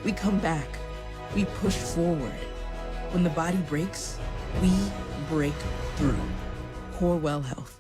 We come back. We push forward. When the body breaks, we break through. Corewell Health.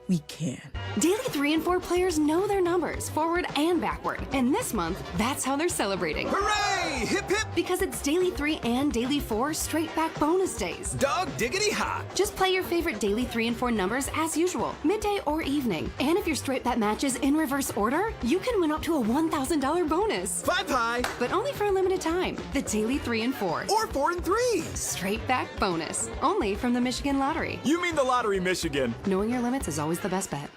We can. Daily 3 and 4 players know their numbers, forward and backward. And this month, that's how they're celebrating. Hooray! Hip hip! Because it's Daily 3 and Daily 4 straight back bonus days. Dog diggity hot! Just play your favorite Daily 3 and 4 numbers as usual, midday or evening. And if your straight bet matches in reverse order, you can win up to a $1,000 bonus. 5 high! But only for a limited time. The Daily 3 and 4. Or 4 and 3! Straight back bonus. Only from the Michigan Lottery. You mean the Lottery Michigan. Knowing your limits is always the best bet.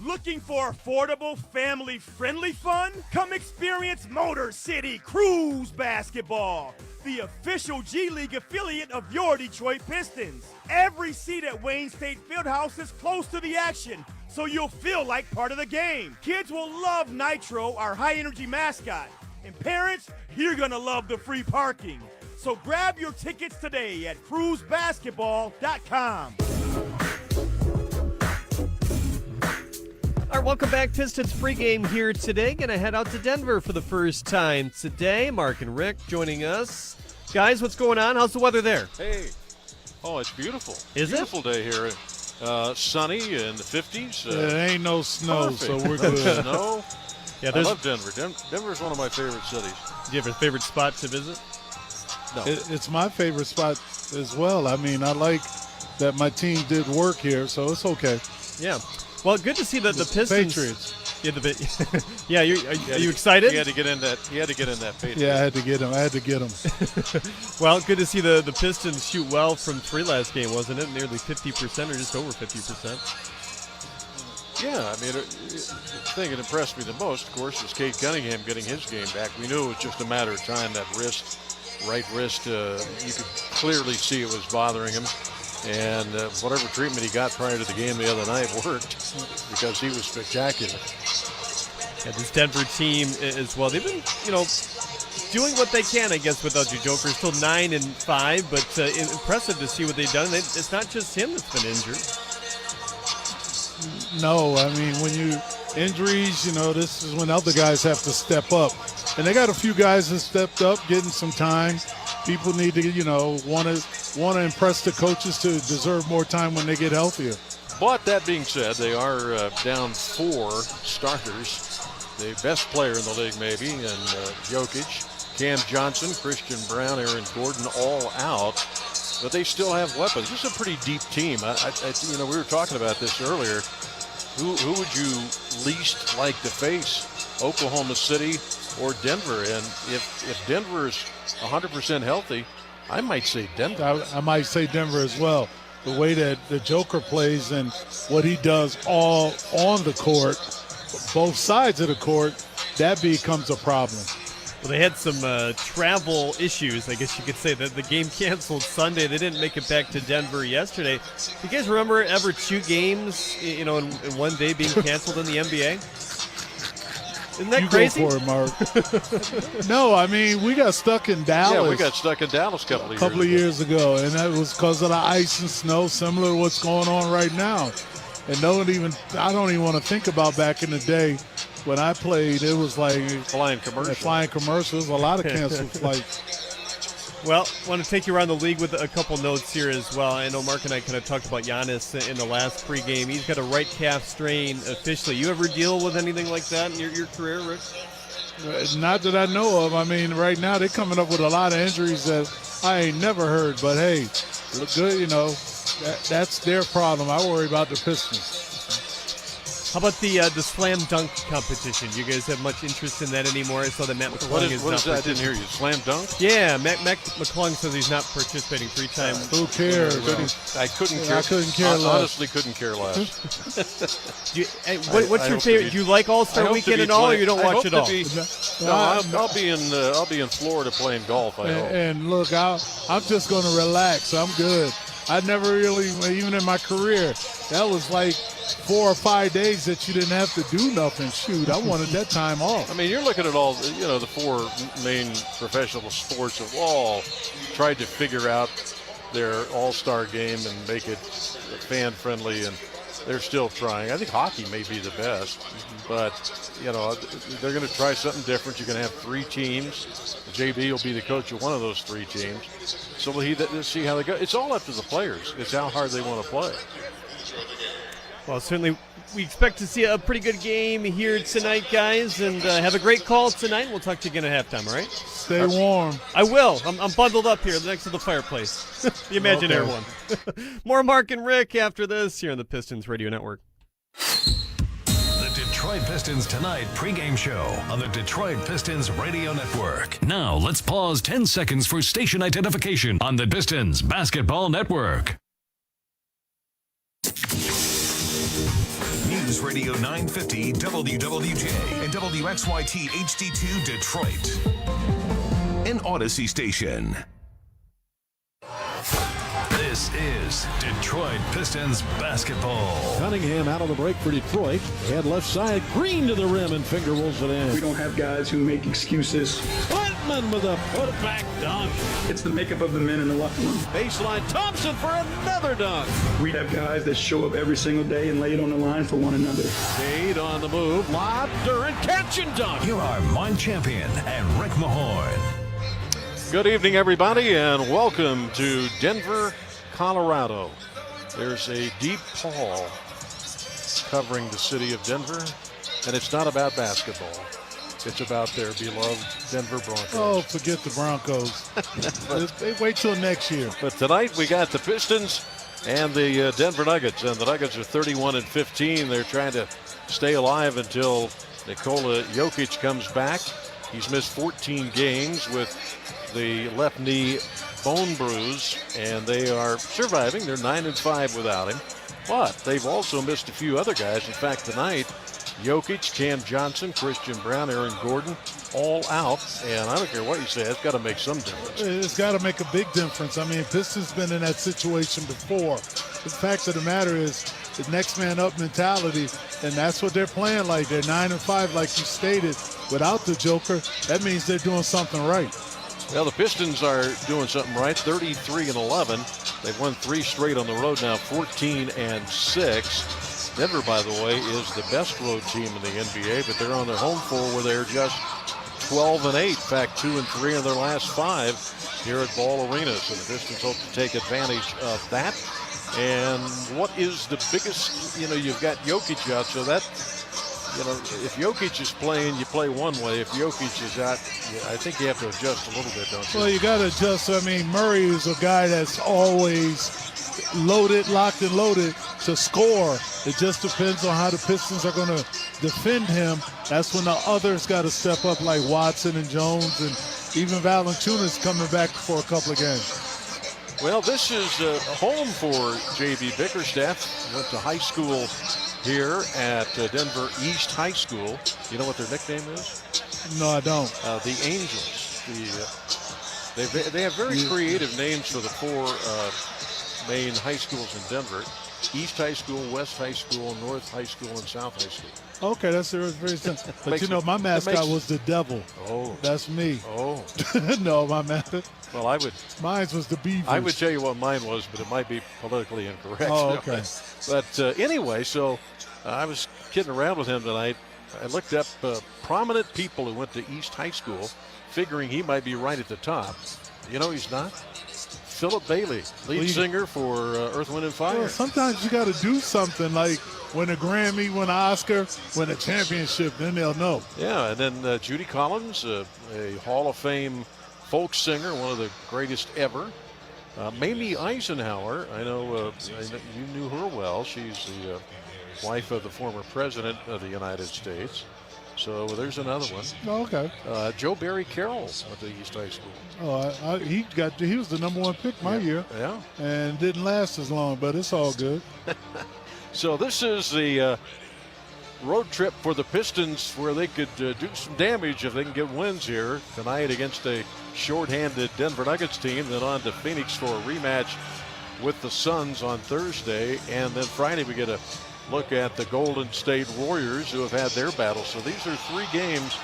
Looking for affordable, family-friendly fun? Come experience Motor City Cruise Basketball, the official G League affiliate of your Detroit Pistons. Every seat at Wayne State Fieldhouse is close to the action, so you'll feel like part of the game. Kids will love Nitro, our high-energy mascot. And parents, you're gonna love the free parking. So grab your tickets today at cruisebasketball.com. All right, welcome back. Pistons pregame here today. Going to head out to Denver for the first time today. Mark and Rick joining us. Guys, what's going on? How's the weather there? Hey. Oh, it's beautiful. Is beautiful day here. Sunny in the 50s. There ain't no snow, perfect. so we're good. Snow. Yeah, I love Denver. Denver's one of my favorite cities. Do you have a favorite spot to visit? No. It's my favorite spot as well. I mean, I like that my team did work here, so it's okay. Yeah. Well, good to see that the Pistons. Patriots. Yeah, yeah. Are you excited? He had to get in that. Patriot. Yeah, I had to get him. Well, good to see the Pistons shoot well from three last game, wasn't it? Nearly 50% or just over 50%. Yeah, I mean, the thing that impressed me the most, of course, was Cade Cunningham getting his game back. We knew it was just a matter of time. That right wrist, you could clearly see it was bothering him. And whatever treatment he got prior to the game the other night worked because he was spectacular. Yeah, this Denver team as well. They've been, doing what they can, I guess, without you, Joker. Still 9-5, but impressive to see what they've done. It's not just him that's been injured. No, I mean, when injuries, this is when other guys have to step up. And they got a few guys that stepped up, getting some time. People need to, want to impress the coaches to deserve more time when they get healthier. But that being said, they are down 4 starters. The best player in the league, maybe, and Jokic, Cam Johnson, Christian Brown, Aaron Gordon, all out. But they still have weapons. This is a pretty deep team. We were talking about this earlier. Who would you least like to face? Oklahoma City or Denver? And if Denver is 100% healthy, I might say Denver. I might say Denver as well. The way that the Joker plays and what he does all on the court, both sides of the court, that becomes a problem. Well, they had some travel issues, I guess you could say. That the game canceled Sunday. They didn't make it back to Denver yesterday. You guys remember ever 2 games, in one day being canceled in the NBA? Isn't that crazy? Go for it, Mark. No, I mean, we got stuck in Dallas. Yeah, we got stuck in Dallas a couple of years ago, and that was because of the ice and snow, similar to what's going on right now. And I don't even want to think about back in the day when I played. It was like flying commercials, a lot of canceled flights. Well, I want to take you around the league with a couple notes here as well. I know Mark and I kind of talked about Giannis in the last pregame. He's got a right calf strain officially. You ever deal with anything like that in your career, Rick? Not that I know of. I mean, right now they're coming up with a lot of injuries that I ain't never heard. But, hey, look good, that's their problem. I worry about the Pistons. How about the slam dunk competition? Do you guys have much interest in that anymore? I saw that Matt McClung is what not is that? I didn't hear you. Slam dunk? Yeah, Matt McClung says he's not participating 3 times. Who cares? I couldn't care. I couldn't care less. Honestly, couldn't care less. What's your favorite? Do you like All-Star Weekend at all, or you don't watch it all? I'll be in Florida playing golf. I hope. And look, I'm just going to relax. I'm good. I never really, even in my career, that was like 4 or 5 days that you didn't have to do nothing. Shoot, I wanted that time off. I mean, you're looking at all, the 4 main professional sports have all tried to figure out their all-star game and make it fan-friendly. And they're still trying. I think hockey may be the best, but, you know, they're going to try something different. You're going to have 3 teams. JB will be the coach of one of those 3 teams. So we'll see how they go. It's all up to the players. It's how hard they want to play. Well, certainly we expect to see a pretty good game here tonight, guys, and have a great call tonight. We'll talk to you again at halftime, all right? Stay warm. I will. I'm bundled up here next to the fireplace. The imaginary one. More Mark and Rick after this here on the Pistons Radio Network. The Detroit Pistons Tonight pregame show on the Detroit Pistons Radio Network. Now let's pause 10 seconds for station identification on the Pistons Basketball Network. News Radio 950 WWJ and WXYT HD2 Detroit. An Odyssey station. This is Detroit Pistons basketball. Cunningham out of the break for Detroit. Head left side, Green to the rim, and finger rolls it in. We don't have guys who make excuses. Whitman with a put-back dunk. It's the makeup of the men in the locker room. Baseline, Thompson for another dunk. We have guys that show up every single day and lay it on the line for one another. Cade on the move, lob, Duran, catch and dunk. Here are Mike Champion and Rick Mahorn. Good evening, everybody, and welcome to Denver, Colorado. There's a deep pall covering the city of Denver, and it's not about basketball. It's about their beloved Denver Broncos. Oh, forget the Broncos. They wait till next year. But tonight we got the Pistons and the Denver Nuggets, and the Nuggets are 31-15. They're trying to stay alive until Nikola Jokic comes back. He's missed 14 games with the left knee bone bruise, and they are surviving. They're 9-5 without him, but they've also missed a few other guys. In fact, tonight, Jokic, Cam Johnson, Christian Brown, Aaron Gordon, all out, and I don't care what you say, it's got to make some difference. It's got to make a big difference. I mean, Pistons been in that situation before. The fact of the matter is the next man up mentality, and that's what they're playing like. They're 9-5, like you stated. Without the Joker, that means they're doing something right. Well, the Pistons are doing something right, 33-11. They've won 3 straight on the road now, 14-6. Denver, by the way, is the best road team in the NBA, but they're on their home floor where they're just 12-8. In fact, 2-3 in their last 5 here at Ball Arena. So the Pistons hope to take advantage of that. And what is the biggest, you've got Jokic out, so that, if Jokic is playing, you play one way. If Jokic is out, I think you have to adjust a little bit, don't you? Well, you got to adjust. I mean, Murray is a guy that's always loaded, locked and loaded to score. It just depends on how the Pistons are going to defend him. That's when the others got to step up, like Watson and Jones, and even Valanciunas coming back for a couple of games. Well, this is home for J.B. Bickerstaff. He went to high school here at Denver East High School. You know what their nickname is? No, I don't. The Angels. They have very creative names for the 4 main high schools in Denver. East High School, West High School, North High School, and South High School. Okay, that's very simple. But my mascot was the devil. Oh. That's me. Oh. No, my mascot. Well, mine was the Beavers. I would tell you what mine was, but it might be politically incorrect. Oh, okay. But anyway, so I was kidding around with him tonight. I looked up prominent people who went to East High School, figuring he might be right at the top. He's not. Philip Bailey, lead singer for Earth, Wind & Fire. Well, sometimes you got to do something, like win a Grammy, win an Oscar, win a championship, then they'll know. Yeah, and then Judy Collins, a Hall of Fame folk singer, one of the greatest ever. Mamie Eisenhower, I know you knew her well. She's the wife of the former president of the United States. So there's another one. Oh, okay. Joe Barry Carroll went to East High School. Oh, he was the #1 pick my year. Yeah. And didn't last as long, but it's all good. So this is the road trip for the Pistons, where they could do some damage if they can get wins here tonight against a shorthanded Denver Nuggets team. Then on to Phoenix for a rematch with the Suns on Thursday. And then Friday we get a look at the Golden State Warriors, who have had their battle. So these are 3 games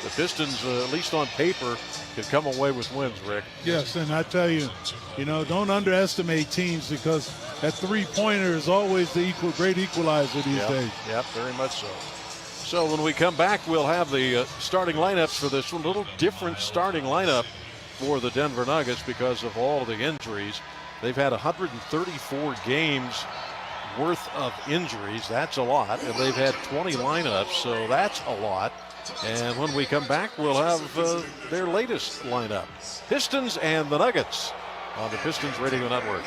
the Pistons, at least on paper, could come away with wins, Rick. Yes, and I tell you, don't underestimate teams because that three-pointer is always the great equalizer these days. Yep, very much so. So when we come back, we'll have the starting lineups for this one. A little different starting lineup for the Denver Nuggets because of all of the injuries. They've had 134 games worth of injuries. That's a lot. And they've had 20 lineups, so that's a lot. And when we come back, we'll have their latest lineup. Pistons and the Nuggets on the Pistons Radio Network.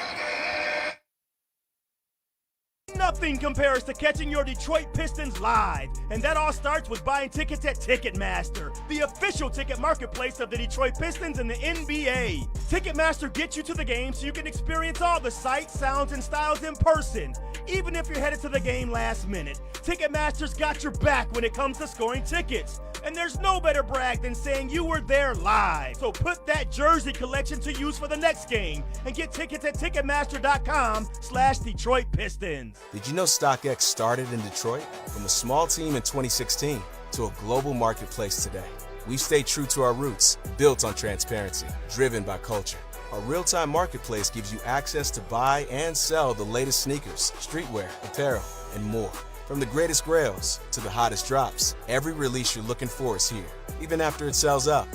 Nothing compares to catching your Detroit Pistons live. And that all starts with buying tickets at Ticketmaster, the official ticket marketplace of the Detroit Pistons and the NBA. Ticketmaster gets you to the game so you can experience all the sights, sounds, and styles in person, even if you're headed to the game last minute. Ticketmaster's got your back when it comes to scoring tickets. And there's no better brag than saying you were there live. So put that jersey collection to use for the next game and get tickets at Ticketmaster.com/Detroit Pistons. Did you know StockX started in Detroit? From a small team in 2016 to a global marketplace today. We've stayed true to our roots, built on transparency, driven by culture. Our real-time marketplace gives you access to buy and sell the latest sneakers, streetwear, apparel, and more. From the greatest grails to the hottest drops, every release you're looking for is here, even after it sells out.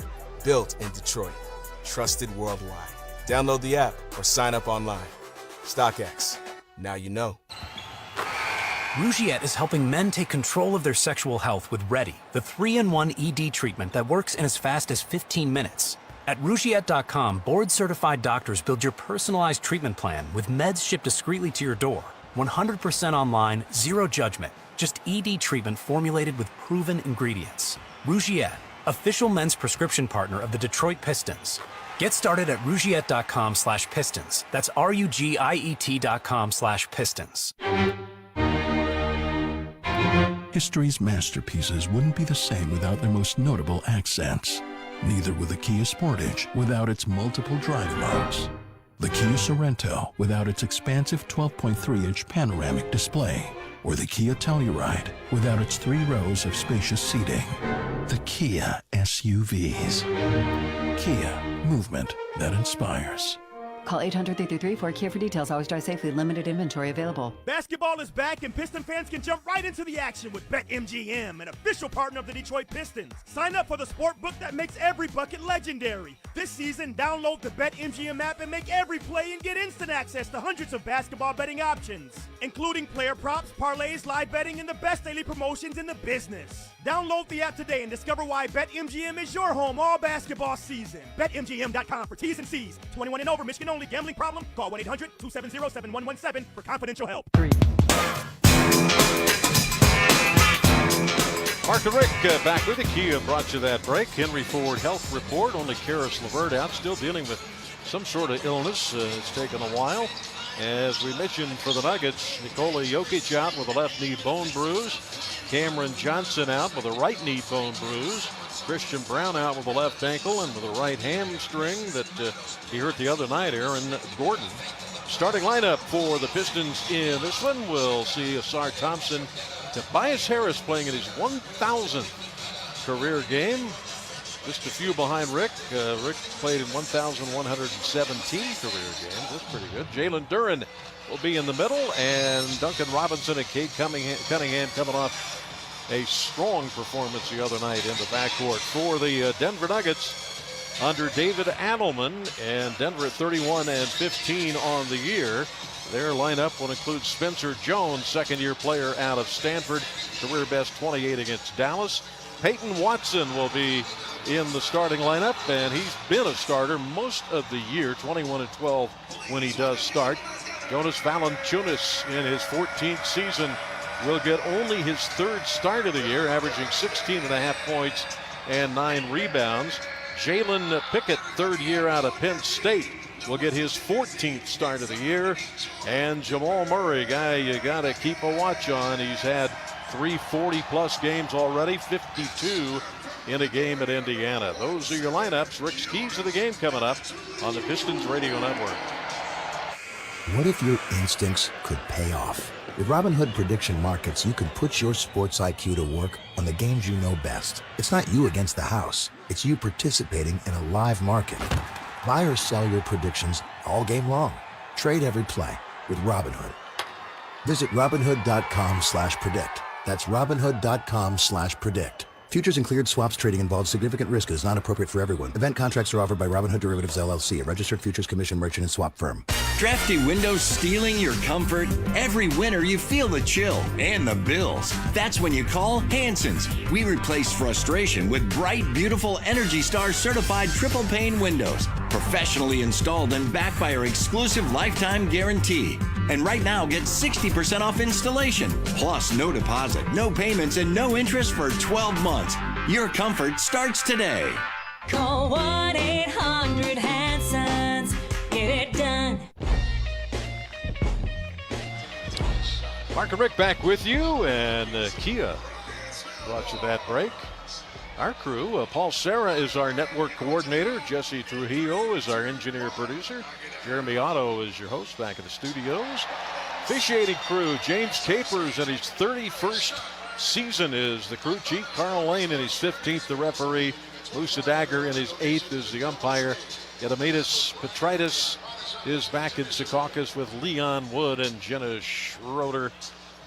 Built in Detroit, trusted worldwide. Download the app or sign up online. StockX, now you know. Rougiette is helping men take control of their sexual health with Ready, the 3-in-1 ED treatment that works in as fast as 15 minutes. At Rougiette.com, board-certified doctors build your personalized treatment plan with meds shipped discreetly to your door. 100% online, zero judgment. Just ED treatment formulated with proven ingredients. Rougiette, official men's prescription partner of the Detroit Pistons. Get started at Rougiette.com/Pistons. That's RUGIET.com/Pistons. History's masterpieces wouldn't be the same without their most notable accents. Neither would the Kia Sportage without its multiple drive modes. The Kia Sorento without its expansive 12.3-inch panoramic display. Or the Kia Telluride without its 3 rows of spacious seating. The Kia SUVs. Kia, movement that inspires. Call 800-333-4KIA for details. Always drive safely. Limited inventory available. Basketball is back, and Piston fans can jump right into the action with BetMGM, an official partner of the Detroit Pistons. Sign up for the sport book that makes every bucket legendary. This season, download the BetMGM app and make every play and get instant access to hundreds of basketball betting options, including player props, parlays, live betting, and the best daily promotions in the business. Download the app today and discover why BetMGM is your home all basketball season. BetMGM.com for T's and C's. 21 and over, Michigan only. Gambling problem? Call 1-800-270-7117 for confidential help. Mark and Rick back with the Kia brought you that break. Henry Ford Health Report. Only Karis LeVert out, still dealing with some sort of illness. It's taken a while. As we mentioned for the Nuggets, Nikola Jokic out with a left knee bone bruise. Cameron Johnson out with a right knee bone bruise. Christian Brown out with a left ankle and with a right hamstring that he hurt the other night. Aaron Gordon. Starting lineup for the Pistons in this one. We'll see Asar Thompson. Tobias Harris playing in his 1,000th career game. Just a few behind Rick. Rick played in 1,117 career games. That's pretty good. Jalen Duren will be in the middle, and Duncan Robinson and Cade Cunningham coming off a strong performance the other night in the backcourt for the Denver Nuggets under David Adelman, and Denver at 31-15 on the year. Their lineup will include Spencer Jones, second-year player out of Stanford, career best 28 against Dallas. Peyton Watson will be in the starting lineup, and he's been a starter most of the year, 21-12 when he does start. Jonas Valanciunas in his 14th season will get only his 3rd start of the year, averaging 16.5 points and 9 rebounds. Jalen Pickett, 3rd year out of Penn State, will get his 14th start of the year. And Jamal Murray, guy you got to keep a watch on. He's had 3 40-plus games already, 52 in a game at Indiana. Those are your lineups. Rick's keys to the game coming up on the Pistons Radio Network. What if your instincts could pay off? With Robinhood Prediction Markets, you can put your sports IQ to work on the games you know best. It's not you against the house. It's you participating in a live market. Buy or sell your predictions all game long. Trade every play with Robinhood. Visit Robinhood.com/predict. That's Robinhood.com/predict. Futures and cleared swaps trading involves significant risk and is not appropriate for everyone. Event contracts are offered by Robinhood Derivatives LLC, a registered futures commission merchant and swap firm. Drafty windows stealing your comfort? Every winter you feel the chill and the bills. That's when you call Hanson's. We replace frustration with bright, beautiful Energy Star certified triple pane windows. Professionally installed and backed by our exclusive lifetime guarantee. And right now, get 60% off installation. Plus, no deposit, no payments, and no interest for 12 months. Your comfort starts today. Call 1-800-HANSONS. Get it done. Mark and Rick back with you, and Kia brought you that break. Our crew, Paul Serra is our network coordinator. Jesse Trujillo is our engineer producer. Jeremy Otto is your host back in the studios. Officiating crew, James Capers in his 31st season is the crew chief. Carl Lane in his 15th, the referee. Musa Dagger in his 8th is the umpire. Gediminas Petritis is back in Secaucus with Leon Wood and Jenna Schroeder.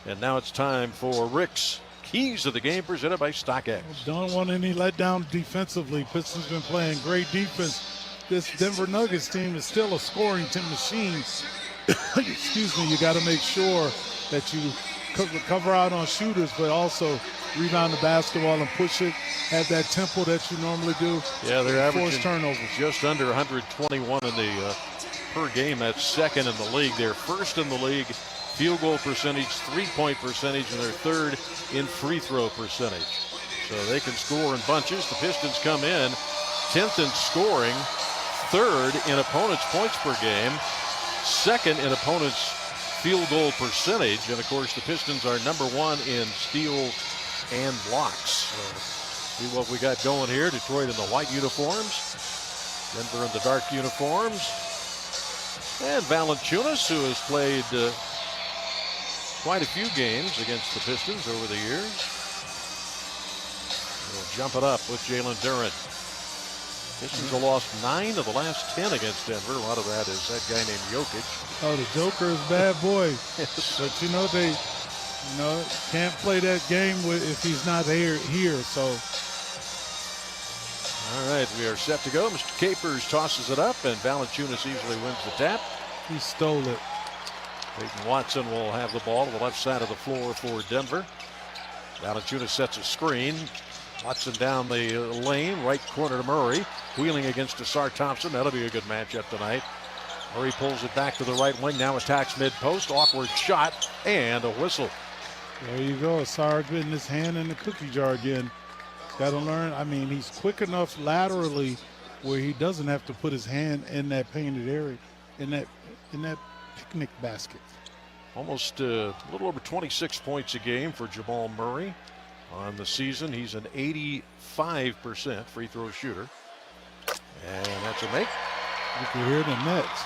And now it's time for Rick's Keys of the Game presented by StockX. Don't want any letdown defensively. Pistons been playing great defense. This Denver Nuggets team is still a scoring machine. Excuse me, you got to make sure that you cover out on shooters, but also rebound the basketball and push it, have that tempo that you normally do. Yeah, they're averaging turnovers. Just under 121 in the per game. That's second in the league. They're first in the league field goal percentage, three-point percentage, and they're third in free throw percentage. So they can score in bunches. The Pistons come in 10th in scoring, third in opponents' points per game, second in opponents' field goal percentage, and of course the Pistons are number 1 in steals and blocks. See what we got going here. Detroit in the white uniforms, Denver in the dark uniforms, and Valanciunas, who has played quite a few games against the Pistons over the years. We'll jump it up with Jalen Duren. Pistons have lost 9 of the last 10 against Denver. A lot of that is that guy named Jokic. Oh, the Joker is bad boy. But they can't play that game if he's not here. So. All right, we are set to go. Mr. Capers tosses it up, and Valanciunas easily wins the tap. He stole it. Peyton Watson will have the ball to the left side of the floor for Denver. Valanciunas sets a screen. Watson down the lane, right corner to Murray. Wheeling against Asar Thompson. That'll be a good matchup tonight. Murray pulls it back to the right wing. Now attacks mid-post. Awkward shot and a whistle. There you go. Asar getting his hand in the cookie jar again. Got to learn. I mean, he's quick enough laterally where he doesn't have to put his hand in that painted area, in that picnic basket. Almost a little over 26 points a game for Jamal Murray on the season. He's an 85% free throw shooter. And that's a make. You can hear the Nets.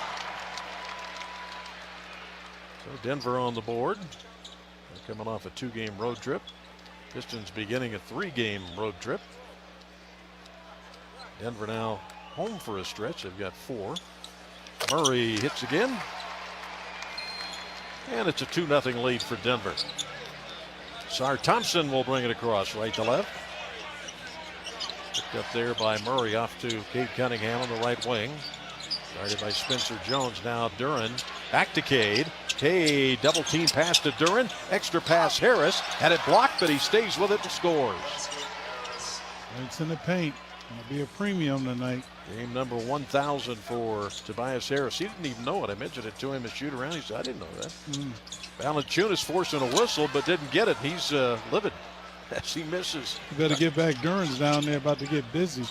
So Denver on the board. They're coming off a 2-game road trip. Pistons beginning a 3-game road trip. Denver now home for a stretch. They've got 4. Murray hits again. And it's a 2-0 lead for Denver. Asar Thompson will bring it across right to left. Picked up there by Murray off to Cade Cunningham on the right wing. Guarded by Spencer Jones. Now Duren back to Cade. Cade double team pass to Duren. Extra pass Harris. Had it blocked, but he stays with it and scores. It's in the paint. It'll be a premium tonight. Game number 1,000 for Tobias Harris. He didn't even know it. I mentioned it to him at shoot around. He said, I didn't know that. Valanciunas forcing a whistle, but didn't get it. He's livid as he misses. You better get back. Duren's down there about to get busy.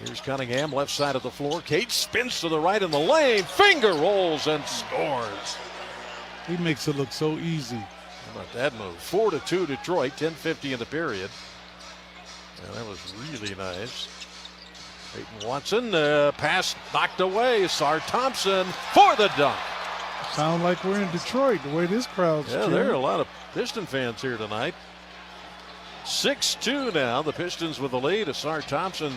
Here's Cunningham, left side of the floor. Cade spins to the right in the lane. Finger rolls and scores. He makes it look so easy. How about that move? 4-2 Detroit, 10:50 in the period. And that was really nice. Peyton Watson, pass knocked away. Asar Thompson for the dunk. Sound like we're in Detroit, the way this crowd's Yeah, cheering. there are a lot of Piston fans here tonight. 6-2 now. The Pistons with the lead. Asar Thompson,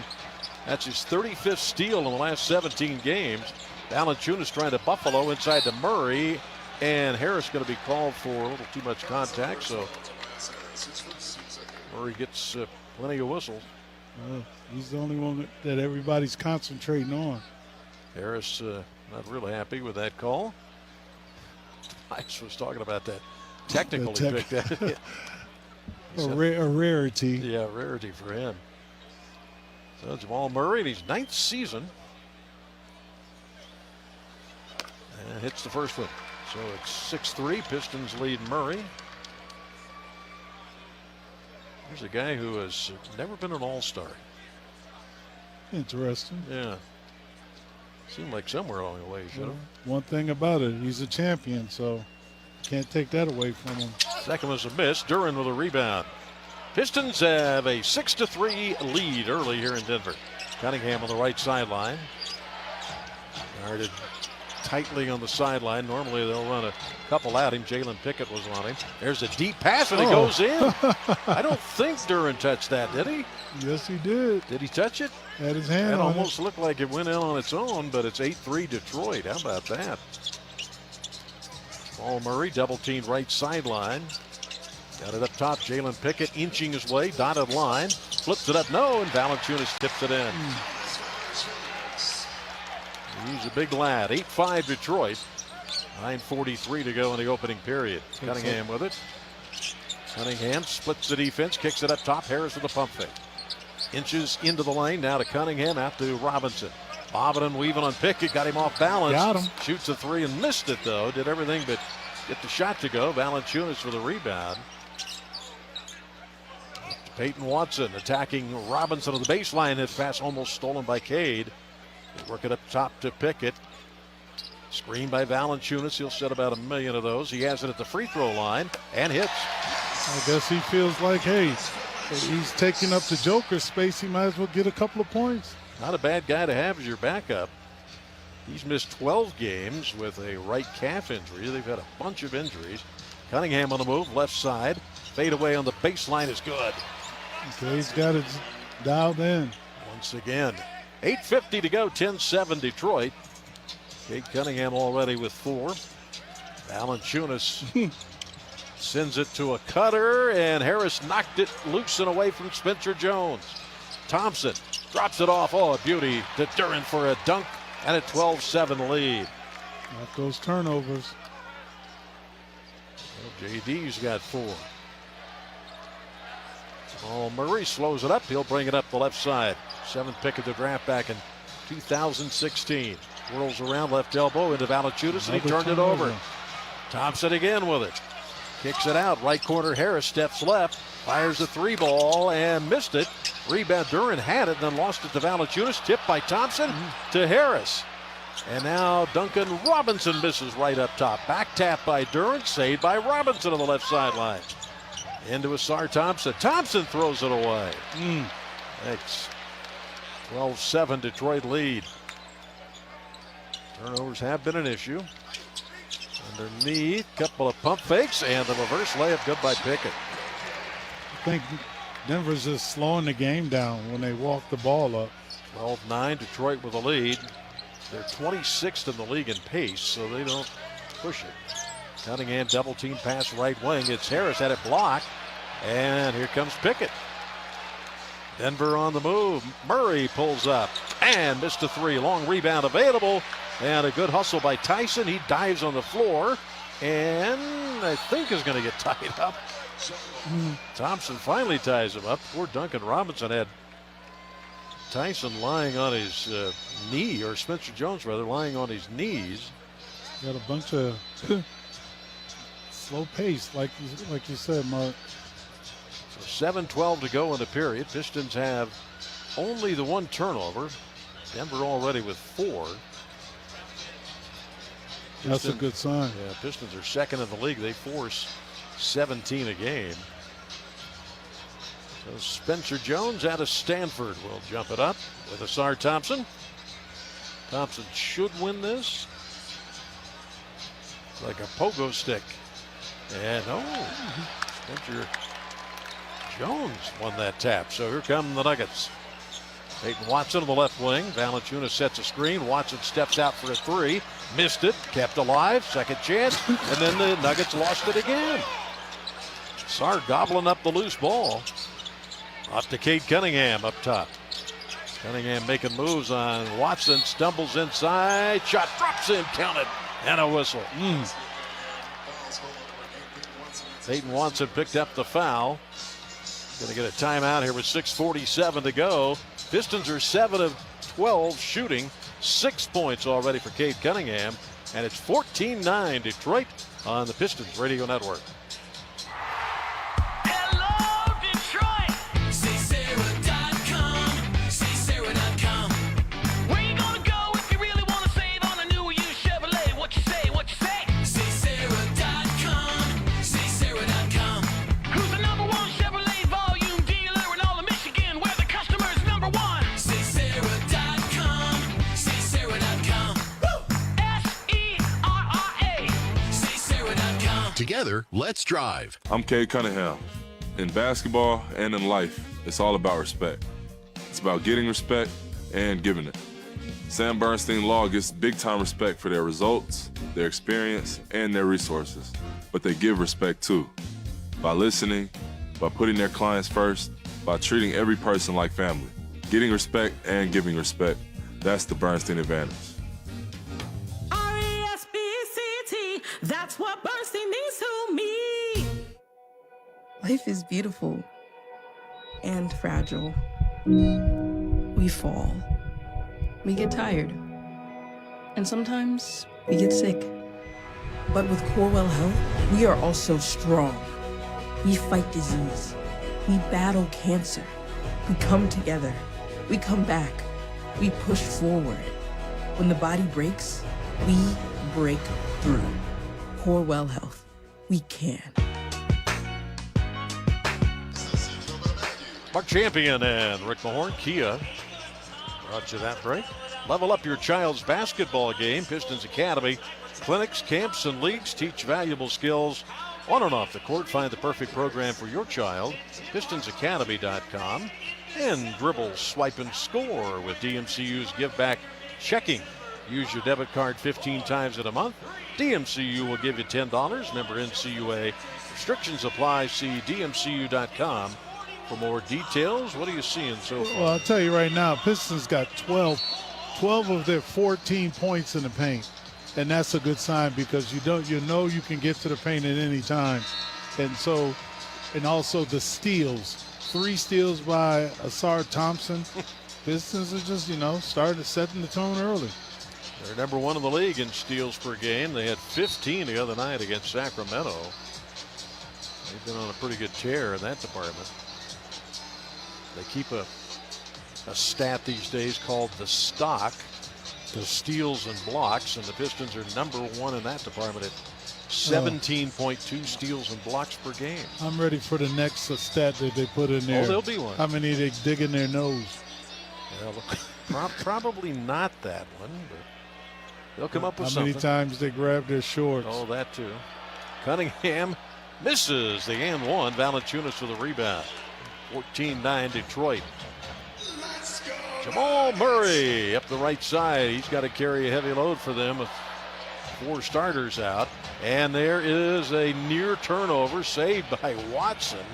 that's his 35th steal in the last 17 games. Valanciunas trying to buffalo inside to Murray. And Harris going to be called for a little too much contact. So Murray gets plenty of whistles. He's the only one that everybody's concentrating on. Harris not really happy with that call. Mike was talking about that technical he picked at. A rarity. Yeah, rarity for him. So Jamal Murray in his 9th season. And hits the first one. So it's 6-3. Pistons lead Murray. Here's a guy who has never been an all-star. Interesting. Yeah. Seemed like somewhere along the way he should have. One thing about it, he's a champion, so can't take that away from him. Second was a miss. Duran with a rebound. Pistons have a 6-3 lead early here in Denver. Cunningham on the right sideline. Guarded tightly on the sideline. Normally they'll run a couple at him. Jalen Pickett was on him. There's a deep pass and it goes in. I don't think Duran touched that, did he? Yes, he did. Did he touch it? Had his hand It on almost looked like it went in on its own, but it's 8-3 Detroit. How about that? Ball Murray double teamed right sideline. Got it up top. Jalen Pickett inching his way. Dotted line. Flips it up. No, and Valanciunas tips it in. He's a big lad. 8-5 Detroit. 9:43 to go in the opening period. Cunningham with it. Cunningham splits the defense. Kicks it up top. Harris with the pump fake. Inches into the lane. Now to Cunningham. Out to Robinson. Bobbing and weaving on Pickett. Got him off balance. Got him. Shoots a three and missed it, though. Did everything but get the shot to go. Valanciunas for the rebound. Peyton Watson attacking Robinson on the baseline. His pass almost stolen by Cade. They work it up top to Pickett. Screen by Valanciunas. He'll set about 1 million of those. He has it at the free throw line and hits. I guess he feels like, hey, he's taking up the Joker space. He might as well get a couple of points. Not a bad guy to have as your backup. He's missed 12 games with a right calf injury. They've had a bunch of injuries. Cunningham on the move, left side. Fade away on the baseline is good. Okay, he's got it dialed in. Once again, 8:50 to go, 10-7 Detroit. Cade Cunningham already with 4. Valanciunas sends it to a cutter, and Harris knocked it loose and away from Spencer Jones. Thompson drops it off. Oh, a beauty to Duran for a dunk and a 12-7 lead. Not those turnovers. Well, JD's got 4. Oh, Murray slows it up. He'll bring it up the left side. 7th pick of the draft back in 2016. Whirls around left elbow into Valanciunas, and he turned it over. Thompson again with it. Kicks it out. Right corner, Harris steps left. Fires the 3 ball and missed it. Rebound, Duran had it, then lost it to Valanciunas. Tipped by Thompson to Harris. And now Duncan Robinson misses right up top. Back tap by Duran, saved by Robinson on the left sideline. Into Asar Thompson. Thompson throws it away. Thanks. 12-7 Detroit lead. Turnovers have been an issue. Underneath, couple of pump fakes, and the reverse layup good by Pickett. I think Denver's just slowing the game down when they walk the ball up. 12-9, Detroit with a lead. They're 26th in the league in pace, so they don't push it. Cunningham double team pass right wing. It's Harris, had it blocked, and here comes Pickett. Denver on the move. Murray pulls up and missed a 3. Long rebound available, and a good hustle by Tyson. He dives on the floor and I think is going to get tied up. Thompson finally ties him up. Poor Duncan Robinson had Tyson lying on his knee, or Spencer Jones rather, lying on his knees. Got a bunch of slow pace, like you said, Mark. So 7:12 to go in the period. Pistons have only the 1 turnover. Denver already with 4. That's a good sign. Yeah, Pistons are 2nd in the league. They force 17 a game. So Spencer Jones out of Stanford will jump it up with Asar Thompson. Thompson should win this. like a pogo stick. And Spencer Jones won that tap. So here come the Nuggets. Peyton Watson on the left wing. Valanciunas sets a screen. Watson steps out for a three. Missed it. Kept alive. Second chance. And then the Nuggets lost it again. Sarr gobbling up the loose ball. Off to Cade Cunningham up top. Cunningham making moves on Watson. Stumbles inside. Shot drops in. Counted. And a whistle. Peyton Watson picked up the foul. Going to get a timeout here with 6:47 to go. Pistons are 7 of 12 shooting. 6 points already for Cade Cunningham. And it's 14-9 Detroit on the Pistons Radio Network. Together, let's drive. I'm Cade Cunningham. In basketball and in life, it's all about respect. It's about getting respect and giving it. Sam Bernstein Law gets big-time respect for their results, their experience, and their resources. But they give respect too, by listening, by putting their clients first, by treating every person like family. Getting respect and giving respect, that's the Bernstein advantage. R-E-S-P-C-T, that's what Bernstein means to me. Life is beautiful and fragile. We fall. We get tired. And sometimes we get sick. But with Corewell Health, we are also strong. We fight disease. We battle cancer. We come together. We come back. We push forward. When the body breaks, we break through. Corewell Health. We can. Mark Champion and Rick Mahorn, Kia, brought you that break. Level up your child's basketball game. Pistons Academy. Clinics, camps, and leagues teach valuable skills on and off the court. Find the perfect program for your child. PistonsAcademy.com. And dribble, swipe, and score with DMCU's Give Back Checking. Use your debit card 15 times in a month. DMCU will give you $10. Member NCUA. Restrictions apply. See DMCU.com for more details. What are you seeing so far? Well, I'll tell you right now, Pistons got 12 of their 14 points in the paint. And that's a good sign because you know you can get to the paint at any time. And also the steals. 3 steals by Asar Thompson. Pistons are just, started setting the tone early. They're number 1 in the league in steals per game. They had 15 the other night against Sacramento. They've been on a pretty good tear in that department. They keep a stat these days called the stock, the steals and blocks, and the Pistons are number 1 in that department at 17.2 steals and blocks per game. I'm ready for the next stat that they put in there. Oh, there'll be one. How many they dig in their nose? Well, probably not that one, but they'll come up with something. How many times they grab their shorts? Oh, that too. Cunningham misses the and one. Valanciunas for the rebound. 14-9 Detroit. Jamal Murray up the right side. He's got to carry a heavy load for them with 4 starters out. And there is a near turnover saved by Watson.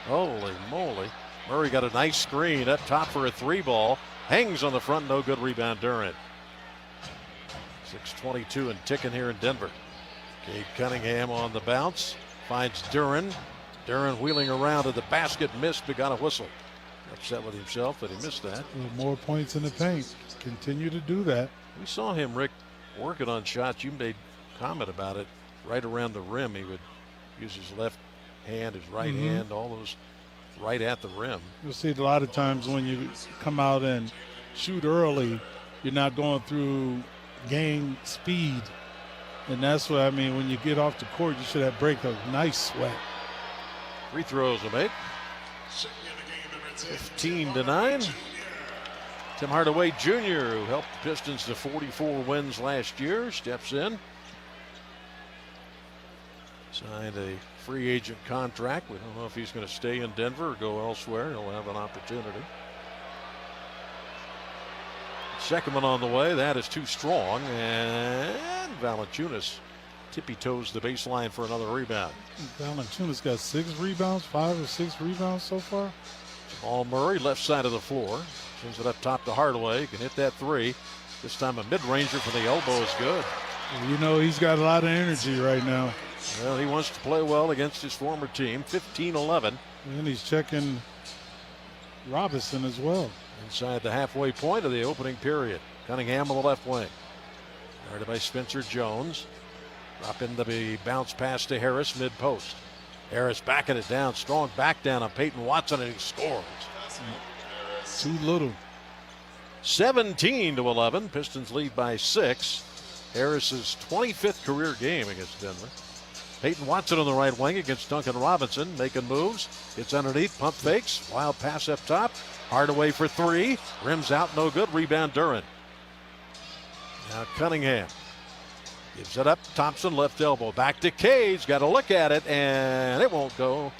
Holy moly. Murray got a nice screen up top for a 3-ball. Hangs on the front, no good rebound. Durant. 6:22 and ticking here in Denver. Cade Cunningham on the bounce. Finds Duran. Duran wheeling around to the basket. Missed, but got a whistle. Upset with himself that he missed that. More points in the paint. Continue to do that. We saw him, Rick, working on shots. You made comment about it. Right around the rim, he would use his left hand, his right hand, all those right at the rim. You'll see a lot of times when you come out and shoot early, you're not going through game speed. And that's what I mean. When you get off the court, you should have break a nice sweat. Free throws to make. 15-9. Tim Hardaway Jr., who helped the Pistons to 44 wins last year, steps in. Signed a free agent contract. We don't know if he's going to stay in Denver or go elsewhere. He'll have an opportunity. Second one on the way. That is too strong. And Valanciunas tippy-toes the baseline for another rebound. Valanciunas got 6 rebounds, 5 or 6 rebounds so far. Jamal Murray, left side of the floor. Sends it up top to Hardaway. He can hit that 3. This time a mid-ranger from the elbow is good. You know he's got a lot of energy right now. Well, he wants to play well against his former team. 15-11. And he's checking Robinson as well. Inside the halfway point of the opening period. Cunningham on the left wing. Guarded by Spencer Jones. Drop into the bounce pass to Harris mid-post. Harris backing it down. Strong back down on Peyton Watson, and he scores. Too little. 17-11. Pistons lead by 6. Harris's 25th career game against Denver. Peyton Watson on the right wing against Duncan Robinson, making moves. It's underneath, pump fakes, wild pass up top. Hardaway for 3, rims out, no good. Rebound Duren. Now Cunningham gives it up. Thompson left elbow, back to Cage. Got to look at it, and it won't go.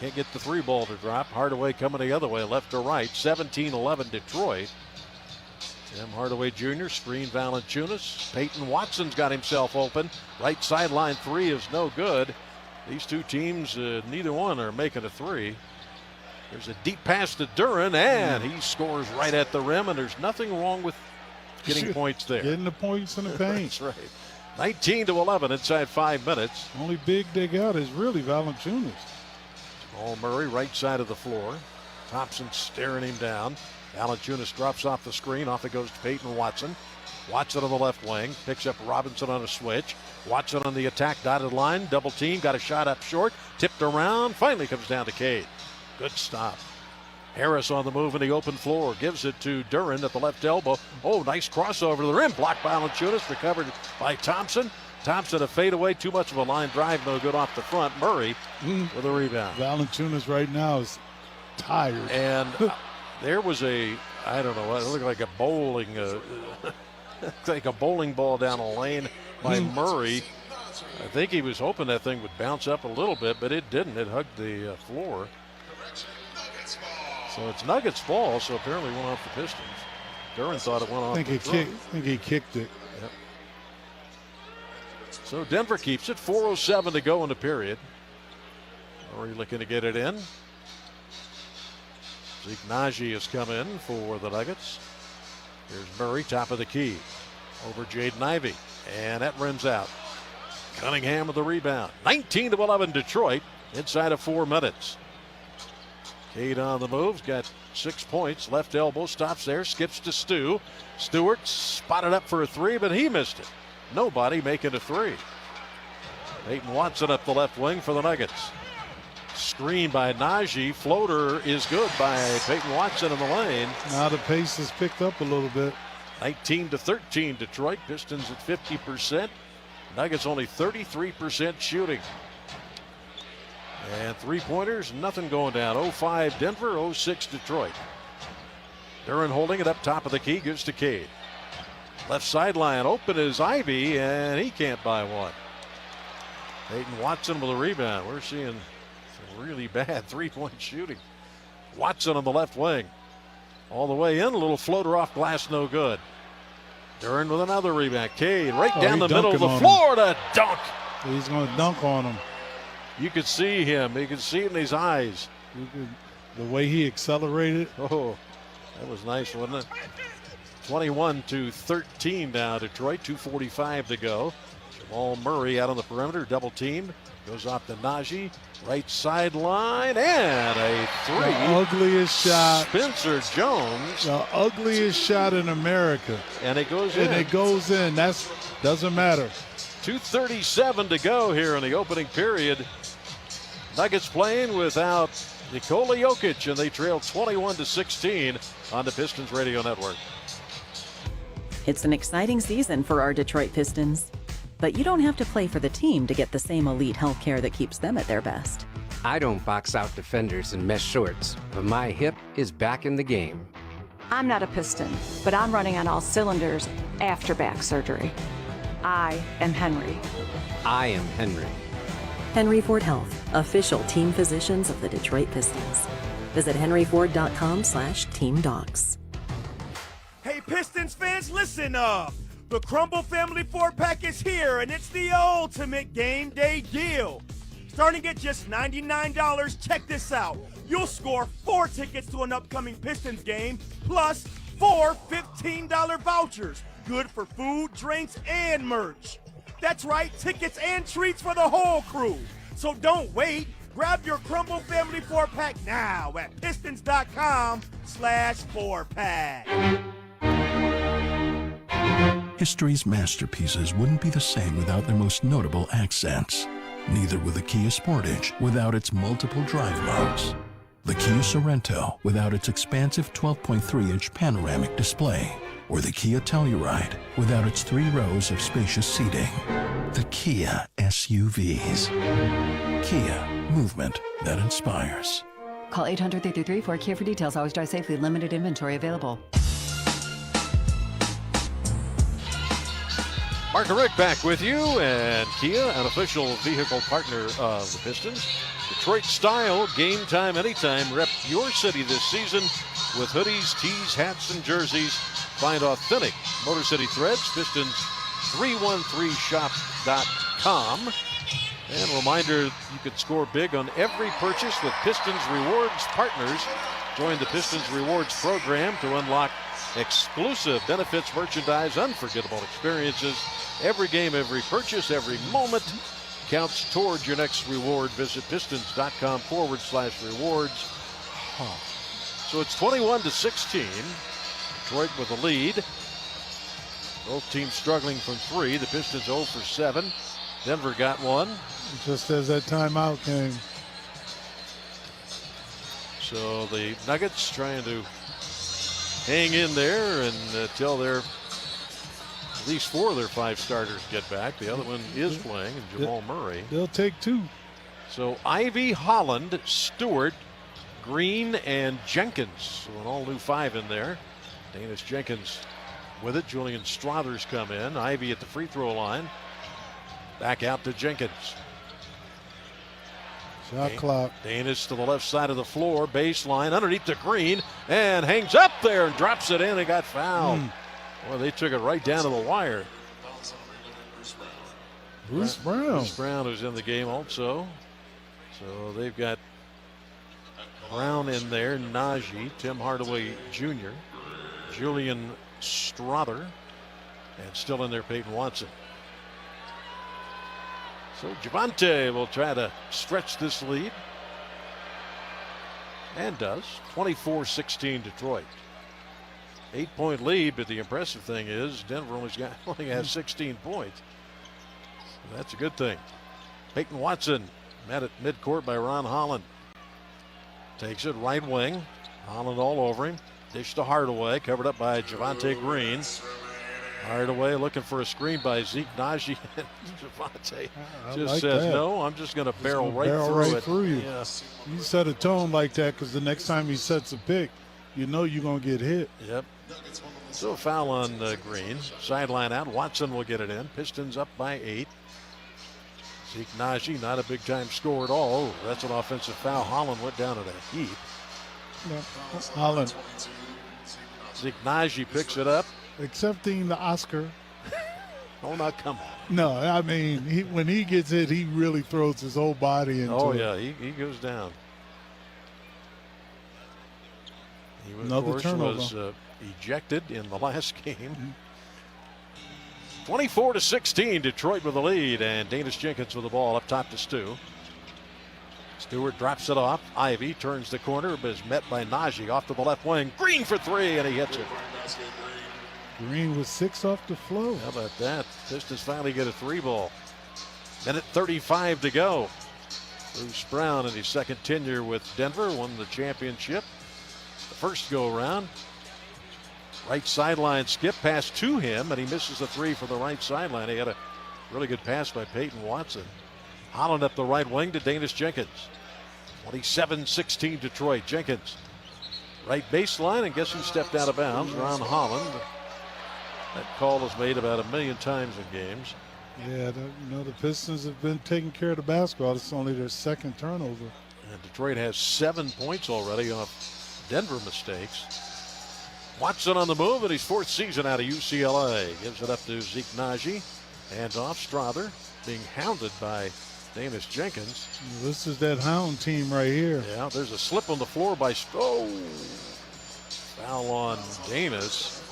Can't get the 3 ball to drop. Hardaway coming the other way, left to right. 17-11 Detroit. Tim Hardaway Jr. screen Valanciunas. Peyton Watson's got himself open. Right sideline 3 is no good. These two teams, neither one are making a 3. There's a deep pass to Duren, and he scores right at the rim, and there's nothing wrong with getting points there. Getting the points in the paint. That's right. 19-11 inside 5 minutes. Only big they got is really Valanciunas. Jamal Murray, right side of the floor. Thompson staring him down. Valanciunas drops off the screen. Off it goes to Peyton Watson. Watson on the left wing. Picks up Robinson on a switch. Watson on the attack dotted line. Double team. Got a shot up short. Tipped around. Finally comes down to Cade. Good stop. Harris on the move in the open floor. Gives it to Duren at the left elbow. Oh, nice crossover to the rim. Blocked by Valanciunas. Recovered by Thompson. Thompson a fadeaway. Too much of a line drive. No good off the front. Murray with a rebound. Valanciunas right now is tired. And there was a, I don't know, it looked like a bowling, like a bowling ball down a lane by Murray. I think he was hoping that thing would bounce up a little bit, but it didn't. It hugged the floor. So it's Nuggets ball, so apparently went off the Pistons. Duren thought it went off I think he kicked it. Yep. So Denver keeps it. 4:07 to go in the period. Murray looking to get it in. Zeke Naji has come in for the Nuggets. Here's Murray, top of the key. Over Jaden Ivey. And that rims out. Cunningham with the rebound. 19-11 Detroit inside of 4 minutes. Cade on the move. Got 6 points. Left elbow. Stops there. Skips to Stu. Stewart spotted up for a 3, but he missed it. Nobody making a 3. Peyton Watson up the left wing for the Nuggets. Screen by Naji. Floater is good by Peyton Watson in the lane. Now the pace has picked up a little bit. 19-13 Detroit. Pistons at 50%. Nuggets only 33% shooting. And 3-pointers, nothing going down. 0-5 Denver, 0-6 Detroit. Duren holding it up top of the key, gives to Cade. Left sideline open is Ivy, and he can't buy one. Peyton Watson with a rebound. We're seeing some really bad 3-point shooting. Watson on the left wing. All the way in, a little floater off glass, no good. Duren with another rebound. Cade right down the middle of the floor to dunk. He's going to dunk on him. You could see him. You could see it in his eyes. The way he accelerated. Oh, that was nice, wasn't it? 21-13 now, Detroit. 2:45 to go. Jamal Murray out on the perimeter, double team. Goes off to Naji. Right sideline, and a 3. The ugliest shot. Spencer Jones. The ugliest shot in America. And it goes in. And it goes in. Doesn't matter. 2:37 to go here in the opening period. Nuggets playing without Nikola Jokic, and they trail 21-16 on the Pistons Radio Network. It's an exciting season for our Detroit Pistons. But you don't have to play for the team to get the same elite health care that keeps them at their best. I don't box out defenders in mesh shorts, but my hip is back in the game. I'm not a Piston, but I'm running on all cylinders after back surgery. I am Henry. I am Henry. Henry Ford Health, official team physicians of the Detroit Pistons. Visit henryford.com/teamdocs. Hey, Pistons fans, listen up. The Crumble Family 4-pack is here, and it's the ultimate game day deal. Starting at just $99, check this out. You'll score 4 tickets to an upcoming Pistons game, plus 4 $15 vouchers, good for food, drinks, and merch. That's right, tickets and treats for the whole crew. So don't wait. Grab your Crumble Family 4-pack now at pistons.com/4-pack. History's masterpieces wouldn't be the same without their most notable accents. Neither would the Kia Sportage without its multiple drive modes. The Kia Sorento without its expansive 12.3-inch panoramic display. Or the Kia Telluride without its 3 rows of spacious seating. The Kia SUVs. Kia, movement that inspires. Call 800-333-4KIA for details. Always drive safely. Limited inventory available. Mark and Rick back with you, and Kia, an official vehicle partner of the Pistons. Detroit style, game time, anytime. Rep your city this season with hoodies, tees, hats, and jerseys. Find authentic Motor City threads, Pistons313shop.com. And a reminder, you can score big on every purchase with Pistons Rewards partners. Join the Pistons Rewards program to unlock exclusive benefits, merchandise, unforgettable experiences. Every game, every purchase, every moment counts towards your next reward. Visit pistons.com/rewards. So it's 21-16. Detroit with a lead. Both teams struggling from 3. The Pistons 0 for 7. Denver got one. Just as that timeout came. So the Nuggets trying to hang in there until at least 4 of their 5 starters get back. The other one is playing, and Jamal Murray. They'll take 2. So Ivy, Holland, Stewart, Green, and Jenkins. So an all-new 5 in there. Danis Jenkins with it. Julian Strothers come in. Ivy at the free throw line. Back out to Jenkins. Shot clock. Danis to the left side of the floor. Baseline underneath the green. And hangs up there and drops it in and got fouled. Well, they took it right down to the wire. Bruce Brown. Bruce Brown who's in the game also. So they've got Brown in there. Najee. Tim Hardaway Jr. Julian Strother. And still in there, Peyton Watson. So Javonte will try to stretch this lead. And does. 24-16 Detroit. 8-point lead, but the impressive thing is Denver only has 16 points. So that's a good thing. Peyton Watson met at midcourt by Ron Holland. Takes it right wing. Holland all over him. Dish to Hardaway, covered up by Javonte Green. Hardaway looking for a screen by Zeke Najee. Javonte just like says, that. no, I'm just going to barrel right through it. you. Yeah. You set a tone like that because the next time he sets a pick, you know you're going to get hit. Yep. So a foul on Green. Sideline out. Watson will get it in. Pistons up by 8. Zeke Najee, not a big-time score at all. Oh, that's an offensive foul. Holland went down at a heap. Yeah. Holland. Zeke Najee picks it up. Accepting the Oscar. Oh, now come on. No, I mean, when he gets hit, he really throws his whole body into it. Oh, yeah, he goes down. He, Another turnover. Was ejected in the last game. 24-16, Detroit with the lead, and Danis Jenkins with the ball up top to Stu. Stewart drops it off. Ivy turns the corner, but is met by Najee off to the left wing. Green for 3, and he hits it. Green with 6 off the flow. How about that? Pistons finally get a 3 ball. Minute 35 to go. Bruce Brown in his second tenure with Denver won the championship. The first go around. Right sideline skip pass to him, and he misses the 3 for the right sideline. He had a really good pass by Peyton Watson. Holland up the right wing to Danis Jenkins. 27-16 Detroit. Jenkins right baseline, and guess who stepped out of bounds? Ron Holland. That call is made about 1 million times in games. Yeah, the Pistons have been taking care of the basketball. It's only their second turnover. And Detroit has 7 points already off Denver mistakes. Watson on the move in his 4th season out of UCLA. Gives it up to Zeke Naji. Hands off Strother, being hounded by Davis Jenkins. This is that hound team right here. Yeah, there's a slip on the floor by foul on Davis.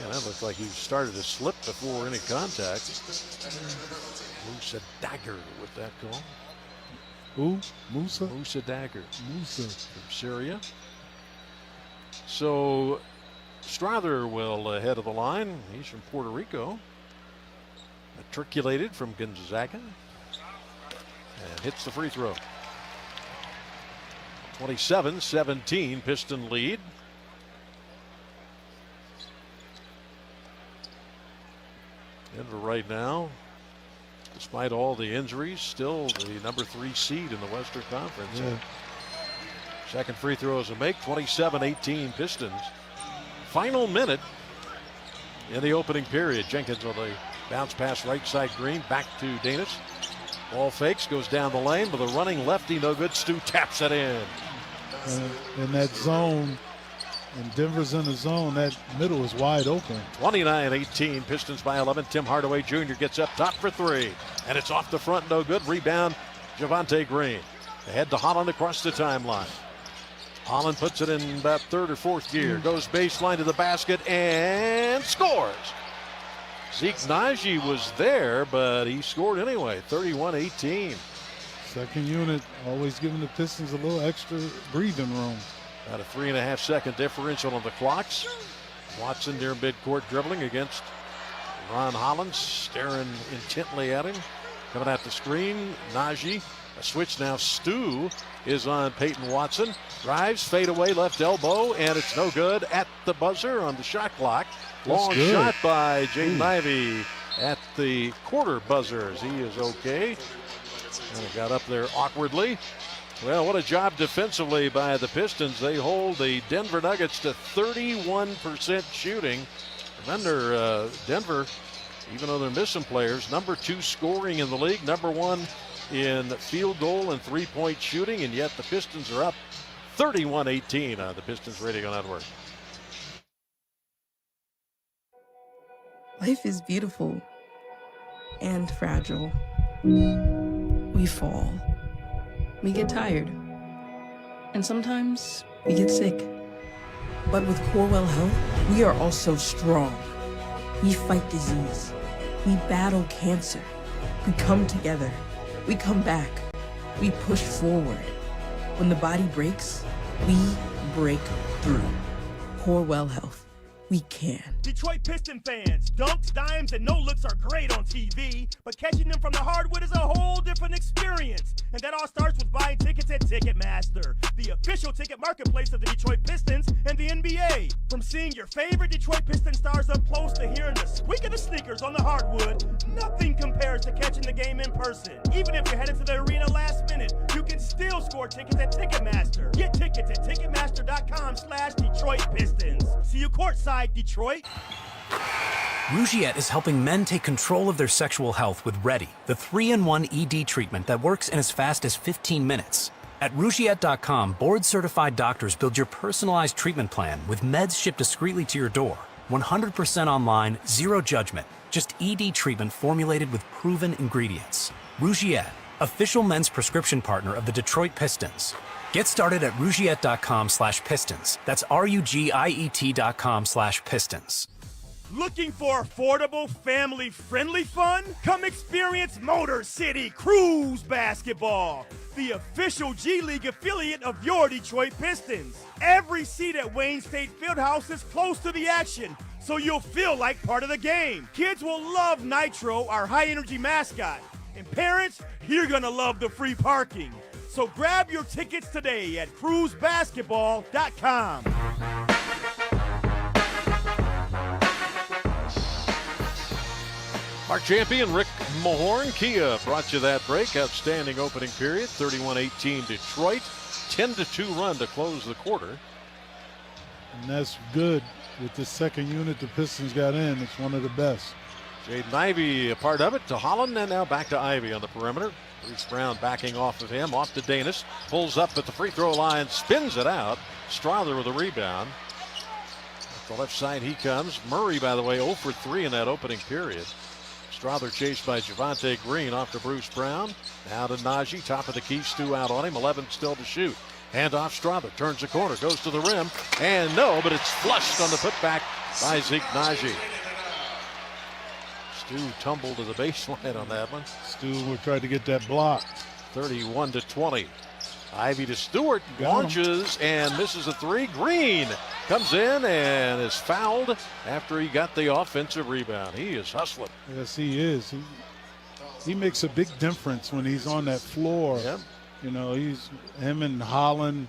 Man, that looked like he started to slip before any contact. Musa Dagger with that call. Who? Musa? Musa Dagger. Musa. From Syria. So Strother will head of the line. He's from Puerto Rico. Matriculated from Gonzaga. And hits the free throw. 27-17, Piston lead. Denver right now, despite all the injuries, still the number 3 seed in the Western Conference. Yeah. Second free throw is a make, 27-18 Pistons. Final minute in the opening period. Jenkins on the bounce pass right side Green, back to Danis. Ball fakes, goes down the lane with a running lefty, no good. Stu taps it in. In that zone, and Denver's in the zone, that middle is wide open. 29-18, Pistons by 11. Tim Hardaway Jr. gets up top for 3. And it's off the front, no good. Rebound, Javonte Green. Ahead to Holland across the timeline. Holland puts it in about 3rd or 4th gear. Goes baseline to the basket and scores. Zeke Naji was there, but he scored anyway, 31-18. Second unit always giving the Pistons a little extra breathing room. About a 3.5-second differential on the clocks. Watson near midcourt dribbling against Ron Holland, staring intently at him. Coming out the screen, Naji. A switch now. Stu is on Peyton Watson. Drives, fade away, left elbow, and it's no good at the buzzer on the shot clock. Long shot by Jaden Ivey at the quarter buzzers. He is okay. And it got up there awkwardly. Well, what a job defensively by the Pistons. They hold the Denver Nuggets to 31% shooting. Remember, Denver, even though they're missing players, number 2 scoring in the league, number 1 in field goal and 3-point shooting, and yet the Pistons are up 31-18 on the Pistons Radio Network. Life is beautiful and fragile. We fall. We get tired. And sometimes we get sick. But with Corewell Health, we are also strong. We fight disease. We battle cancer. We come together. We come back. We push forward. When the body breaks, we break through. Corewell Health. We can. Detroit Piston fans, dunks, dimes, and no-looks are great on TV, but catching them from the hardwood is a whole different experience. And that all starts with buying tickets at Ticketmaster, the official ticket marketplace of the Detroit Pistons and the NBA. From seeing your favorite Detroit Piston stars up close to hearing the squeak of the sneakers on the hardwood, nothing compares to catching the game in person. Even if you're headed to the arena last minute, you can still score tickets at Ticketmaster. Get tickets at Ticketmaster.com/Detroit Pistons. See you courtside, Detroit. Rougiette is helping men take control of their sexual health with Ready, the 3-in-1 ED treatment that works in as fast as 15 minutes. At Rougiette.com, board-certified doctors build your personalized treatment plan with meds shipped discreetly to your door. 100% online, zero judgment, just ED treatment formulated with proven ingredients. Rougiette, official men's prescription partner of the Detroit Pistons. Get started at Rougiette.com/Pistons. That's RUGIET.com/Pistons. Looking for affordable, family-friendly fun? Come experience Motor City Cruise Basketball, the official G League affiliate of your Detroit Pistons. Every seat at Wayne State Fieldhouse is close to the action, so you'll feel like part of the game. Kids will love Nitro, our high-energy mascot. And parents, you're gonna love the free parking. So grab your tickets today at cruisebasketball.com. Our champion, Rick Mahorn, Kia, brought you that break. Outstanding opening period, 31-18 Detroit. 10-2 run to close the quarter. And that's good with the second unit the Pistons got in. It's one of the best. Jaden Ivey a part of it to Holland, and now back to Ivey on the perimeter. Bruce Brown backing off of him, off to Danis. Pulls up at the free throw line, spins it out. Strother with a rebound. Off the left side he comes. Murray, by the way, 0 for 3 in that opening period. Strother chased by Javante Green off to Bruce Brown. Now to Najee, top of the key, Stu out on him. 11 still to shoot. Hand off Strother, turns the corner, goes to the rim, and no, but it's flushed on the putback by Zeke Najee. Stu tumbled to the baseline on that one. Stu will try to get that block. 31-20. Ivey to Stewart, launches and misses a three. Green comes in and is fouled after he got the offensive rebound. He is hustling. Yes, he is. He makes a big difference when he's on that floor. Yep. You know, him and Holland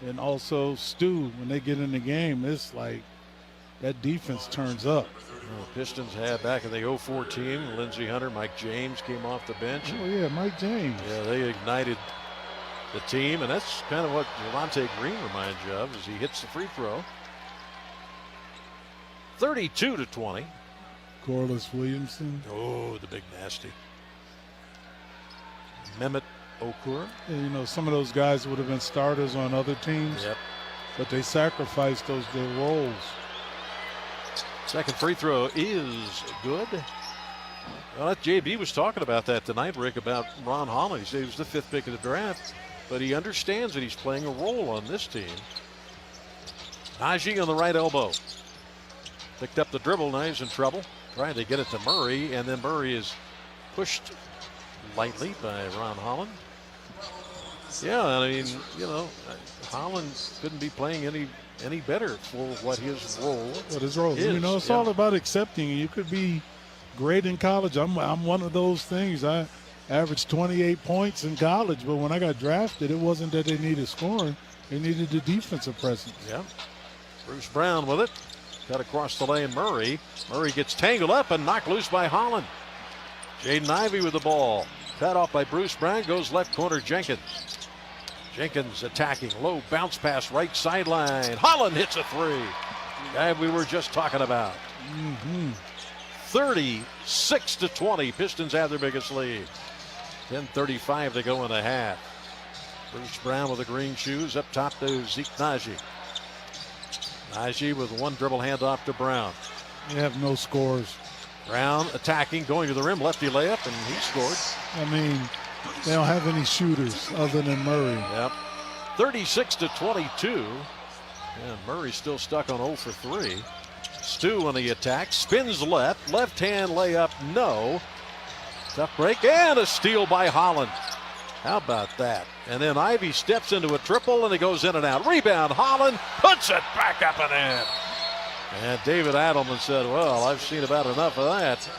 and also Stu, when they get in the game, it's like that defense turns up. The Pistons had back in the 0-4 team, Lindsey Hunter, Mike James came off the bench. Oh, yeah, Mike James. Yeah, they ignited the team, and that's kind of what Javante Green reminds you of as he hits the free throw. 32-20. Corliss Williamson. Oh, the big nasty. Mehmet Okur. Yeah, you know, some of those guys would have been starters on other teams, but they sacrificed their roles. Second free throw is good. Well, JB was talking about that tonight, Rick, about Ron Holland. He said he was the 5th pick of the draft, but he understands that he's playing a role on this team. Najee on the right elbow. Picked up the dribble, now he's in trouble. Trying to get it to Murray, and then Murray is pushed lightly by Ron Holland. Yeah, I mean, you know, Holland couldn't be playing any better for what his role is. You know, it's all about accepting. You could be great in college. I'm one of those things. I averaged 28 points in college, but when I got drafted, it wasn't that they needed scoring. They needed the defensive presence. Yeah. Bruce Brown with it. Cut across the lane, Murray. Murray gets tangled up and knocked loose by Holland. Jaden Ivey with the ball. Cut off by Bruce Brown, goes left corner, Jenkins. Jenkins attacking, low bounce pass, right sideline. Holland hits a three. Guy we were just talking about. 36-20, Pistons have their biggest lead. 10:35 to go in the half. Bruce Brown with the green shoes, up top to Zeke Najee. Najee with one dribble handoff to Brown. They have no scores. Brown attacking, going to the rim, lefty layup, and he scored. I mean, they don't have any shooters other than Murray. Yep. 36-22. And Murray's still stuck on 0 for 3. Stu on the attack, spins left, left-hand layup, no. Tough break, and a steal by Holland. How about that? And then Ivey steps into a triple, and it goes in and out. Rebound, Holland puts it back up and in. And David Adelman said, well, I've seen about enough of that.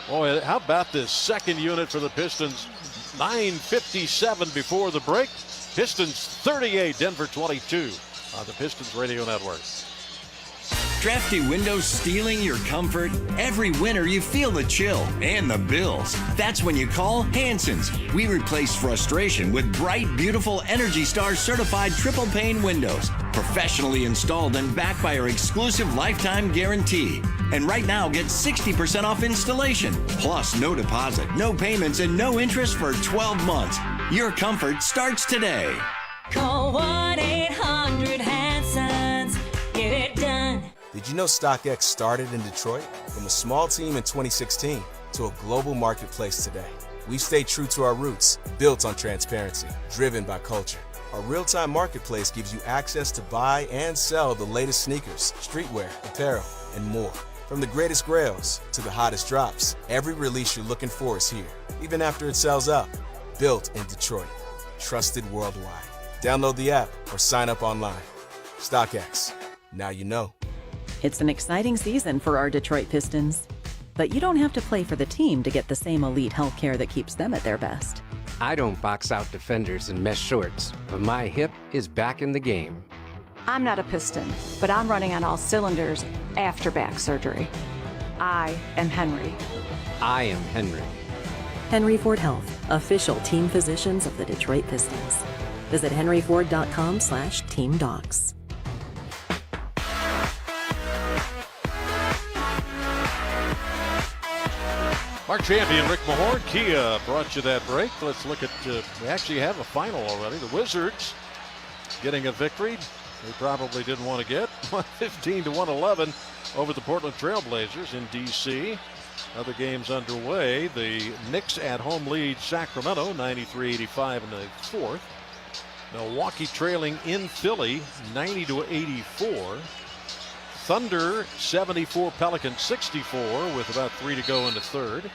Boy, how about this second unit for the Pistons? 9:57 before the break. Pistons 38, Denver 22 on the Pistons Radio Network. Drafty windows stealing your comfort? Every winter you feel the chill and the bills. That's when you call Hanson's. We replace frustration with bright, beautiful Energy Star certified triple pane windows. Professionally installed and backed by our exclusive lifetime guarantee. And right now, get 60% off installation. Plus, no deposit, no payments, and no interest for 12 months. Your comfort starts today. Call 1-800-HANSONS. Get it done. Did you know StockX started in Detroit? From a small team in 2016 to a global marketplace today. We've stayed true to our roots, built on transparency, driven by culture. Our real-time marketplace gives you access to buy and sell the latest sneakers, streetwear, apparel, and more. From the greatest grails to the hottest drops, every release you're looking for is here, even after it sells out. Built in Detroit. Trusted worldwide. Download the app or sign up online. StockX. Now you know. It's an exciting season for our Detroit Pistons. But you don't have to play for the team to get the same elite health care that keeps them at their best. I don't box out defenders in mesh shorts, but my hip is back in the game. I'm not a Piston, but I'm running on all cylinders after back surgery. I am Henry. I am Henry. Henry Ford Health, official team physicians of the Detroit Pistons. Visit henryford.com/teamdocs. Our champion, Rick Mahorn, Kia, brought you that break. Let's look at, we actually have a final already. The Wizards getting a victory they probably didn't want to get. 115-111 over the Portland Trailblazers in D.C. Other games underway. The Knicks at home lead Sacramento, 93-85 in the fourth. Milwaukee trailing in Philly, 90-84. Thunder 74, Pelicans 64 with about 3 to go in the third.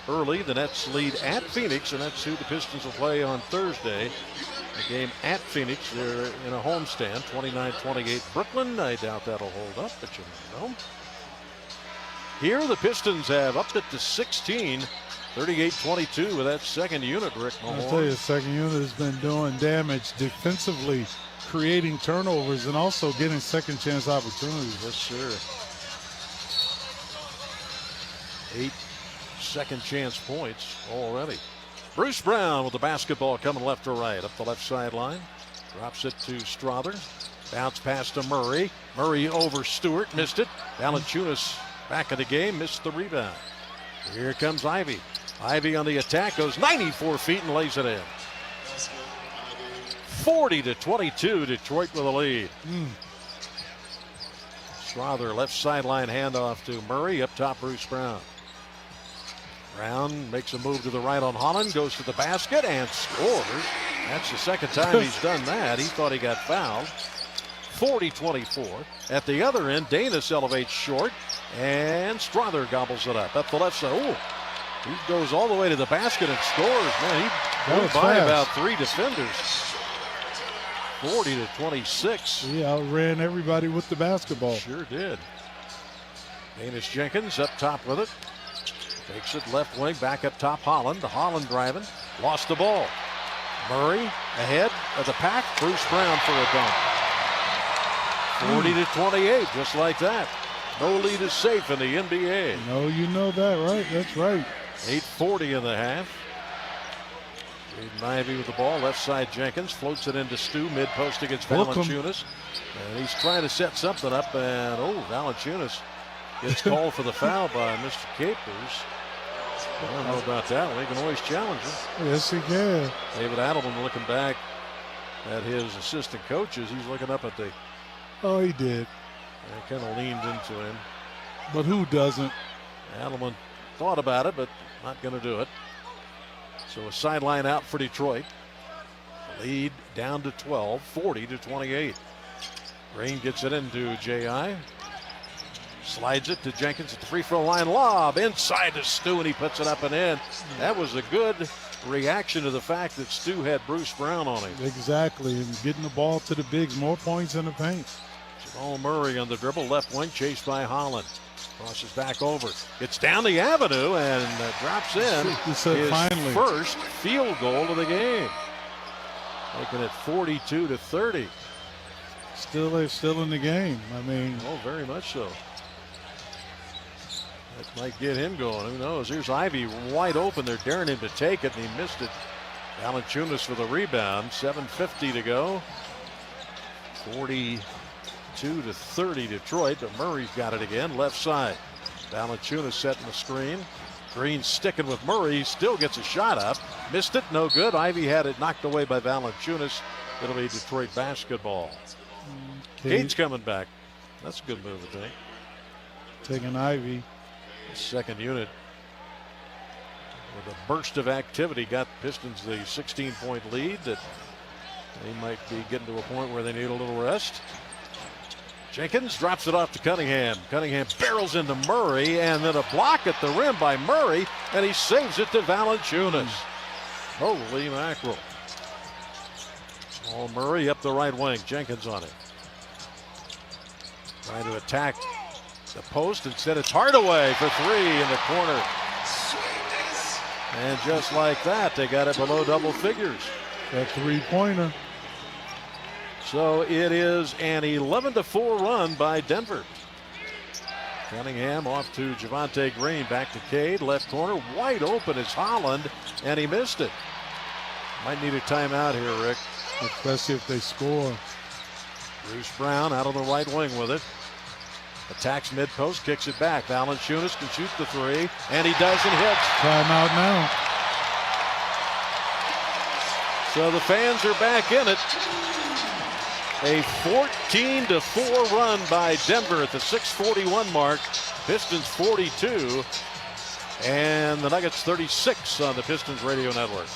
Early, the Nets lead at Phoenix, and that's who the Pistons will play on Thursday. The game at Phoenix, they're in a homestand, 29-28 Brooklyn. I doubt that'll hold up, but you never know. Here, the Pistons have upped it to 16, 38-22 with that second unit, Rick Mahorn. I'll tell you, the second unit has been doing damage defensively, creating turnovers and also getting second chance opportunities. Yes, sir. 8 second chance points already. Bruce Brown with the basketball coming left to right up the left sideline. Drops it to Strother. Bounce pass to Murray. Murray over Stewart. Missed it. Valanciunas back in the game. Missed the rebound. Here comes Ivy. Ivy on the attack. Goes 94 feet and lays it in. 40-22, Detroit with a lead. Strother left sideline handoff to Murray. Up top, Bruce Brown. Brown makes a move to the right on Holland. Goes to the basket and scores. That's the second time he's done that. He thought he got fouled. 40-24. At the other end, Danis elevates short. And Strother gobbles it up. Up the left side. Oh, he goes all the way to the basket and scores. Man, he blew by about 3 defenders. 40-26. He outran everybody with the basketball. Sure did. Danis Jenkins up top with it. Takes it left wing, back up top, Holland. Holland driving. Lost the ball. Murray ahead of the pack. Bruce Brown for a dunk. 40-28, just like that. No lead is safe in the NBA. No, you know that, right? That's right. 8:40 in the half. Ivy with the ball, left side Jenkins, floats it into Stu, mid-post against Valanciunas. And he's trying to set something up, and Valanciunas gets called for the foul by Mr. Capers. I don't know about that one. He can always challenge him. Yes, he can. David Adelman looking back at his assistant coaches. He's looking up at the... Oh, he did. And kind of leaned into him. But who doesn't? Adelman thought about it, but not going to do it. So a sideline out for Detroit. Lead down to 12, 40-28. Green gets it into J.I. Slides it to Jenkins at the free throw line. Lob inside to Stu, and he puts it up and in. That was a good reaction to the fact that Stu had Bruce Brown on him. Exactly, and getting the ball to the bigs, more points in the paint. Jamal Murray on the dribble, left wing, chased by Holland. Crosses back over. Gets down the avenue and drops in his finally. First field goal of the game. Making it 42-30. They're still in the game. I mean. Oh, very much so. That might get him going. Who knows? Here's Ivy wide open. They're daring him to take it, and he missed it. Valanciunas for the rebound. 7:50 to go. 42-30 Detroit, but Murray's got it again. Left side. Valanciunas setting the screen. Green sticking with Murray. Still gets a shot up. Missed it. No good. Ivy had it knocked away by Valanciunas. It'll be Detroit basketball. Cade's coming back. That's a good move, I think. Taking Ivy. Second unit with a burst of activity got Pistons the 16-point lead that they might be getting to a point where they need a little rest. Jenkins drops it off to Cunningham. Cunningham barrels into Murray, and then a block at the rim by Murray, and he saves it to Valanciunas. Holy mackerel. All Murray up the right wing. Jenkins on it. Trying to attack the post. Instead, it's Hardaway for 3 in the corner. And just like that, they got it below double figures. That three-pointer. So it is an 11-4 run by Denver. Cunningham off to Javonte Green. Back to Cade. Left corner. Wide open is Holland. And he missed it. Might need a timeout here, Rick. Especially if they score. Bruce Brown out on the right wing with it. Attacks mid-post, kicks it back. Valanciunas can shoot the three, and he does and hits. Timeout now. So the fans are back in it. A 14-4 run by Denver at the 6:41 mark. Pistons 42, and the Nuggets 36 on the Pistons Radio Network.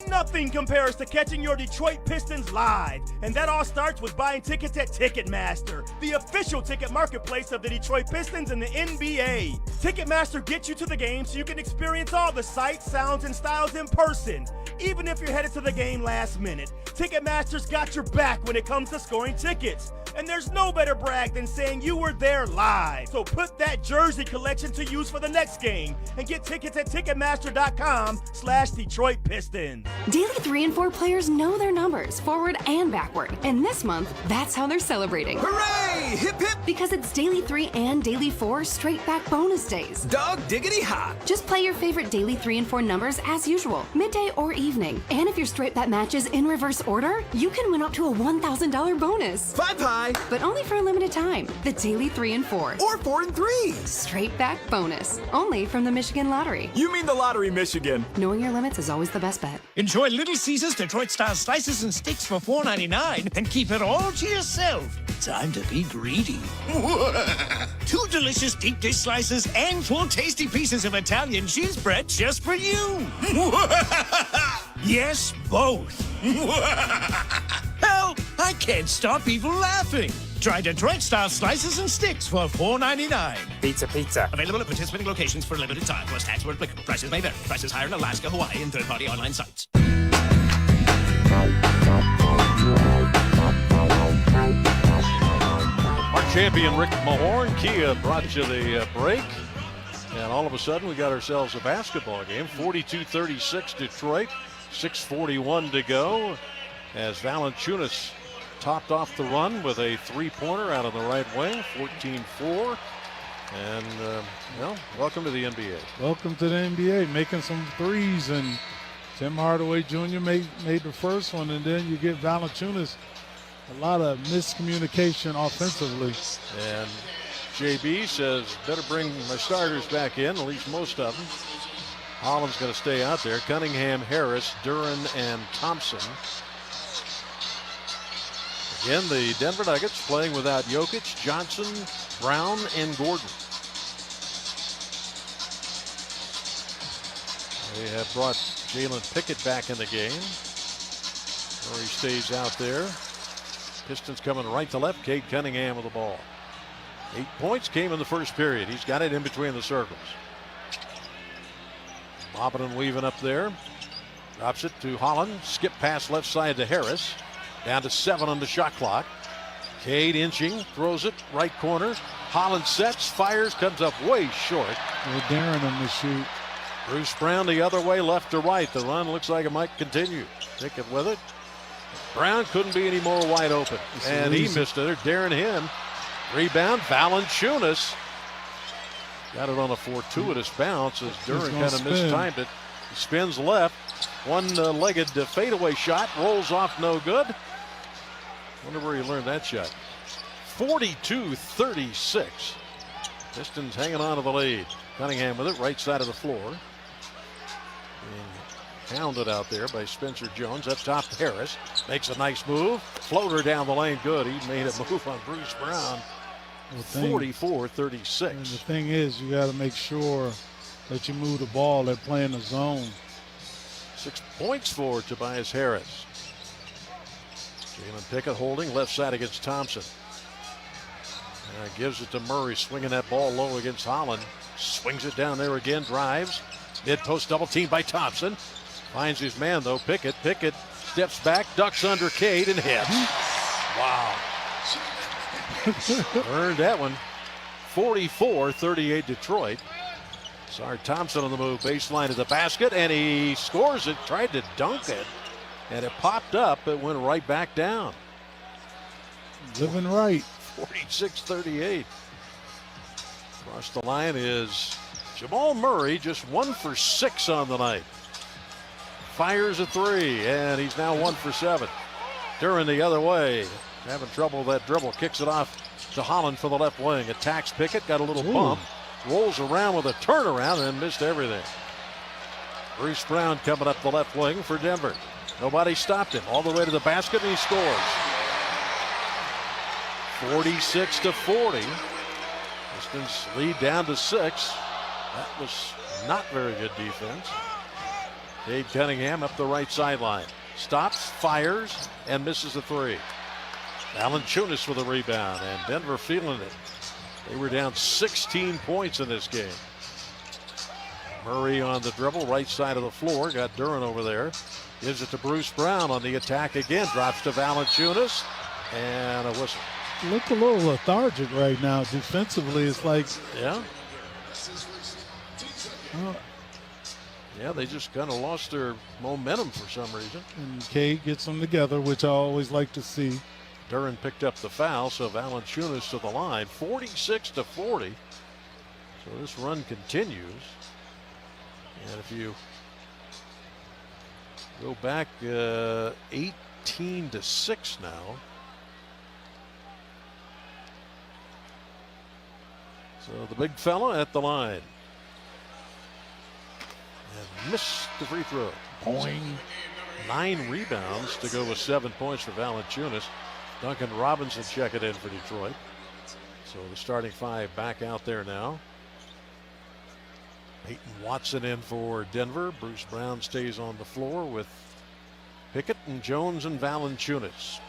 Nothing compares to catching your Detroit Pistons live. And that all starts with buying tickets at Ticketmaster, the official ticket marketplace of the Detroit Pistons and the NBA. Ticketmaster gets you to the game so you can experience all the sights, sounds, and styles in person. Even if you're headed to the game last minute, Ticketmaster's got your back when it comes to scoring tickets. And there's no better brag than saying you were there live. So put that jersey collection to use for the next game and get tickets at Ticketmaster.com/Detroit Pistons. Daily 3 and 4 players know their numbers, forward and backward. And this month, that's how they're celebrating. Hooray! Hip hip! Because it's Daily 3 and Daily 4 straight back bonus days. Dog diggity hot! Just play your favorite Daily 3 and 4 numbers as usual, midday or evening. And if your straight bet matches in reverse order, you can win up to a $1,000 bonus. Five high! But only for a limited time. The Daily 3 and 4. Or 4 and 3! Straight back bonus. Only from the Michigan Lottery. You mean the Lottery Michigan. Knowing your limits is always the best bet. Enjoy Little Caesars Detroit style slices and sticks for $4.99 and keep it all to yourself. Time to be greedy. 2 delicious deep dish slices and 4 tasty pieces of Italian cheese bread just for you. Yes, both. Hell, I can't stop even laughing. Try Detroit style slices and sticks for $4.99. Pizza. Available at participating locations for a limited time. Plus tax where applicable. Prices may vary. Prices higher in Alaska, Hawaii, and third-party online sites. Our champion Rick Mahorn, Kia brought you the break. And all of a sudden we got ourselves a basketball game. 42-36 Detroit. 6:41 to go as Valanciunas topped off the run with a three-pointer out on the right wing. 14-4. And, welcome to the NBA. Welcome to the NBA, making some threes, and Tim Hardaway Jr. made the first one, and then you get Valanciunas. A lot of miscommunication offensively. And JB says, better bring my starters back in, at least most of them. Holland's going to stay out there. Cunningham, Harris, Duren, and Thompson. Again, the Denver Nuggets playing without Jokic, Johnson, Brown, and Gordon. They have brought Jalen Pickett back in the game. Or he stays out there. Pistons coming right to left. Cade Cunningham with the ball. 8 points came in the first period. He's got it in between the circles. Bobbing and weaving up there. Drops it to Holland. Skip pass left side to Harris. Down to 7 on the shot clock. Cade inching. Throws it right corner. Holland sets. Fires. Comes up way short. They're daring him to shoot. Bruce Brown the other way, left to right. The run looks like it might continue. Pickett with it. Brown couldn't be any more wide open. And he missed it. They're daring him. Rebound. Valanciunas. Got it on a fortuitous bounce as Duren kind of mistimed it. He spins left. One-legged fadeaway shot. Rolls off no good. Wonder where he learned that shot. 42-36. Pistons hanging on to the lead. Cunningham with it, right side of the floor. Being hounded out there by Spencer Jones. Up top, Harris makes a nice move. Floater down the lane, good. He made a move on Bruce Brown. 44-36. And the thing is, you got to make sure that you move the ball. They're playing the zone. 6 points for Tobias Harris. Jalen Pickett holding left side against Thompson. Gives it to Murray, swinging that ball low against Holland. Swings it down there again, drives. Mid-post double team by Thompson. Finds his man though, Pickett. Pickett steps back, ducks under Cade and hits. Wow. Earned that one. 44-38 Detroit. Sar Thompson on the move, baseline of the basket, and he scores it, tried to dunk it, and it popped up, it went right back down. Living right. 46-38. Across the line is Jamal Murray, just 1 for 6 on the night. Fires a three, and he's now 1 for 7. Duren the other way. having trouble with that dribble. Kicks it off to Holland for the left wing. Attacks Pickett, got a little bump. Rolls around with a turnaround and missed everything. Bruce Brown coming up the left wing for Denver. Nobody stopped him. All the way to the basket and he scores. 46-40. Pistons lead down to 6. That was not very good defense. Cade Cunningham up the right sideline. Stops, fires, and misses a 3. Valanciunas with a rebound, and Denver feeling it. They were down 16 points in this game. Murray on the dribble, right side of the floor. Got Duren over there. Gives it to Bruce Brown on the attack again. Drops to Valanciunas, and a whistle. Look a little lethargic right now. Defensively, it's like... Yeah. Yeah, they just kind of lost their momentum for some reason. And Cade gets them together, which I always like to see. Duren picked up the foul, so Valanciunas to the line. 46-40. So this run continues. And if you go back 18-6 now. So the big fella at the line. And missed the free throw. Boing. 9 rebounds to go with 7 points for Valanciunas. Duncan Robinson checking in for Detroit. So the starting 5 back out there now. Peyton Watson in for Denver. Bruce Brown stays on the floor with Pickett and Jones and Valanciunas.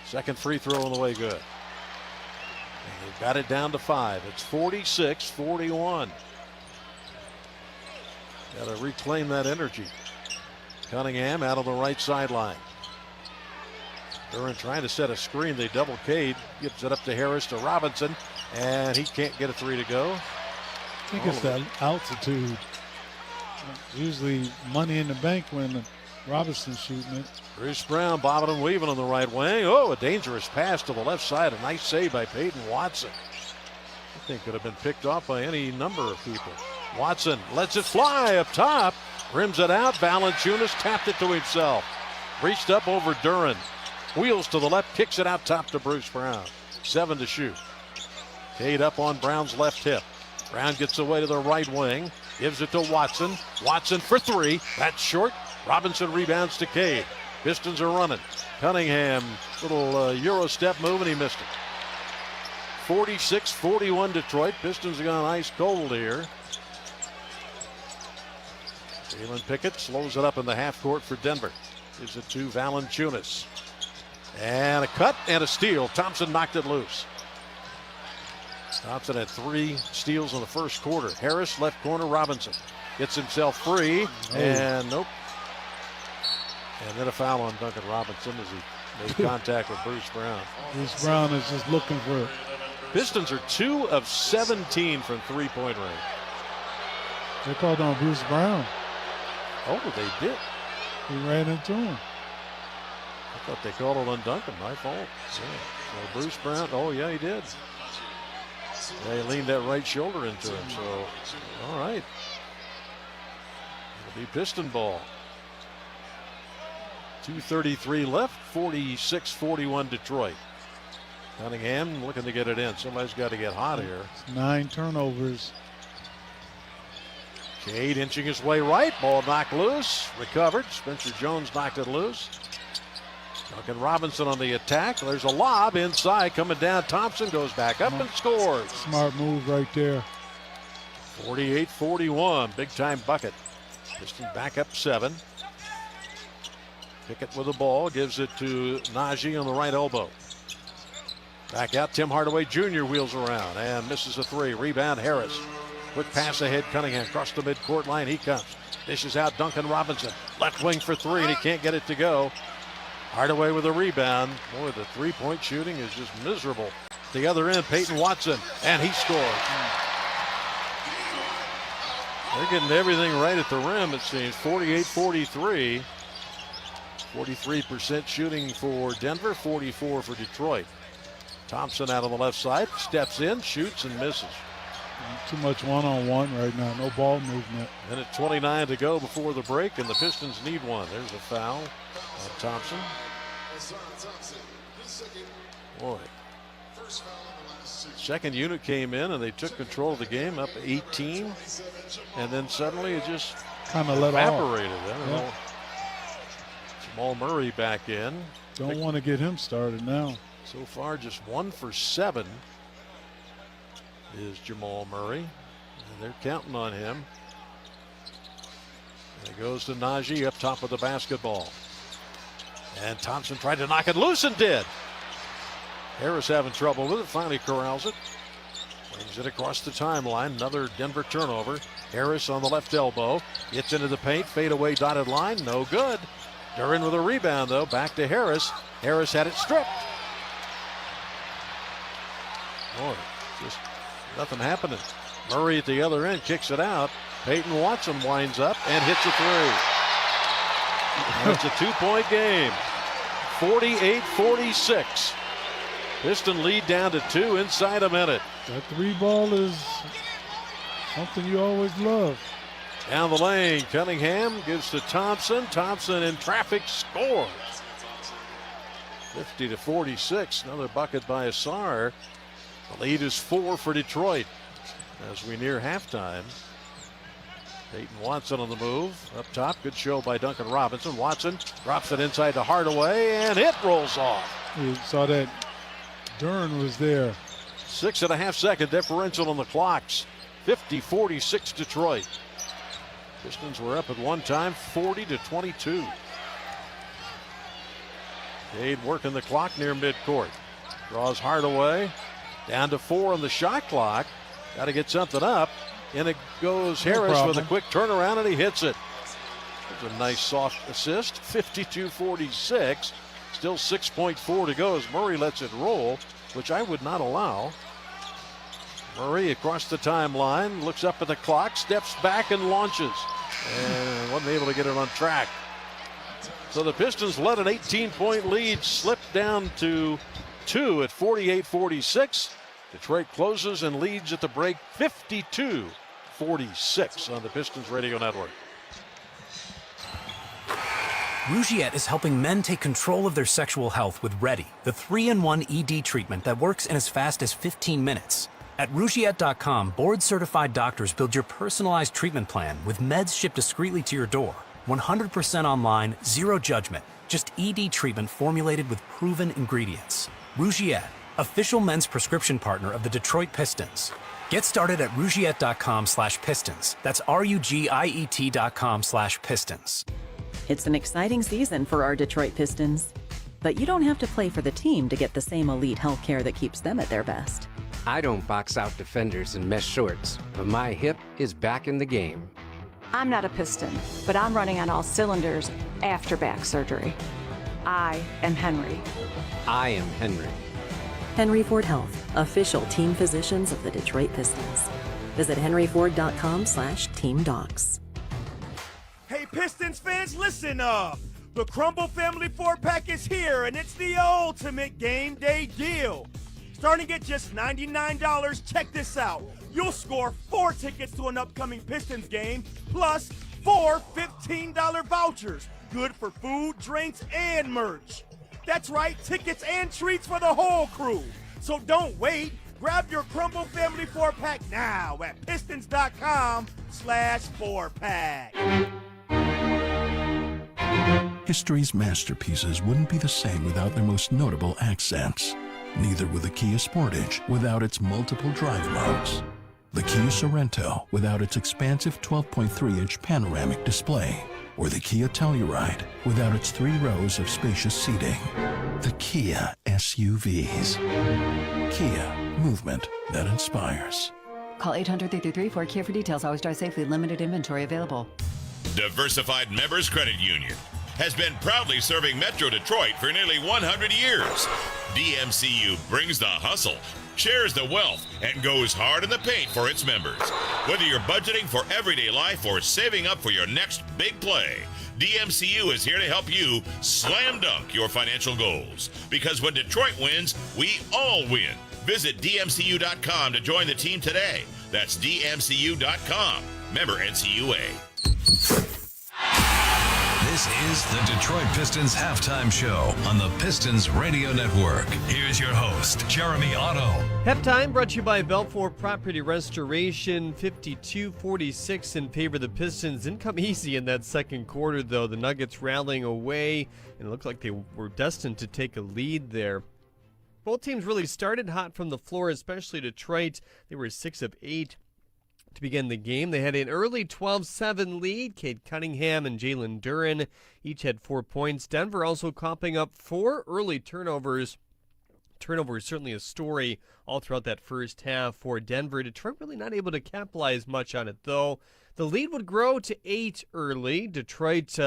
Second free throw on the way good. And they've got it down to 5. It's 46-41. Got to reclaim that energy. Cunningham out on the right sideline. Duren trying to set a screen. They double Cade. Gives it up to Harris to Robinson. And he can't get a 3 to go. I think it's that altitude. Usually money in the bank when Robinson's shooting it. Bruce Brown bobbing and weaving on the right wing. Oh, a dangerous pass to the left side. A nice save by Peyton Watson. I think could have been picked off by any number of people. Watson lets it fly up top. Rims it out. Valanciunas tapped it to himself. Reached up over Duren. Wheels to the left. Kicks it out top to Bruce Brown. 7 to shoot. Cade up on Brown's left hip. Brown gets away to the right wing. Gives it to Watson. Watson for 3. That's short. Robinson rebounds to Cade. Pistons are running. Cunningham, little Euro step move, and he missed it. 46-41 Detroit. Pistons have gone ice cold here. Jalen Pickett slows it up in the half court for Denver. Gives it to Valanciunas. And a cut and a steal. Thompson knocked it loose. Thompson had 3 steals in the first quarter. Harris, left corner, Robinson. Gets himself free, and nope. And then a foul on Duncan Robinson as he made contact with Bruce Brown. Bruce Brown is just looking for it. Pistons are 2 of 17 from three-point range. They called on Bruce Brown. Oh, they did. He ran into him. I thought they called it on Duncan. My fault. Yeah. So Bruce Brown, oh yeah, he did. Yeah, he leaned that right shoulder into him. So, all right. It'll be Piston ball. 2:33 left. 46-41 Detroit. Cunningham looking to get it in. Somebody's got to get hot here. 9 turnovers. Cade inching his way right. Ball knocked loose. Recovered. Spencer Jones knocked it loose. Duncan Robinson on the attack. There's a lob inside coming down. Thompson goes back up and scores. Smart move right there. 48-41. Big time bucket. Pistons back up 7. Pickett with the ball. Gives it to Najee on the right elbow. Back out. Tim Hardaway Jr. wheels around and misses a 3. Rebound Harris. Quick pass ahead. Cunningham across the midcourt line. He comes. Dishes out Duncan Robinson. Left wing for 3 and he can't get it to go. Hardaway with a rebound. Boy, the three-point shooting is just miserable. The other end, Peyton Watson, and he scores. They're getting everything right at the rim, it seems. 48-43. 43% shooting for Denver, 44 for Detroit. Thompson out on the left side, steps in, shoots, and misses. Too much one-on-one right now. No ball movement. Minute 29 to go before the break, and the Pistons need one. There's a foul on Thompson. Boy. Second unit came in and they took control of the game up 18. And then suddenly it just kind of let evaporated. off. I don't know. Jamal Murray back in. Don't want to get him started now. So far, just 1 for 7 is Jamal Murray. And they're counting on him. And it goes to Najee up top of the basketball. And Thompson tried to knock it loose and did. Harris having trouble with it, finally corrals it. Brings it across the timeline, another Denver turnover. Harris on the left elbow, gets into the paint, fade away dotted line, no good. Duran with a rebound though, back to Harris. Harris had it stripped. Boy, just nothing happening. Murray at the other end kicks it out. Peyton Watson winds up and hits a three. It's a 2-point game. 48-46. Piston lead down to 2 inside a minute. That 3 ball is something you always love. Down the lane, Cunningham gives to Thompson. Thompson in traffic scores. 50-46. Another bucket by Asar. The lead is 4 for Detroit as we near halftime. Peyton Watson on the move. Up top, good show by Duncan Robinson. Watson drops it inside to Hardaway, and it rolls off. You saw that Duran was there. 6.5 second differential on the clocks. 50-46 Detroit. Pistons were up at one time, 40-22. Cade working the clock near midcourt. Draws Hardaway. Down to 4 on the shot clock. Got to get something up. In it goes Harris with a quick turnaround, and he hits it. It's a nice soft assist. 52-46. Still 6.4 to go as Murray lets it roll, which I would not allow. Murray across the timeline, looks up at the clock, steps back and launches. And wasn't able to get it on track. So the Pistons led an 18-point lead, slipped down to 2 at 48-46. Detroit closes and leads at the break 52-46 on the Pistons Radio Network. Rougiette is helping men take control of their sexual health with Ready, the 3-in-1 ED treatment that works in as fast as 15 minutes. At Rougiette.com, board-certified doctors build your personalized treatment plan with meds shipped discreetly to your door. 100% online, zero judgment, just ED treatment formulated with proven ingredients. Rougiette, official men's prescription partner of the Detroit Pistons. Get started at Rougiette.com/Pistons. That's RUGIET.com/Pistons. It's an exciting season for our Detroit Pistons, but you don't have to play for the team to get the same elite health care that keeps them at their best. I don't box out defenders in mesh shorts, but my hip is back in the game. I'm not a Piston, but I'm running on all cylinders after back surgery. I am Henry. I am Henry. Henry Ford Health, official team physicians of the Detroit Pistons. Visit henryford.com/teamdocs. Hey, Pistons fans, listen up. The Crumble Family 4-pack is here, and it's the ultimate game day deal. Starting at just $99, check this out. You'll score 4 tickets to an upcoming Pistons game, plus 4 $15 vouchers. Good for food, drinks, and merch. That's right, tickets and treats for the whole crew. So don't wait. Grab your Crumble Family 4-pack now at pistons.com/4-pack. History's masterpieces wouldn't be the same without their most notable accents. Neither would the Kia Sportage without its multiple drive modes. The Kia Sorento without its expansive 12.3-inch panoramic display. Or the Kia Telluride without its 3 rows of spacious seating. The Kia SUVs. Kia, movement that inspires. Call 800-333-4KIA for details. Always drive safely. Limited inventory available. Diversified Members Credit Union has been proudly serving Metro Detroit for nearly 100 years. DMCU brings the hustle, shares the wealth, and goes hard in the paint for its members. Whether you're budgeting for everyday life or saving up for your next big play, DMCU is here to help you slam dunk your financial goals. Because when Detroit wins, we all win. Visit DMCU.com to join the team today. That's DMCU.com. Member NCUA. This is the Detroit Pistons halftime show on the Pistons Radio Network. Here's your host, Jeremy Otto. Halftime brought to you by Belfour Property Restoration, 52-46 in favor of the Pistons. Didn't come easy in that second quarter, though. The Nuggets rallying away, and it looked like they were destined to take a lead there. Both teams really started hot from the floor, especially Detroit. They were 6 of 8 to begin the game. They had an early 12-7 lead. Cade Cunningham and Jalen Duren each had 4 points. Denver also copping up 4 early turnovers. Turnover is certainly a story all throughout that first half for Denver. Detroit really not able to capitalize much on it, though. The lead would grow to 8 early. Detroit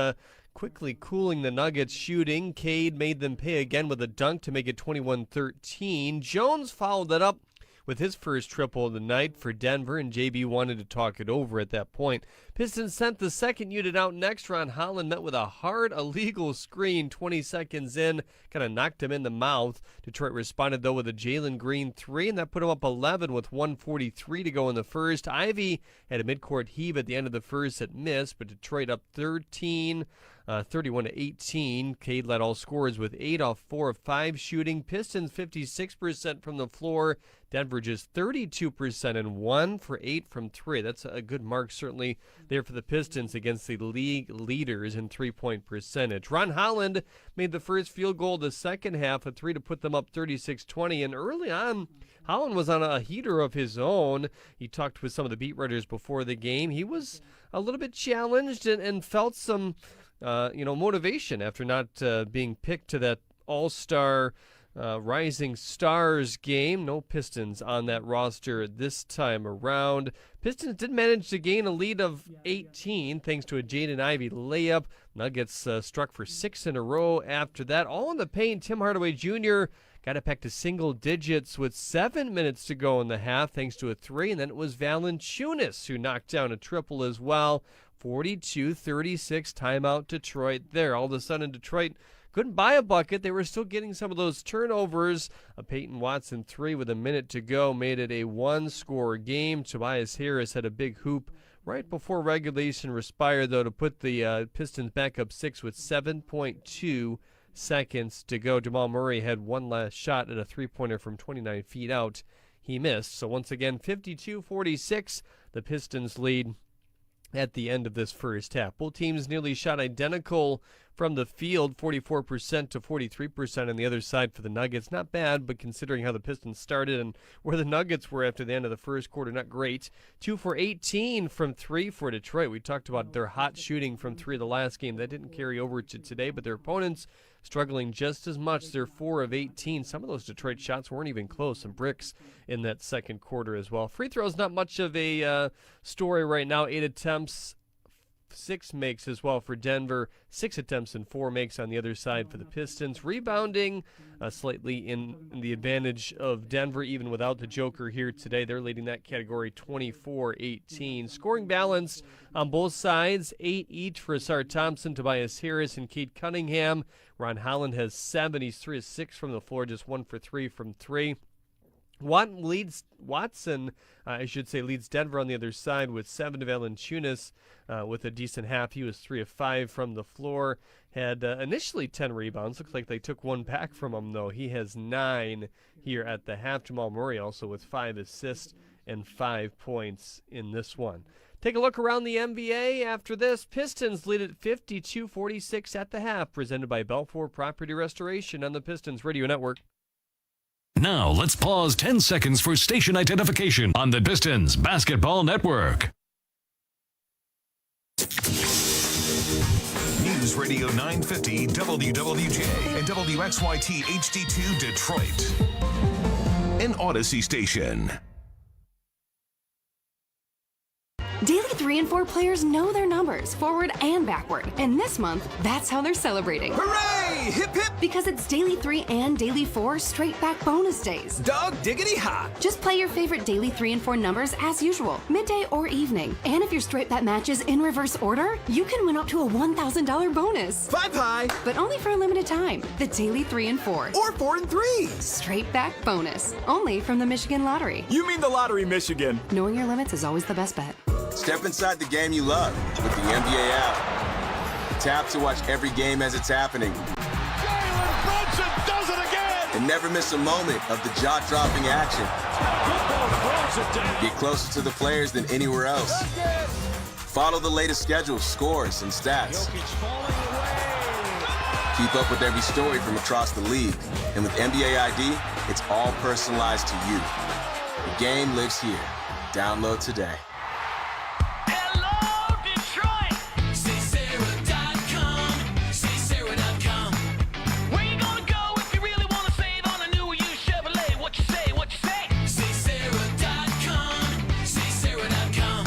quickly cooling the Nuggets shooting. Cade made them pay again with a dunk to make it 21-13. Jones followed that up with his first triple of the night for Denver, and JB wanted to talk it over at that point. Pistons sent the second unit out next. Ron Holland met with a hard illegal screen 20 seconds in, kind of knocked him in the mouth. Detroit responded, though, with a Jalen Green 3, and that put him up 11 with 1:43 to go in the first. Ivy had a midcourt heave at the end of the first that missed, but Detroit up 31-18. Cade led all scorers with 8 off 4 of 5 shooting. Pistons 56% from the floor. Denver just 32% and 1 for 8 from 3. That's a good mark certainly there for the Pistons against the league leaders in three-point percentage. Ron Holland made the first field goal of the second half, a 3 to put them up 36-20. And early on, Holland was on a heater of his own. He talked with some of the beat writers before the game. He was a little bit challenged and felt some motivation after not being picked to that all-star Rising Stars game. No Pistons on that roster this time around. Pistons did manage to gain a lead of 18 thanks to a Jaden Ivey layup. Nuggets struck for 6 in a row after that. All in the paint. Tim Hardaway Jr. got it back to single digits with 7 minutes to go in the half thanks to a 3. And then it was Valanciunas who knocked down a triple as well. 42-36 timeout Detroit there. All of a sudden Detroit couldn't buy a bucket. They were still getting some of those turnovers. A Peyton Watson 3 with a minute to go made it a one-score game. Tobias Harris had a big hoop right before regulation expired, though, to put the Pistons back up 6 with 7.2 seconds to go. Jamal Murray had one last shot at a three-pointer from 29 feet out. He missed. So once again, 52-46, the Pistons lead at the end of this first half. Both teams nearly shot identical from the field, 44% to 43% on the other side for the Nuggets. Not bad, but considering how the Pistons started and where the Nuggets were after the end of the first quarter, not great. 2 for 18 from 3 for Detroit. We talked about their hot shooting from 3 the last game. That didn't carry over to today, but their opponents struggling just as much. They're 4 of 18. Some of those Detroit shots weren't even close. Some bricks in that second quarter as well. Free throws, not much of a story right now. 8 attempts, 6 makes as well for Denver. 6 attempts and 4 makes on the other side for the Pistons. Rebounding slightly in the advantage of Denver, even without the Joker here today. They're leading that category 24-18. Scoring balanced on both sides. 8 each for Asar Thompson, Tobias Harris, and Cade Cunningham. Ron Holland has 7. He's 3 of 6 from the floor, just 1 for 3 from 3. Watson, leads Denver on the other side with 7 to Valanciunas with a decent half. He was 3 of 5 from the floor. Had initially 10 rebounds. Looks like they took 1 back from him, though. He has 9 here at the half. Jamal Murray also with 5 assists and 5 points in this one. Take a look around the NBA after this. Pistons lead at 52-46 at the half, presented by Belfour Property Restoration on the Pistons Radio Network. Now let's pause 10 seconds for station identification on the Pistons Basketball Network. News Radio 950 WWJ and WXYT HD2 Detroit. An Odyssey station. Daily 3 and 4 players know their numbers, forward and backward. And this month, that's how they're celebrating. Hooray! Hip hip! Because it's Daily 3 and Daily 4 straight back bonus days. Dog diggity hot! Just play your favorite Daily 3 and 4 numbers as usual, midday or evening. And if your straight bet matches in reverse order, you can win up to a $1,000 bonus. 5 high! But only for a limited time. The Daily 3 and 4. Or 4 and 3! Straight back bonus. Only from the Michigan Lottery. You mean the Lottery Michigan. Knowing your limits is always the best bet. Step inside the game you love with the NBA app. Tap to watch every game as it's happening. Jalen Brunson does it again! And never miss a moment of the jaw-dropping action. Get closer to the players than anywhere else. Follow the latest schedules, scores, and stats. Keep up with every story from across the league. And with NBA ID, it's all personalized to you. The game lives here. Download today. Hello, Detroit! SaySarah.com. SaySarah.com. Where you gonna go if you really wanna save on a new used Chevrolet? What you say? What you say? SaySarah.com. SaySarah.com.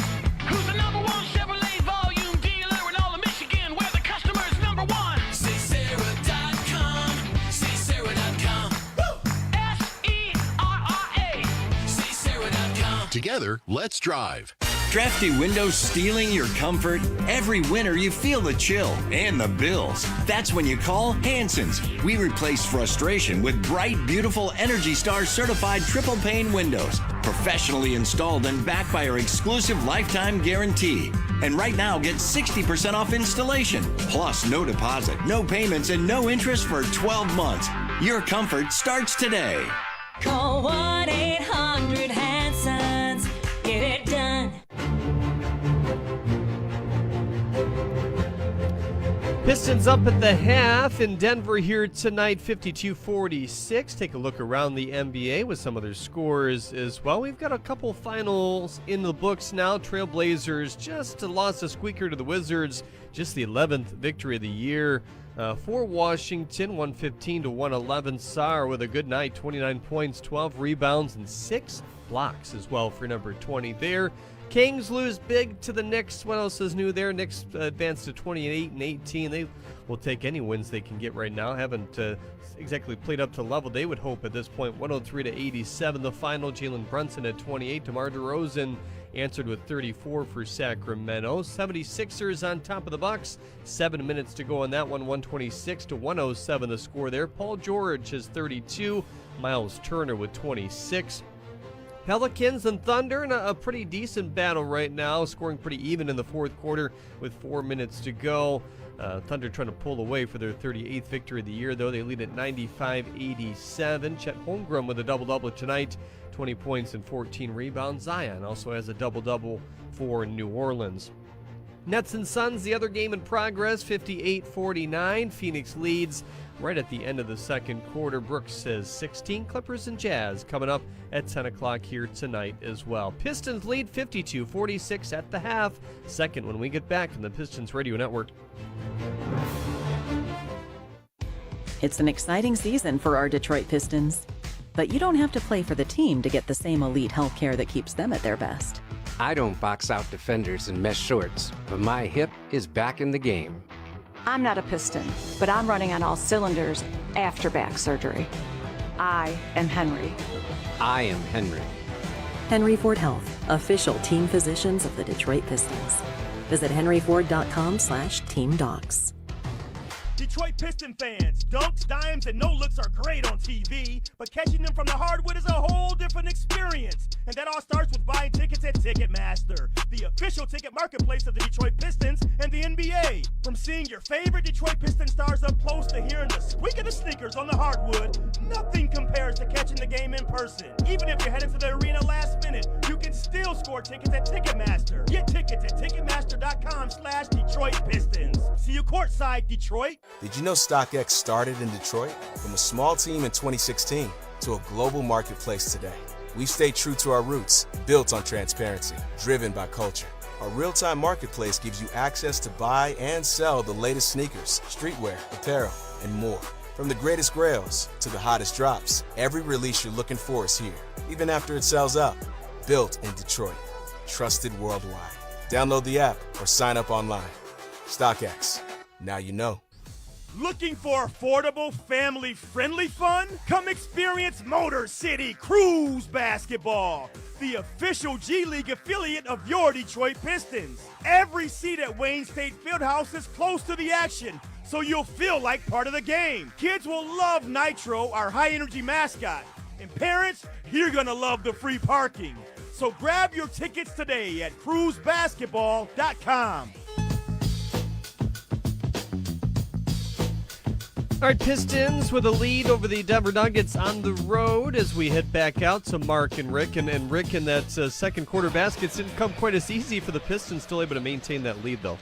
Who's the #1 Chevrolet volume dealer in all of Michigan? Where the customer's #1? SaySarah.com. SaySarah.com. SERRA. SaySarah.com. Together, let's drive. Drafty windows stealing your comfort? Every winter you feel the chill and the bills. That's when you call Hanson's. We replace frustration with bright, beautiful Energy Star certified triple pane windows. Professionally installed and backed by our exclusive lifetime guarantee. And right now, get 60% off installation. Plus, no deposit, no payments, and no interest for 12 months. Your comfort starts today. Call 1-800-HANSONS. Get it done. Pistons up at the half in Denver here tonight, 52-46. Take a look around the NBA with some other scores as well. We've got a couple finals in the books now. Trailblazers just lost a squeaker to the Wizards, just the 11th victory of the year. For Washington, 115-111. Sarr with a good night, 29 points, 12 rebounds, and 6 blocks as well for number 20 there. Kings lose big to the Knicks. What else is new there? Knicks advance to 28-18. They will take any wins they can get right now. Haven't exactly played up to level they would hope at this point. 103-87 the final. Jalen Brunson at 28. DeMar DeRozan answered with 34 for Sacramento. 76ers on top of the Bucks. 7 minutes to go on that one. 126-107 the score there. Paul George has 32. Miles Turner with 26. Pelicans and Thunder in a pretty decent battle right now, scoring pretty even in the fourth quarter with 4 minutes to go. Thunder trying to pull away for their 38th victory of the year, though. They lead at 95-87. Chet Holmgren with a double-double tonight, 20 points and 14 rebounds. Zion also has a double-double for New Orleans. Nets and Suns, the other game in progress, 58-49. Phoenix leads right at the end of the second quarter. Brooks says 16. Clippers and Jazz coming up at 10 o'clock here tonight as well. Pistons lead 52-46 at the half. Second when we get back from the Pistons Radio Network. It's an exciting season for our Detroit Pistons. But you don't have to play for the team to get the same elite health care that keeps them at their best. I don't box out defenders in mesh shorts, but my hip is back in the game. I'm not a Piston, but I'm running on all cylinders after back surgery. I am Henry. I am Henry. Henry Ford Health, official team physicians of the Detroit Pistons. Visit henryford.com/teamdocs. Detroit Piston fans, dunks, dimes, and no-looks are great on TV, but catching them from the hardwood is a whole different experience. And that all starts with buying tickets at Ticketmaster, the official ticket marketplace of the Detroit Pistons and the NBA. From seeing your favorite Detroit Piston stars up close to hearing the squeak of the sneakers on the hardwood, nothing compares to catching the game in person. Even if you're headed to the arena last minute, you can still score tickets at Ticketmaster. Get tickets at Ticketmaster.com/Detroit Pistons. See you courtside, Detroit. Did you know StockX started in Detroit? From a small team in 2016 to a global marketplace today. We've stayed true to our roots, built on transparency, driven by culture. Our real-time marketplace gives you access to buy and sell the latest sneakers, streetwear, apparel, and more. From the greatest grails to the hottest drops, every release you're looking for is here, even after it sells out. Built in Detroit, trusted worldwide. Download the app or sign up online. StockX, now you know. Looking for affordable, family-friendly fun? Come experience Motor City Cruise Basketball, the official G League affiliate of your Detroit Pistons. Every seat at Wayne State Fieldhouse is close to the action, so you'll feel like part of the game. Kids will love Nitro, our high-energy mascot. And parents, you're gonna love the free parking. So grab your tickets today at cruisebasketball.com. All right, Pistons with a lead over the Denver Nuggets on the road as we head back out to Mark and Rick. And Rick, in that second quarter baskets didn't come quite as easy for the Pistons, still able to maintain that lead, though.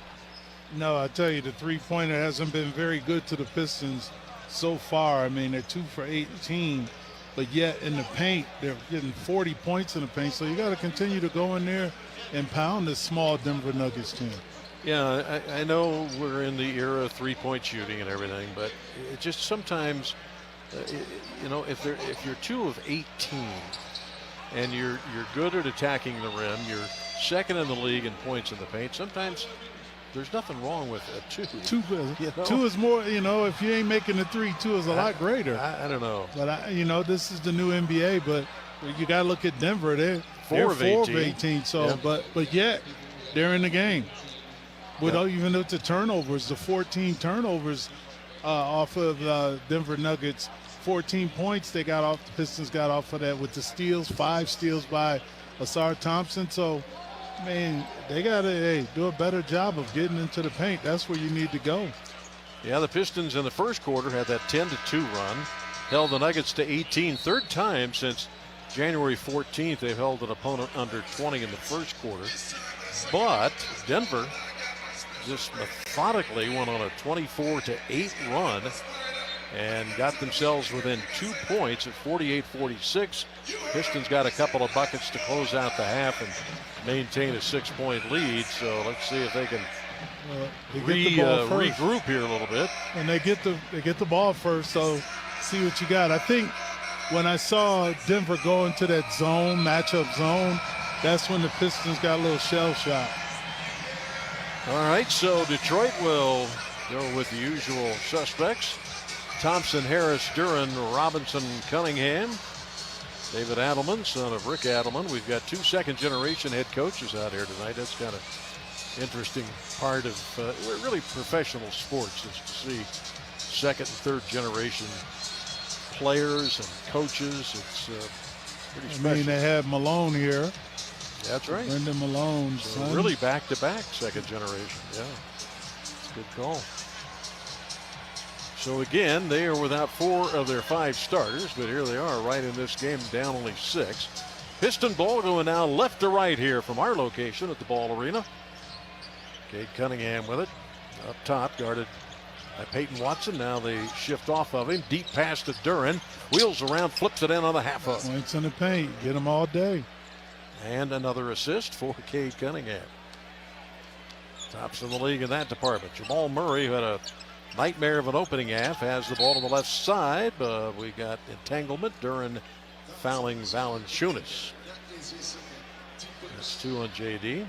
No, I tell you, the three-pointer hasn't been very good to the Pistons so far. I mean, they're 2 for 18, but yet in the paint, they're getting 40 points in the paint. So you got to continue to go in there and pound this small Denver Nuggets team. Yeah, I know we're in the era of three-point shooting and everything, but it just sometimes, if you're 2 of 18 and you're good at attacking the rim, you're second in the league in points in the paint. Sometimes there's nothing wrong with a 2. Two is more. If you ain't making the 3, 2 is a lot greater. I don't know. But this is the new NBA. But you got to look at Denver. They're 4 of 18. So, yeah. but yet they're in the game. Even with the turnovers, the 14 turnovers off of Denver Nuggets, 14 points they got off. The Pistons got off of that with the steals, 5 steals by Asar Thompson. So, man, they got to do a better job of getting into the paint. That's where you need to go. Yeah, the Pistons in the first quarter had that 10-2 run, held the Nuggets to 18. Third time since January 14th they've held an opponent under 20 in the first quarter. But Denver just methodically went on a 24-8 run and got themselves within 2 points at 48-46. Pistons got a couple of buckets to close out the half and maintain a 6-point lead. So let's see if they can regroup here a little bit. And they get the ball first. So see what you got. I think when I saw Denver go into that matchup zone, that's when the Pistons got a little shell shock. All right, so Detroit will go with the usual suspects. Thompson, Harris, Duran, Robinson, Cunningham. David Adelman, son of Rick Adelman. We've got 2 second-generation head coaches out here tonight. That's kind of interesting part of really professional sports, is to see second and third generation players and coaches. It's pretty special. I mean, they have Malone here. That's right. Brendan Malone. So really back-to-back second generation. Yeah, it's a good call. So again, they are without 4 of their 5 starters, but here they are right in this game, down only 6. Piston ball going now left to right here from our location at the Ball Arena. Cade Cunningham with it. Up top, guarded by Peyton Watson. Now they shift off of him. Deep pass to Duran. Wheels around, flips it in on the half hook. Points in the paint. Get them all day. And another assist for Cade Cunningham. Tops of the league in that department. Jamal Murray, who had a nightmare of an opening half, has the ball on the left side. We got entanglement. Duran fouling Valanciunas. That's 2 on JD.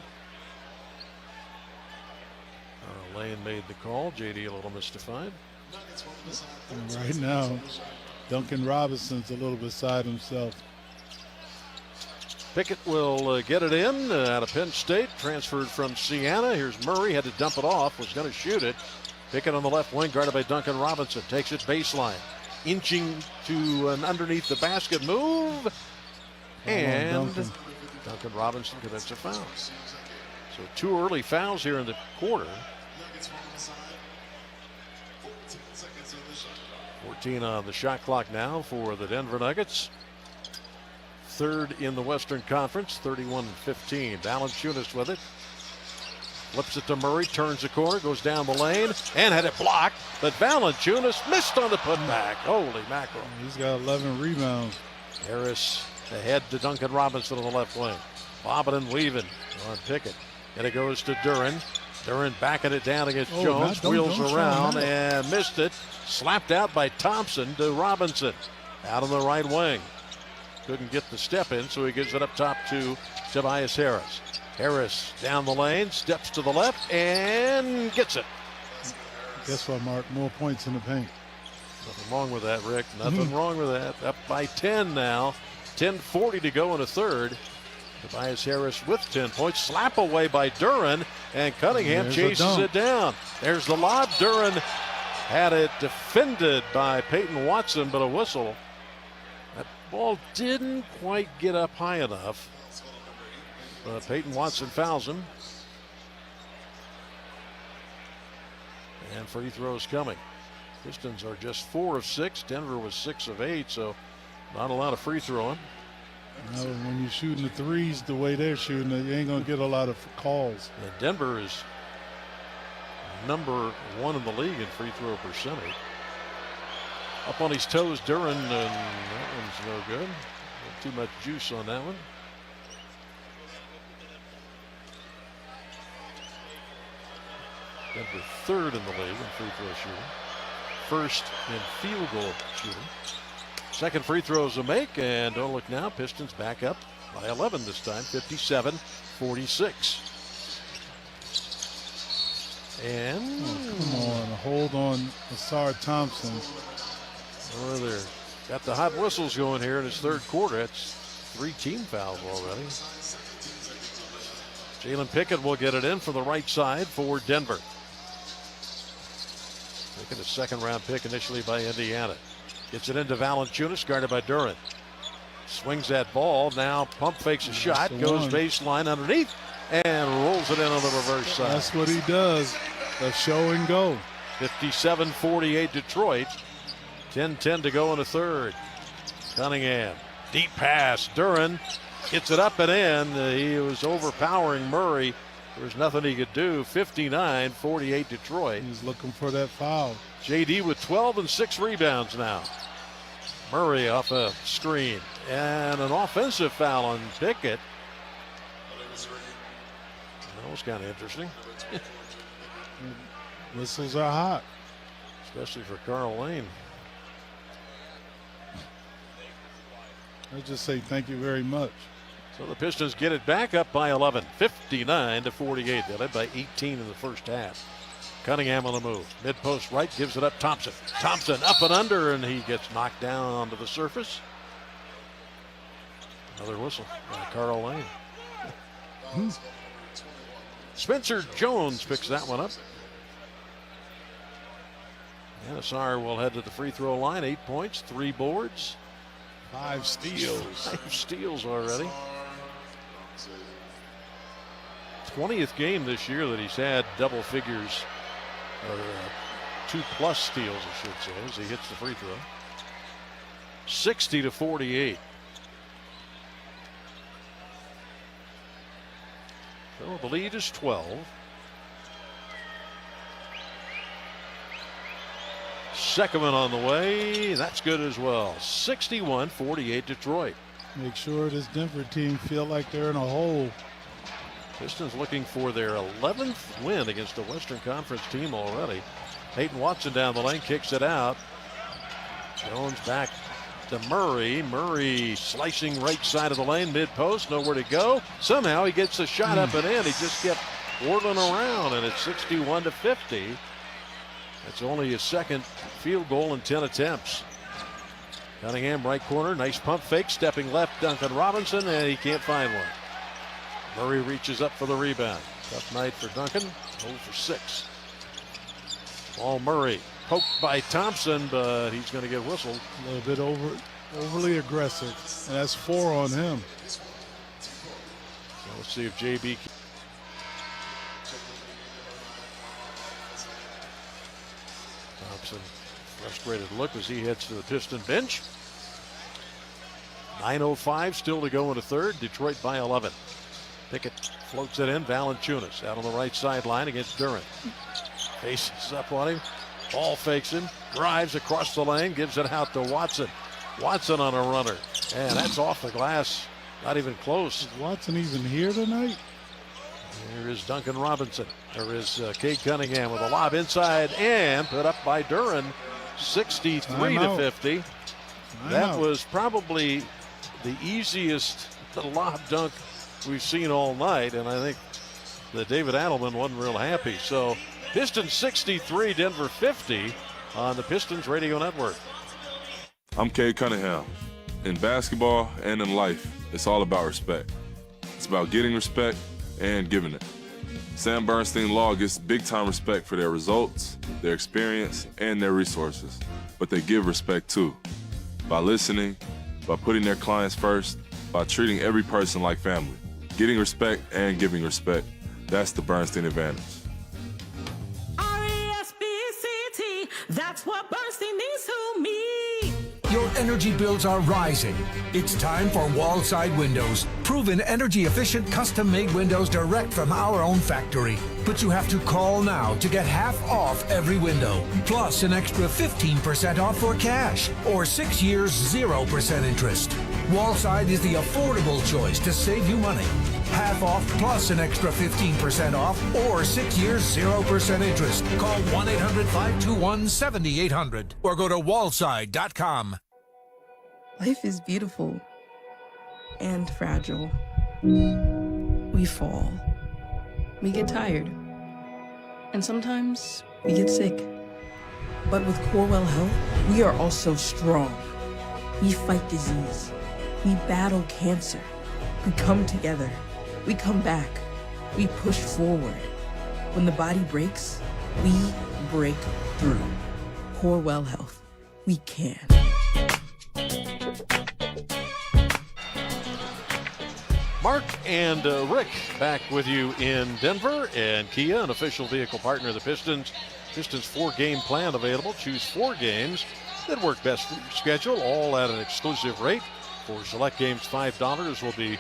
Lane made the call. JD a little mystified. And right now, Duncan Robinson's a little beside himself. Pickett will get it in out of Penn State, transferred from Siena. Here's Murray, had to dump it off, was going to shoot it. Pickett on the left wing, guarded by Duncan Robinson, takes it baseline, inching to an underneath the basket move, and Duncan Robinson commits a foul. So 2 early fouls here in the quarter. 14 on the shot clock now for the Denver Nuggets. Third in the Western Conference, 31-15. Valanciunas with it. Flips it to Murray, turns the corner, goes down the lane, and had it blocked. But Valanciunas missed on the putback. Holy mackerel. He's got 11 rebounds. Harris ahead to Duncan Robinson on the left wing. Bobbin and weaving on Pickett. And it goes to Duran. Duran backing it down against Jones. Wheels around and missed it. Slapped out by Thompson to Robinson. Out on the right wing. Couldn't get the step in, so he gives it up top to Tobias Harris. Harris down the lane, steps to the left, and gets it. Guess what, Mark? More points in the paint. Nothing wrong with that, Rick. Nothing wrong with that. Up by 10 now. 10:40 to go in the third. Tobias Harris with 10 points. Slap away by Duran, and Cunningham chases it down. There's the lob. Duran had it defended by Peyton Watson, but a whistle. That ball didn't quite get up high enough. Peyton Watson fouls him. And free throws coming. Pistons are just 4 of 6. Denver was 6 of 8, so not a lot of free throwing. You know, when you're shooting the threes the way they're shooting it, you ain't going to get a lot of calls. And Denver is number 1 in the league in free throw percentage. Up on his toes, Duran, and that one's no good. Too much juice on that one. Denver 3rd in the league in free throw shooting. 1st in field goal shooting. Second free throw is a make, and don't look now. Pistons back up by 11 this time, 57-46. And come on, hold on, Asar Thompson. Oh, there. Got the hot whistles going here in his 3rd quarter. That's 3 team fouls already. Jalen Pickett will get it in from the right side for Denver. Taking a 2nd-round pick initially by Indiana. Gets it into Valanciunas, guarded by Duran. Swings that ball, now pump fakes a shot, goes baseline underneath, and rolls it in on the reverse side. That's what he does, a show and go. 57-48 Detroit. 10-10 to go in the 3rd. Cunningham, deep pass. Duran gets it up and in. He was overpowering Murray. There was nothing he could do. 59-48 Detroit. He's looking for that foul. JD with 12 and 6 rebounds now. Murray off a screen. And an offensive foul on Pickett. That was kind of interesting. Whistles are hot. Especially for Carl Lane. I just say thank you very much. So the Pistons get it back up by 11, 59-48. They led by 18 in the first half. Cunningham on the move. Mid-post right, gives it up Thompson. Thompson up and under, and he gets knocked down onto the surface. Another whistle by Carl Lane. Spencer Jones picks that one up. And Asar will head to the free throw line. 8 points, 3 boards. 5 steals. 5 steals already. 20th game this year that he's had double figures, or 2+ steals, I should say, as he hits the free throw. 60-48. So the lead is 12. Second one on the way. That's good as well. 61-48 Detroit. Make sure this Denver team feel like they're in a hole. Pistons looking for their 11th win against a Western Conference team already. Peyton Watson down the lane, kicks it out. Jones back to Murray. Murray slicing right side of the lane, mid-post, nowhere to go. Somehow he gets a shot up and in. He just kept whirling around, and it's 61-50. That's only his 2nd field goal in 10 attempts. Cunningham, right corner, nice pump fake, stepping left, Duncan Robinson, and he can't find one. Murray reaches up for the rebound. Tough night for Duncan, 0 for 6. Ball Murray, poked by Thompson, but he's going to get whistled. A little bit overly aggressive, and that's 4 on him. So let's see if JB can. Thompson, frustrated look as he heads to the Piston bench. 9:05 still to go in the 3rd. Detroit by 11. Pickett floats it in. Valanciunas out on the right sideline against Duran. Faces up on him. Ball fakes him. Drives across the lane. Gives it out to Watson. Watson on a runner. And that's off the glass. Not even close. Is Watson even here tonight? Here is Duncan Robinson. There is Cade Cunningham with a lob inside and put up by Duran. 63-50. That was probably the easiest lob dunk we've seen all night, and I think that David Adelman wasn't real happy. So Pistons 63, Denver 50 on the Pistons Radio Network. I'm Cade Cunningham. In basketball and in life, it's all about respect. It's about getting respect and giving it. Sam Bernstein Law gets big-time respect for their results, their experience, and their resources. But they give respect too, by listening, by putting their clients first, by treating every person like family. Getting respect and giving respect, that's the Bernstein advantage. R-E-S-P-C-T, that's what energy bills are rising. It's time for Wallside Windows. Proven energy-efficient custom-made windows direct from our own factory. But you have to call now to get half off every window, plus an extra 15% off for cash, or 6 years 0% interest. Wallside is the affordable choice to save you money. Half off plus an extra 15% off, or 6 years 0% interest. Call 1-800-521-7800 or go to wallside.com. Life is beautiful and fragile. We fall. We get tired. And sometimes we get sick. But with Corewell Health, we are also strong. We fight disease. We battle cancer. We come together. We come back. We push forward. When the body breaks, we break through. Corewell Health. We can. Mark and Rick back with you in Denver, and Kia, an official vehicle partner of the Pistons. Pistons 4-game plan available. Choose 4 games that work best for your schedule, all at an exclusive rate. For select games, $5 will be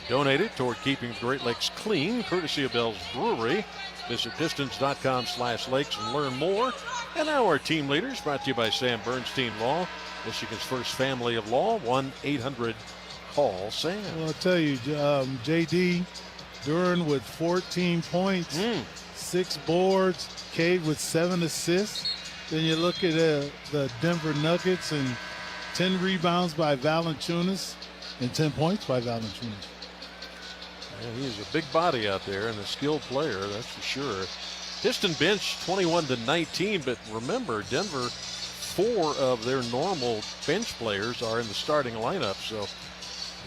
donated toward keeping the Great Lakes clean, courtesy of Bell's Brewery. Visit pistons.com/lakes and learn more. And now our team leaders, brought to you by Sam Bernstein Law, Michigan's first family of law, 1-800-CALL-SAM. Well, I'll tell you, J.D. Duran with 14 points, 6 boards, Cade with 7 assists. Then you look at the Denver Nuggets and 10 rebounds by Valanciunas and 10 points by Valanciunas. Yeah, he's a big body out there and a skilled player, that's for sure. Piston bench 21-19, but remember, Denver, 4 of their normal bench players are in the starting lineup, so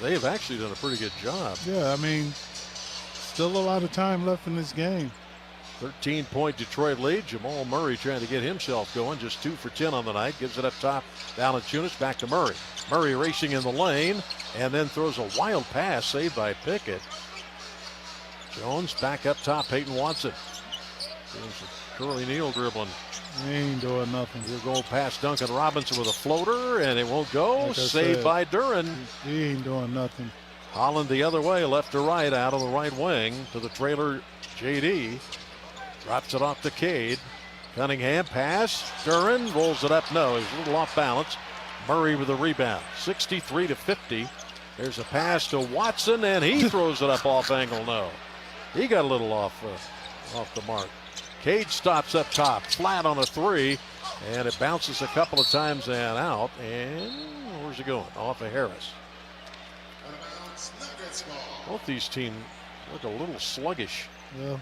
they've actually done a pretty good job. Yeah, I mean, still a lot of time left in this game. 13-point Detroit lead. Jamal Murray trying to get himself going. Just 2 for 10 on the night. Gives it up top. Valanciunas back to Murray. Murray racing in the lane and then throws a wild pass saved by Pickett. Jones back up top. Peyton Watson. Curly Neal dribbling. He ain't doing nothing. He'll go past Duncan Robinson with a floater and it won't go. Like Saved by Duran. He ain't doing nothing. Holland the other way, left to right, out of the right wing to the trailer. JD drops it off to Cade. Cunningham pass. Duran rolls it up. No, he's a little off balance. Murray with a rebound. 63-50. There's a pass to Watson and he throws it up off angle. No, he got a little off the mark. Cade stops up top, flat on a 3, and it bounces a couple of times and out. And where's it going? Off of Harris. Both these teams look a little sluggish. Yeah.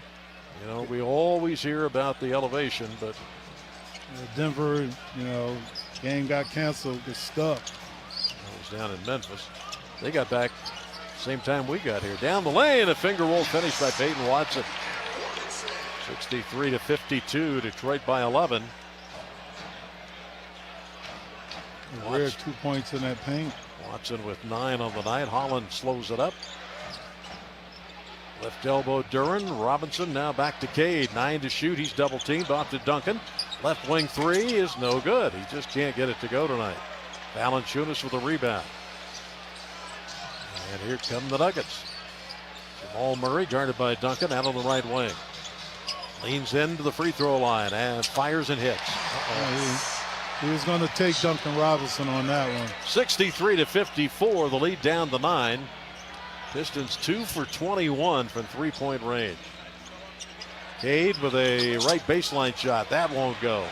You know, we always hear about the elevation, but Denver, you know, game got canceled, get stuck. That was down in Memphis. They got back same time we got here. Down the lane, a finger roll finish by Peyton Watson. 63-52, Detroit by 11. Rare 2 points in that paint. Watson with 9 on the night. Holland slows it up. Left elbow Duran. Robinson now back to Cade. 9 to shoot. He's double teamed off to Duncan. Left wing 3 is no good. He just can't get it to go tonight. Valanciunas with a rebound. And here come the Nuggets. Jamal Murray guarded by Duncan out on the right wing. Leans into the free throw line and fires and hits. He was going to take Duncan Robinson on that one. 63-54, the lead down to 9. Pistons 2 for 21 from 3-point range. Cade with a right baseline shot. That won't go.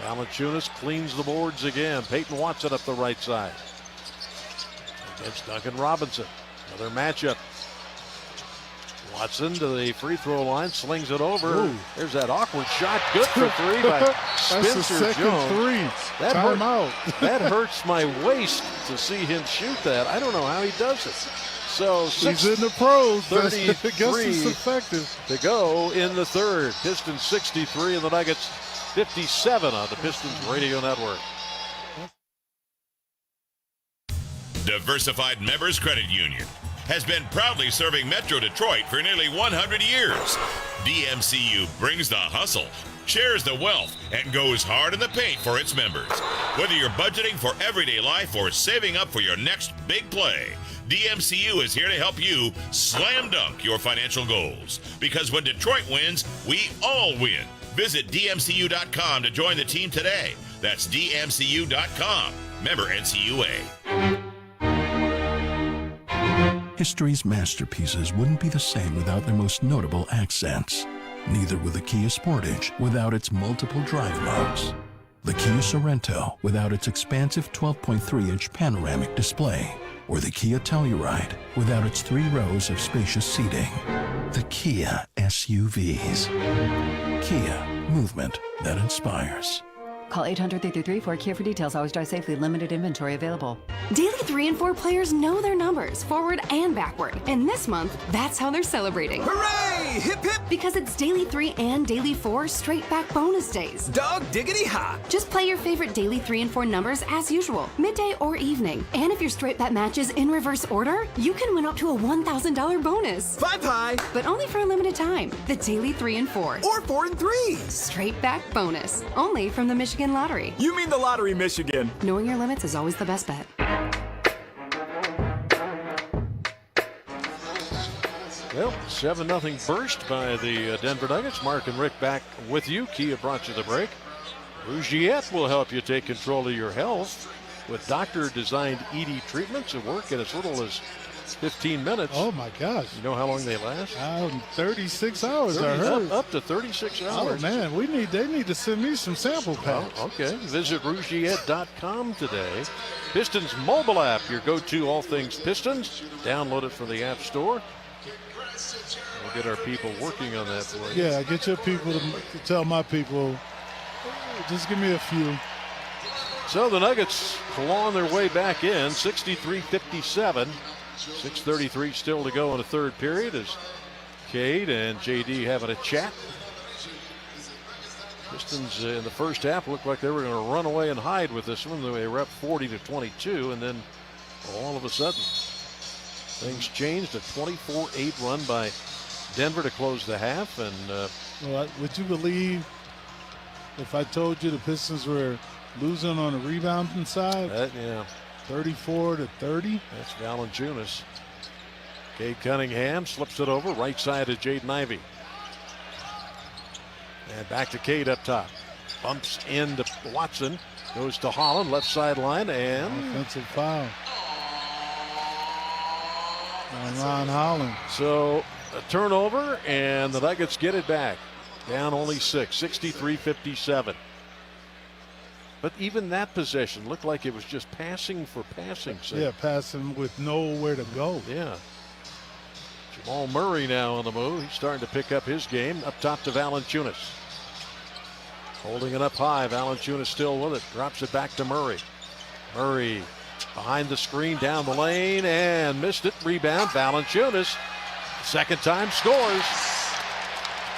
Valanciunas cleans the boards again. Peyton Watson up the right side. Against Duncan Robinson. Another matchup. Watson to the free throw line, slings it over. Ooh. There's that awkward shot. Good for 3 by Spencer That's the second Jones. 3. Time out. That hurts my waist to see him shoot that. I don't know how he does it. So he's in the pros. 33 I guess it's effective. to go in the third. Pistons 63 and the Nuggets 57 on the Pistons Radio Network. Diversified Members Credit Union has bbeen proudly serving Metro Detroit for nearly 100 years. DMCU brings the hustle, shares the wealth, and goes hard in the paint for its members. Whether you're budgeting for everyday life or saving up for your next big play, DMCU is here to help you slam dunk your financial goals. Because when Detroit wins, we all win. Visit DMCU.com to join the team today. That's DMCU.com. Member NCUA. History's masterpieces wouldn't be the same without their most notable accents. Neither would the Kia Sportage without its multiple drive modes. The Kia Sorento without its expansive 12.3-inch panoramic display. Or the Kia Telluride without its 3 rows of spacious seating. The Kia SUVs. Kia, movement that inspires. Call 800-333-4KIA for details. Always drive safely. Limited inventory available. Daily 3 and 4 players know their numbers, forward and backward. And this month, that's how they're celebrating. Hooray! Hip hip! Because it's Daily 3 and Daily 4 straight back bonus days. Dog diggity hot! Just play your favorite Daily 3 and 4 numbers as usual, midday or evening. And if your straight bet matches in reverse order, you can win up to a $1,000 bonus. 5 high! But only for a limited time. The Daily 3 and 4. Or 4 and 3! Straight back bonus. Only from the Michigan Lottery. You mean the Lottery Michigan. Knowing your limits is always the best bet. Well, 7-0 burst by the Denver Nuggets. Mark and Rick back with you. Kia brought you the break. Rougiette will help you take control of your health with doctor-designed ED treatments that work in as little as 15 minutes. Oh my gosh. You know how long they last? 36 hours, I heard. Up to 36 hours. Oh man, they need to send me some sample packs. Oh, okay, visit Rougiette.com today. Pistons mobile app, your go-to all things Pistons. Download it from the App Store. We'll get our people working on that for you. Yeah, get your people to tell my people, just give me a few. So the Nuggets clawing their way back in, 63-57. 6:33 still to go in the third period as Cade and JD having a chat. Pistons in the first half looked like they were going to run away and hide with this one. They were up 40-22, and then all of a sudden things changed. A 24-8 run by Denver to close the half. And well, would you believe if I told you the Pistons were losing on the rebounding side? Yeah. 34-30. That's Valanciunas. Cade Cunningham slips it over. Right side of Jaden Ivey. And back to Cade up top. Bumps into Watson. Goes to Holland. Left sideline. And offensive foul on Ron Holland. So a turnover, and the Nuggets get it back. Down only 6. 63-57. But even that possession looked like it was just passing for passing's sake. Yeah, passing with nowhere to go. Yeah. Jamal Murray now on the move. He's starting to pick up his game. Up top to Valanciunas. Holding it up high. Valanciunas still with it. Drops it back to Murray. Murray behind the screen down the lane and missed it. Rebound. Valanciunas. Second time scores.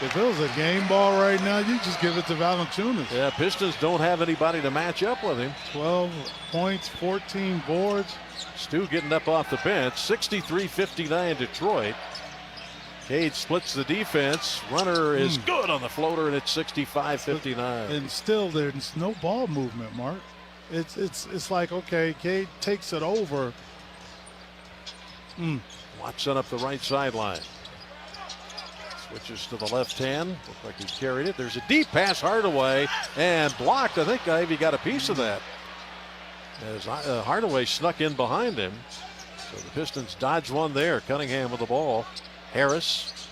If it was a game ball right now, you just give it to Valanciunas. Yeah, Pistons don't have anybody to match up with him. 12 points, 14 boards. Stu getting up off the bench. 63-59 Detroit. Cade splits the defense. Runner is good on the floater, and it's 65-59. And still, there's no ball movement, Mark. It's like, okay, Cade takes it over. Watson up the right sideline. Switches to the left hand. Looked like he carried it. There's a deep pass Hardaway and blocked. I think Ivy got a piece of that as Hardaway snuck in behind him. So the Pistons dodge one there. Cunningham with the ball. Harris,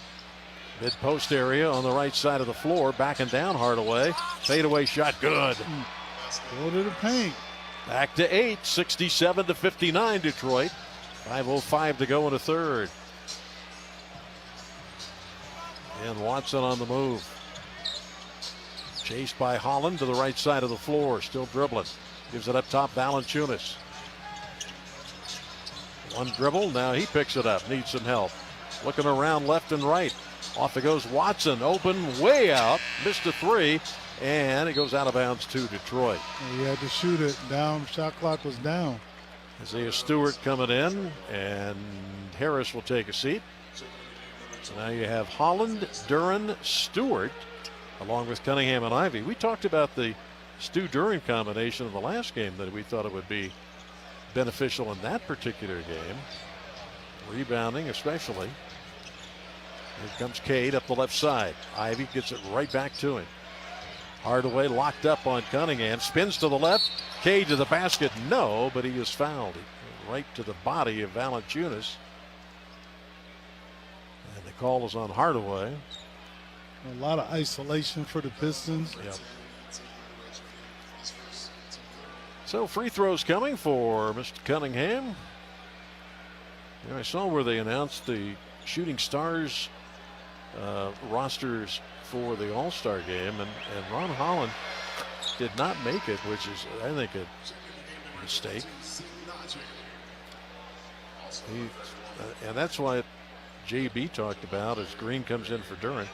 mid-post area on the right side of the floor. Backing down Hardaway. Fadeaway shot good. Go to the paint. Back to 8. 67-59 Detroit. 5:05 to go in the third. And Watson on the move. Chased by Holland to the right side of the floor. Still dribbling. Gives it up top, Valanciunas. One dribble, now he picks it up. Needs some help. Looking around left and right. Off it goes Watson. Open, way out. Missed a three. And it goes out of bounds to Detroit. He had to shoot it down. Shot clock was down. Isaiah Stewart coming in, and Harris will take a seat. So now you have Holland, Duran, Stewart, along with Cunningham and Ivy. We talked about the Stu Duran combination in the last game, that we thought it would be beneficial in that particular game. Rebounding especially. Here comes Cade up the left side. Ivy gets it right back to him. Hardaway locked up on Cunningham. Spins to the left. Cade to the basket. No, but he is fouled. Right to the body of Valanciunas. And the call is on Hardaway. A lot of isolation for the Pistons. Yep. So free throws coming for Mr. Cunningham. I saw where they announced the Shooting Stars rosters for the All-Star game, and Ron Holland did not make it, which is, I think, a mistake. And that's why JB talked about, as Green comes in for Duran,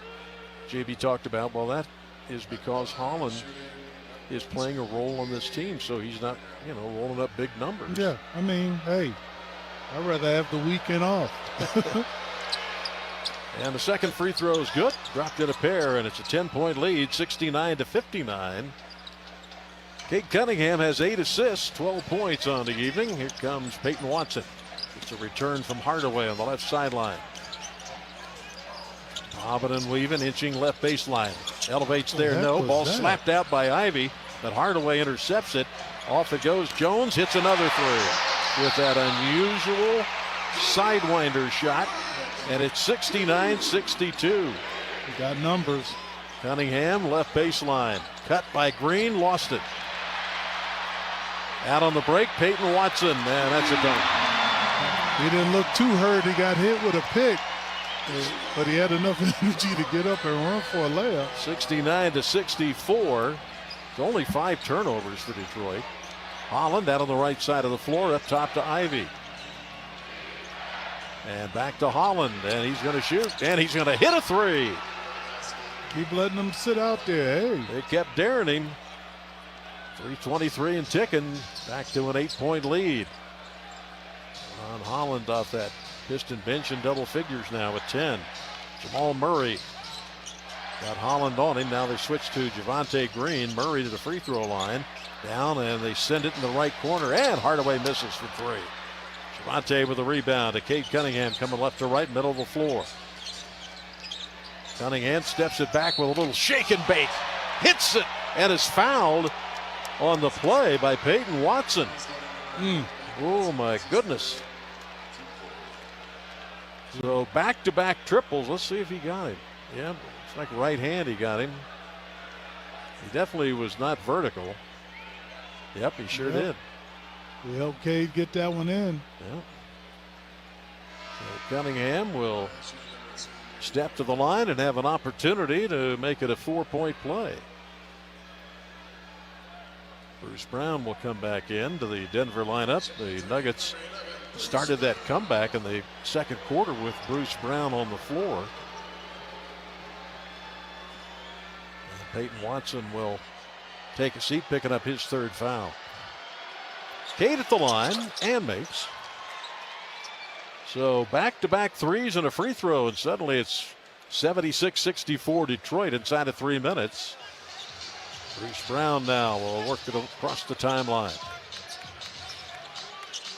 JB talked about, well, that is because Holland is playing a role on this team, so he's not, rolling up big numbers. Yeah, I mean, hey, I'd rather have the weekend off. And the second free throw is good. Dropped in a pair, and it's a 10-point lead, 69-59. Cade Cunningham has 8 assists, 12 points on the evening. Here comes Peyton Watson. It's a return from Hardaway on the left sideline. Bobbin and weaving, inching left baseline. Elevates there, no. Ball slapped out by Ivy, but Hardaway intercepts it. Off it goes. Jones hits another three with that unusual sidewinder shot, and it's 69-62. We got numbers. Cunningham, left baseline. Cut by Green, lost it. Out on the break, Peyton Watson, and that's a dunk. He didn't look too hurt. He got hit with a pick, but he had enough energy to get up and run for a layup. 69-64. It's only 5 turnovers for Detroit. Holland out on the right side of the floor, up top to Ivy. And back to Holland, and he's going to shoot, and he's going to hit a three. Keep letting him sit out there. Hey, they kept daring him. 3:23 and ticking, back to an 8-point lead. Ron Holland off that Piston bench in double figures now with 10. Jamal Murray got Holland on him. Now they switch to Javonte Green. Murray to the free throw line. Down, and they send it in the right corner, and Hardaway misses for 3. Javonte with a rebound to Cade Cunningham, coming left to right, middle of the floor. Cunningham steps it back with a little shake and bake. Hits it, and is fouled on the play by Peyton Watson. Oh, my goodness. So back-to-back triples. Let's see if he got him. Yeah, it's like right hand he got him. He definitely was not vertical. Yep, he sure did. We helped Cade get that one in. Yep. So Cunningham will step to the line and have an opportunity to make it a 4-point play. Bruce Brown will come back in to the Denver lineup. The Nuggets started that comeback in the second quarter with Bruce Brown on the floor. And Peyton Watson will take a seat, picking up his 3rd foul. Cade at the line and makes. So back-to-back threes and a free throw, and suddenly it's 76-64 Detroit inside of 3 minutes. Bruce Brown now will work it across the timeline.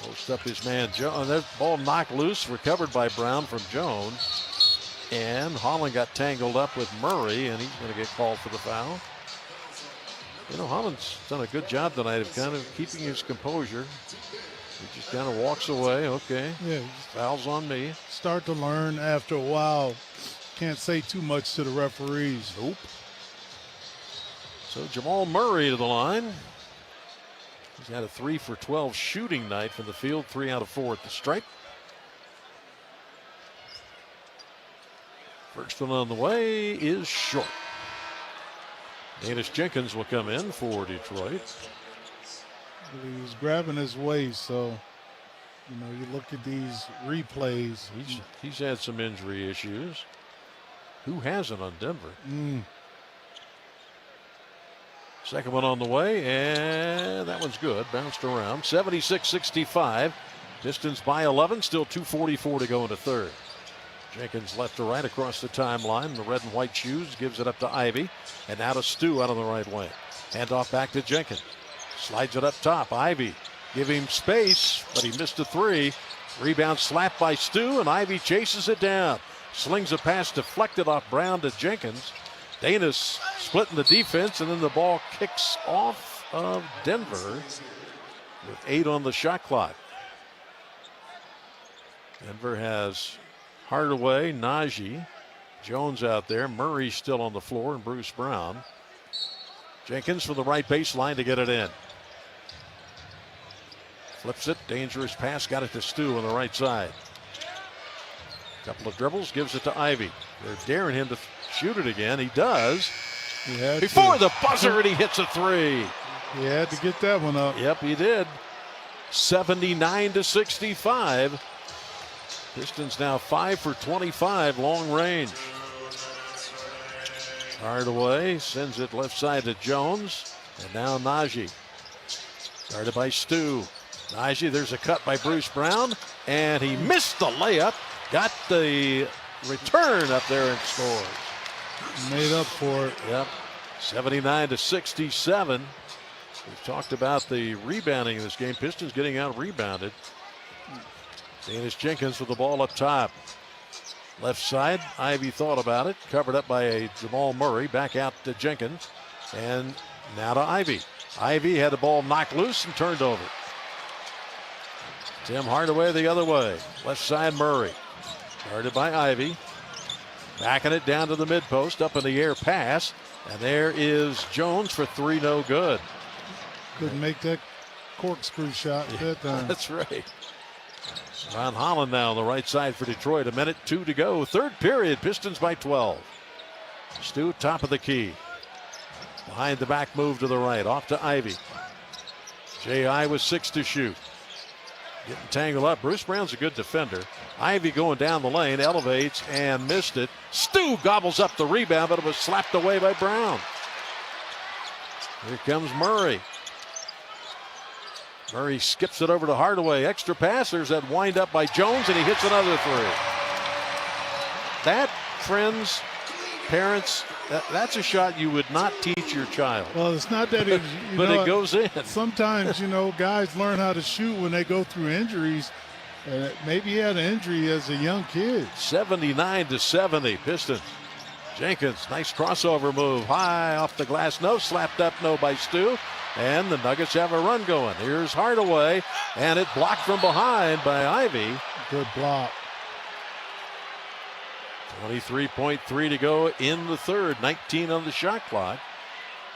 Posts up his man Jones. That ball knocked loose, recovered by Brown from Jones. And Holland got tangled up with Murray, and he's going to get called for the foul. Holland's done a good job tonight of kind of keeping his composure. He just kind of walks away. Okay, yeah, foul's on me. Start to learn after a while. Can't say too much to the referees. Nope. So Jamal Murray to the line. He's had a 3 for 12 shooting night from the field, 3 out of 4 at the stripe. First one on the way is short. Danis Jenkins will come in for Detroit. He was grabbing his waist, so you look at these replays. He's had some injury issues. Who hasn't on Denver? Second one on the way, and that one's good. Bounced around. 76-65. Pistons by 11. Still 2:44 to go in the third. Jenkins left to right across the timeline. The red and white shoes gives it up to Ivy. And now to Stu out on the right wing. Handoff back to Jenkins. Slides it up top. Ivy give him space, but he missed a three. Rebound slapped by Stu, and Ivy chases it down. Slings a pass deflected off Brown to Jenkins. Danis splitting the defense, and then the ball kicks off of Denver with 8 on the shot clock. Denver has Hardaway, Najee, Jones out there. Murray still on the floor, and Bruce Brown. Jenkins from the right baseline to get it in. Flips it, dangerous pass, got it to Stu on the right side. Couple of dribbles, gives it to Ivy. They're daring him to shoot it again. He does. Before the buzzer, and he hits a three. He had to get that one up. Yep, he did. 79-65. Pistons now 5 for 25 long range. Hardaway sends it left side to Jones. And now Najee. Started by Stu. Najee, there's a cut by Bruce Brown. And he missed the layup. Got the return up there and scores. Made up for it. Yep. 79-67. We've talked about the rebounding in this game. Pistons getting out rebounded. Danis Jenkins with the ball up top. Left side, Ivy thought about it. Covered up by Jamal Murray. Back out to Jenkins. And now to Ivy. Ivy had the ball knocked loose and turned over. Tim Hardaway the other way. Left side, Murray. Guarded by Ivy. Backing it down to the mid post. Up in the air pass. And there is Jones for three, no good. Couldn't make that corkscrew shot that time. That's right. Ron Holland now on the right side for Detroit. 1:02 to go. Third period. Pistons by 12. Stu top of the key. Behind the back move to the right. Off to Ivy. J.I. with 6 to shoot. Getting tangled up. Bruce Brown's a good defender. Ivy going down the lane. Elevates and missed it. Stu gobbles up the rebound, but it was slapped away by Brown. Here comes Murray. Murray skips it over to Hardaway. Extra pass. There's that wind up by Jones, and he hits another three. That, friends, parents, that's a shot you would not teach your child. Well, it's not that it, but it goes in. Sometimes, guys learn how to shoot when they go through injuries. Maybe he had an injury as a young kid. 79-70 Pistons. Jenkins, nice crossover move. High off the glass. No, slapped up, no by Stu. And the Nuggets have a run going. Here's Hardaway, and it blocked from behind by Ivy. Good block. 23.3 to go in the third. 19 on the shot clock.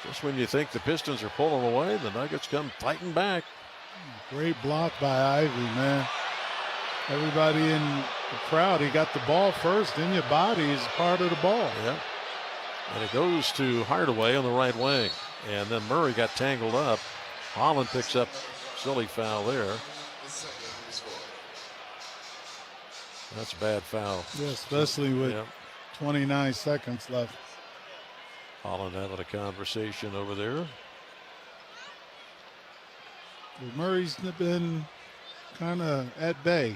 Just when you think the Pistons are pulling away, the Nuggets come fighting back. Great block by Ivy, man. Everybody in the crowd, he got the ball first, then your body is part of the ball. Yeah. And it goes to Hardaway on the right wing. And then Murray got tangled up. Holland picks up silly foul there. That's a bad foul. Yeah, especially with 29 seconds left. Holland having a conversation over there. Murray's been kind of at bay.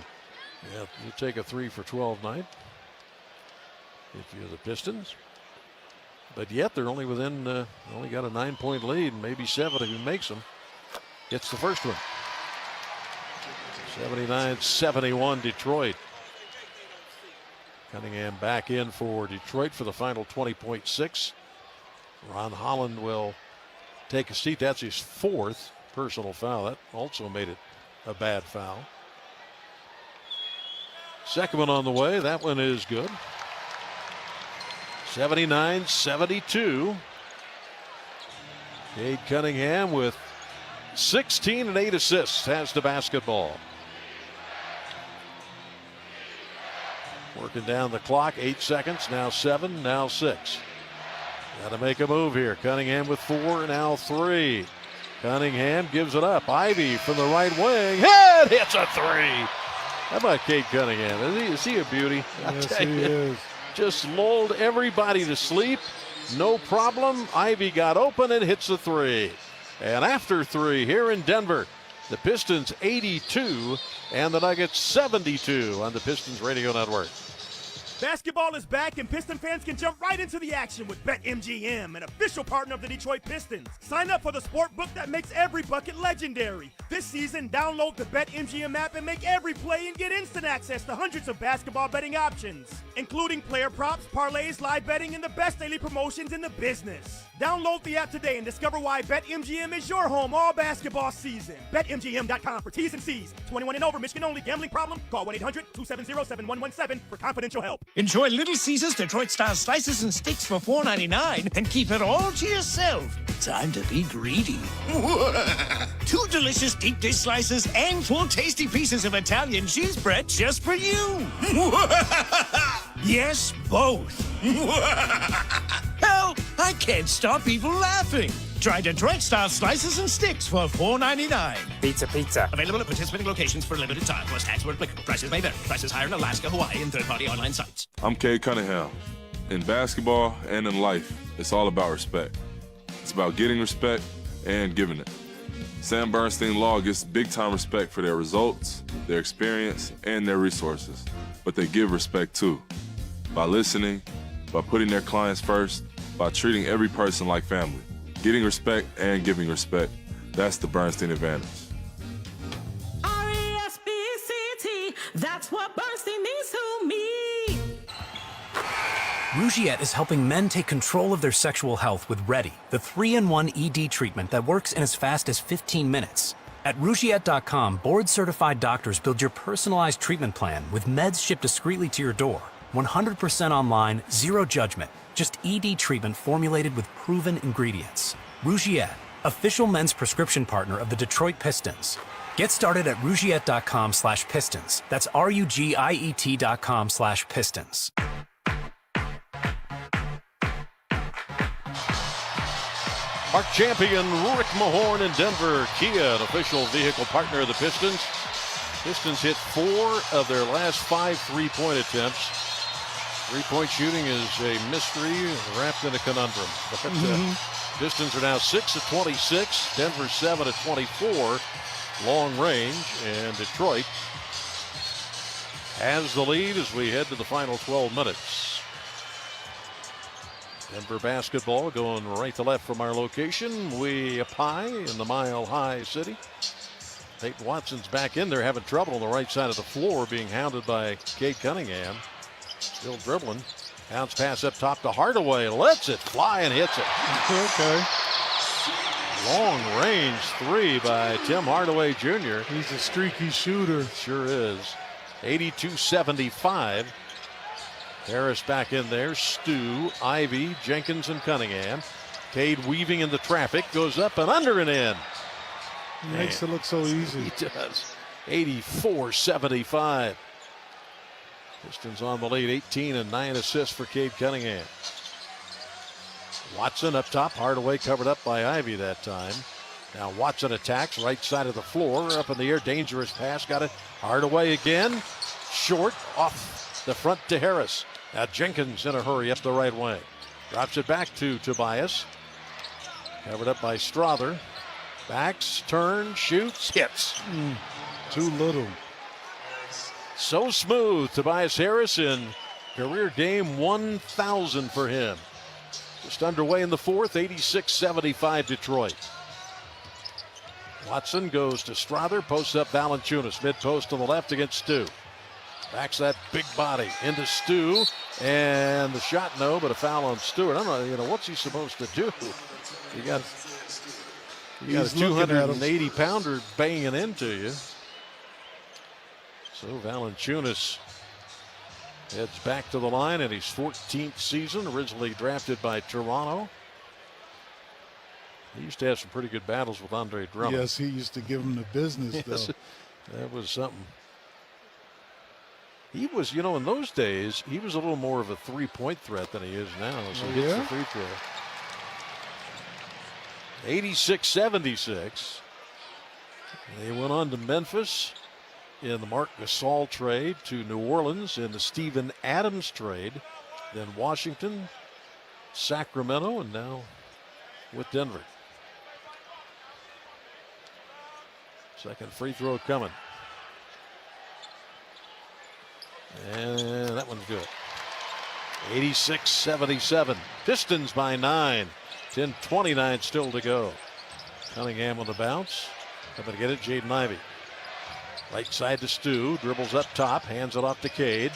Yeah, you take a 3 for 12 night if you're the Pistons. But yet they're only within, only got a 9-point lead, maybe 7 if he makes them. Gets the first one. 79-71 Detroit. Cunningham back in for Detroit for the final 20.6. Ron Holland will take a seat. That's his 4th personal foul. That also made it a bad foul. Second one on the way. That one is good. 79-72. Cade Cunningham with 16 and 8 assists has the basketball. Working down the clock, 8 seconds, now 7, now 6. Got to make a move here. Cunningham with 4, now 3. Cunningham gives it up. Ivy from the right wing. Head hits a 3. How about Cade Cunningham? Is he a beauty? Yes, he is. Just lulled everybody to sleep No problem. Ivy got open and hits the three. And after three here in Denver, the Pistons 82 and the Nuggets 72 on the Pistons Radio Network. Basketball is back, and Piston fans can jump right into the action with BetMGM, an official partner of the Detroit Pistons. Sign up for the sport book that makes every bucket legendary. This season, download the BetMGM app and make every play and get instant access to hundreds of basketball betting options, including player props, parlays, live betting, and the best daily promotions in the business. Download the app today and discover why BetMGM is your home all basketball season. BetMGM.com for T's and C's. 21 and over, Michigan only. Gambling problem? Call 1-800-270-7117 for confidential help. Enjoy Little Caesars Detroit-style slices and sticks for $4.99 and keep it all to yourself. Time to be greedy. 2 delicious deep dish slices and 4 tasty pieces of Italian cheese bread just for you. Yes, both. Hell, I can't stop people laughing. Try Detroit-style slices and sticks for $4.99. Pizza. Available at participating locations for a limited time. Plus tax where applicable. Prices may vary. Prices higher in Alaska, Hawaii, and third-party online sites. I'm Cade Cunningham. In basketball and in life, it's all about respect. It's about getting respect and giving it. Sam Bernstein Law gets big-time respect for their results, their experience, and their resources. But they give respect too. By listening, by putting their clients first, by treating every person like family. Getting respect and giving respect. That's the Bernstein advantage. R-E-S-P-C-T, that's what Bernstein means to me. Rougiette is helping men take control of their sexual health with Ready, the 3-in-1 ED treatment that works in as fast as 15 minutes. At Rougiette.com, board-certified doctors build your personalized treatment plan with meds shipped discreetly to your door. 100% online, zero judgment. Just ED treatment formulated with proven ingredients. Rougiette, official men's prescription partner of the Detroit Pistons. Get started at Rougiette.com/Pistons. That's RUGIET.com/Pistons. Park champion Rick Mahorn in Denver. Kia, an official vehicle partner of the Pistons. Pistons hit 4 of their last 5 three-point attempts. Three-point shooting is a mystery wrapped in a conundrum. But Pistons are now 6 of 26. Denver 7 of 24. Long range. And Detroit has the lead as we head to the final 12 minutes. Denver basketball going right to left from our location. Way up high in the Mile High City. Peyton Watson's back in there having trouble on the right side of the floor, being hounded by Cade Cunningham. Still dribbling. Bounce pass up top to Hardaway. Lets it fly and hits it. Okay. Long range 3 by Tim Hardaway Jr. He's a streaky shooter. Sure is. 82-75. Harris back in there. Stu, Ivy, Jenkins, and Cunningham. Cade weaving in the traffic. Goes up and under and in. He makes it look so easy. He does. 84-75. Pistons on the lead, 18 and 9 assists for Cade Cunningham. Watson up top, Hardaway covered up by Ivy that time. Now Watson attacks, right side of the floor, up in the air, dangerous pass, got it. Hardaway again, short, off the front to Harris. Now Jenkins in a hurry up the right wing. Drops it back to Tobias. Covered up by Strother. Backs, turns, shoots, hits. Too little. So smooth, Tobias Harris in career game 1,000 for him. Just underway in the fourth, 86-75 Detroit. Watson goes to Strother, posts up Valanciunas, mid-post to the left against Stu. Backs that big body into Stu, and the shot no, but a foul on Stewart. I don't know, what's he supposed to do? You got a 280-pounder banging into you. So Valanciunas heads back to the line in his 14th season, originally drafted by Toronto. He used to have some pretty good battles with Andre Drummond. Yes, he used to give him the business, Yes, though. that was something. He was, in those days, he was a little more of a three-point threat than he is now. So he hits the free throw. 86-76. They went on to Memphis in the Marc Gasol trade, to New Orleans in the Steven Adams trade, then Washington, Sacramento and now with Denver. Second free throw coming. And that one's good. 86-77. Pistons by 9. 10:29 still to go. Cunningham on the bounce. Coming to get it, Jaden Ivey. Right side to Stu. Dribbles up top. Hands it off to Cade.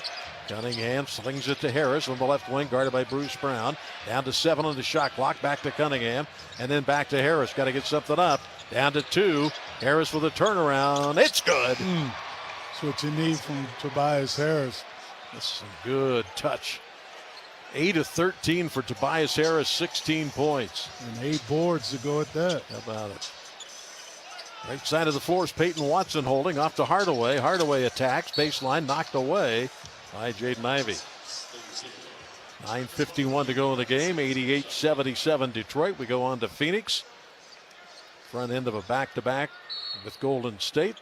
Cunningham slings it to Harris on the left wing, guarded by Bruce Brown. Down to 7 on the shot clock. Back to Cunningham. And then back to Harris. Got to get something up. Down to 2. Harris with a turnaround. It's good. That's what you need from Tobias Harris. That's some good touch. 8 of 13 for Tobias Harris, 16 points. And 8 boards to go at that. How about it? Right side of the floor is Peyton Watson holding off to Hardaway. Hardaway attacks, baseline knocked away by Jaden Ivey. 9:51 to go in the game, 88-77 Detroit. We go on to Phoenix. Front end of a back-to-back with Golden State.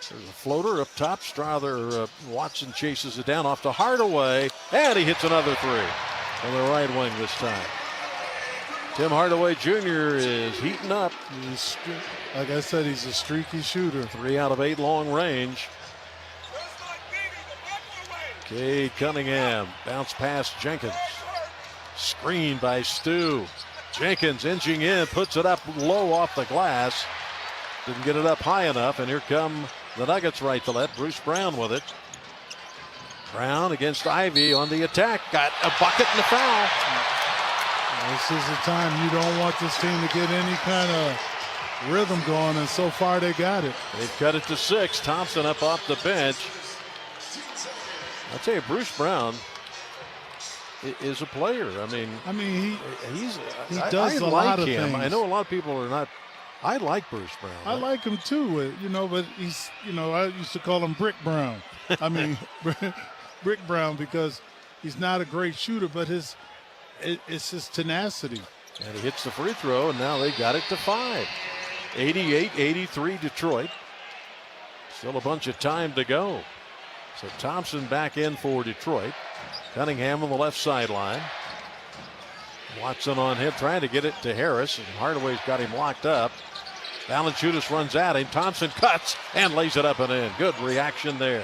There's a floater up top. Strother, Watson chases it down off to Hardaway, and he hits another three on the right wing this time. Tim Hardaway Jr. is heating up. Like I said, he's a streaky shooter. 3 out of 8 long range. Cade Cunningham, bounce past Jenkins. Screen by Stu. Jenkins inching in, puts it up low off the glass. Didn't get it up high enough, and here come the Nuggets right to left. Bruce Brown with it. Brown against Ivy on the attack. Got a bucket and a foul. This is the time you don't want this team to get any kind of rhythm going, and so far they got it. They've cut it to 6. Thompson up off the bench. I'll tell you, Bruce Brown is a player. I mean, he does a lot of things. I know a lot of people are not. I like Bruce Brown. I like him too, but he's, I used to call him Brick Brown. I mean, Brick Brown, because he's not a great shooter, but it's his tenacity. And he hits the free throw, and now they got it to 5. 88-83 Detroit. Still a bunch of time to go. So Thompson back in for Detroit. Cunningham on the left sideline. Watson on him, trying to get it to Harris, and Hardaway's got him locked up. Valanciunas runs at him. Thompson cuts and lays it up and in. Good reaction there.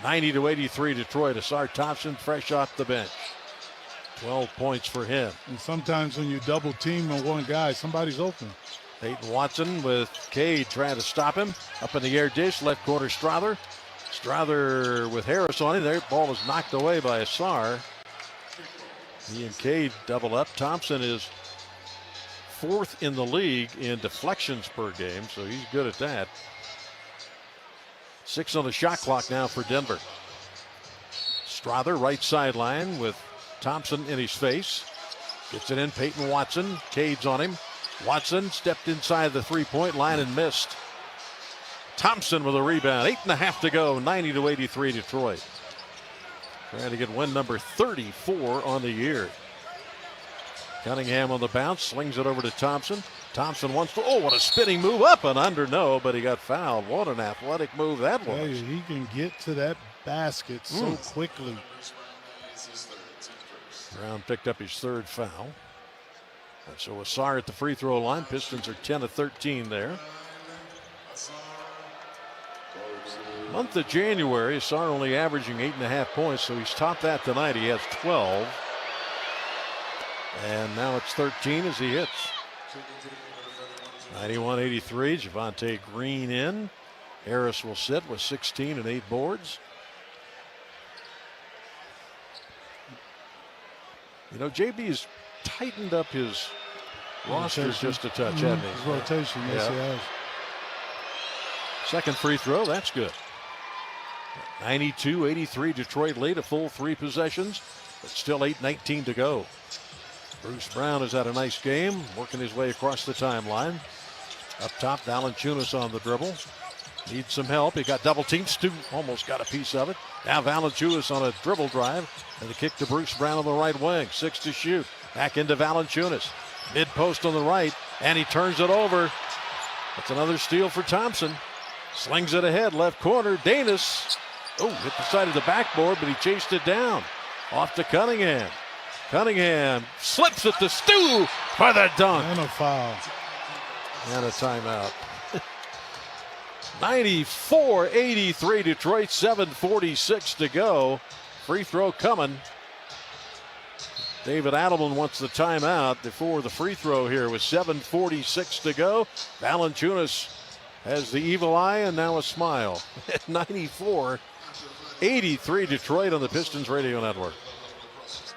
90-83 Detroit. Asar Thompson fresh off the bench. 12 points for him. And sometimes when you double team on one guy, somebody's open. Peyton Watson with Cade trying to stop him. Up in the air dish, left corner Strother. Strother with Harris on him. Their ball is knocked away by Asar. He and Cade double up. Thompson is 4th in the league in deflections per game, so he's good at that. 6 on the shot clock now for Denver. Strother right sideline with Thompson in his face. Gets it in, Peyton Watson. Cade's on him. Watson stepped inside the three-point line and missed. Thompson with a rebound. 8.5 to go. 90-83 Detroit. Trying to get win number 34 on the year. Cunningham on the bounce, slings it over to Thompson. Thompson wants to, what a spinning move up and under, no, but he got fouled. What an athletic move that was. Hey, he can get to that basket so quickly. Brown picked up his 3rd foul. And so Asar at the free throw line. Pistons are 10 of 13 there. Month of January, Asar only averaging 8.5 points, so he's topped that tonight. He has 12. And now it's 13 as he hits. 91-83, Javonte Green in. Harris will sit with 16 and 8 boards. JB's tightened up his roster just a touch, hasn't he? His rotation, yes, he has. Second free throw, that's good. 92-83 Detroit lead, a full 3 possessions, but still 8:19 to go. Bruce Brown has had a nice game, working his way across the timeline. Up top, Valanciunas on the dribble. Needs some help. He got double teamed. Stu almost got a piece of it. Now Valanciunas on a dribble drive, and the kick to Bruce Brown on the right wing. 6 to shoot. Back into Valanciunas. Mid post on the right, and he turns it over. That's another steal for Thompson. Slings it ahead, left corner. Danis. Hit the side of the backboard, but he chased it down. Off to Cunningham. Cunningham slips it to Stu for the dunk. And a foul. And a timeout. 94-83 Detroit, 7:46 to go. Free throw coming. David Adelman wants the timeout before the free throw here with 7:46 to go. Valanciunas has the evil eye and now a smile. 94-83 Detroit on the Pistons Radio Network.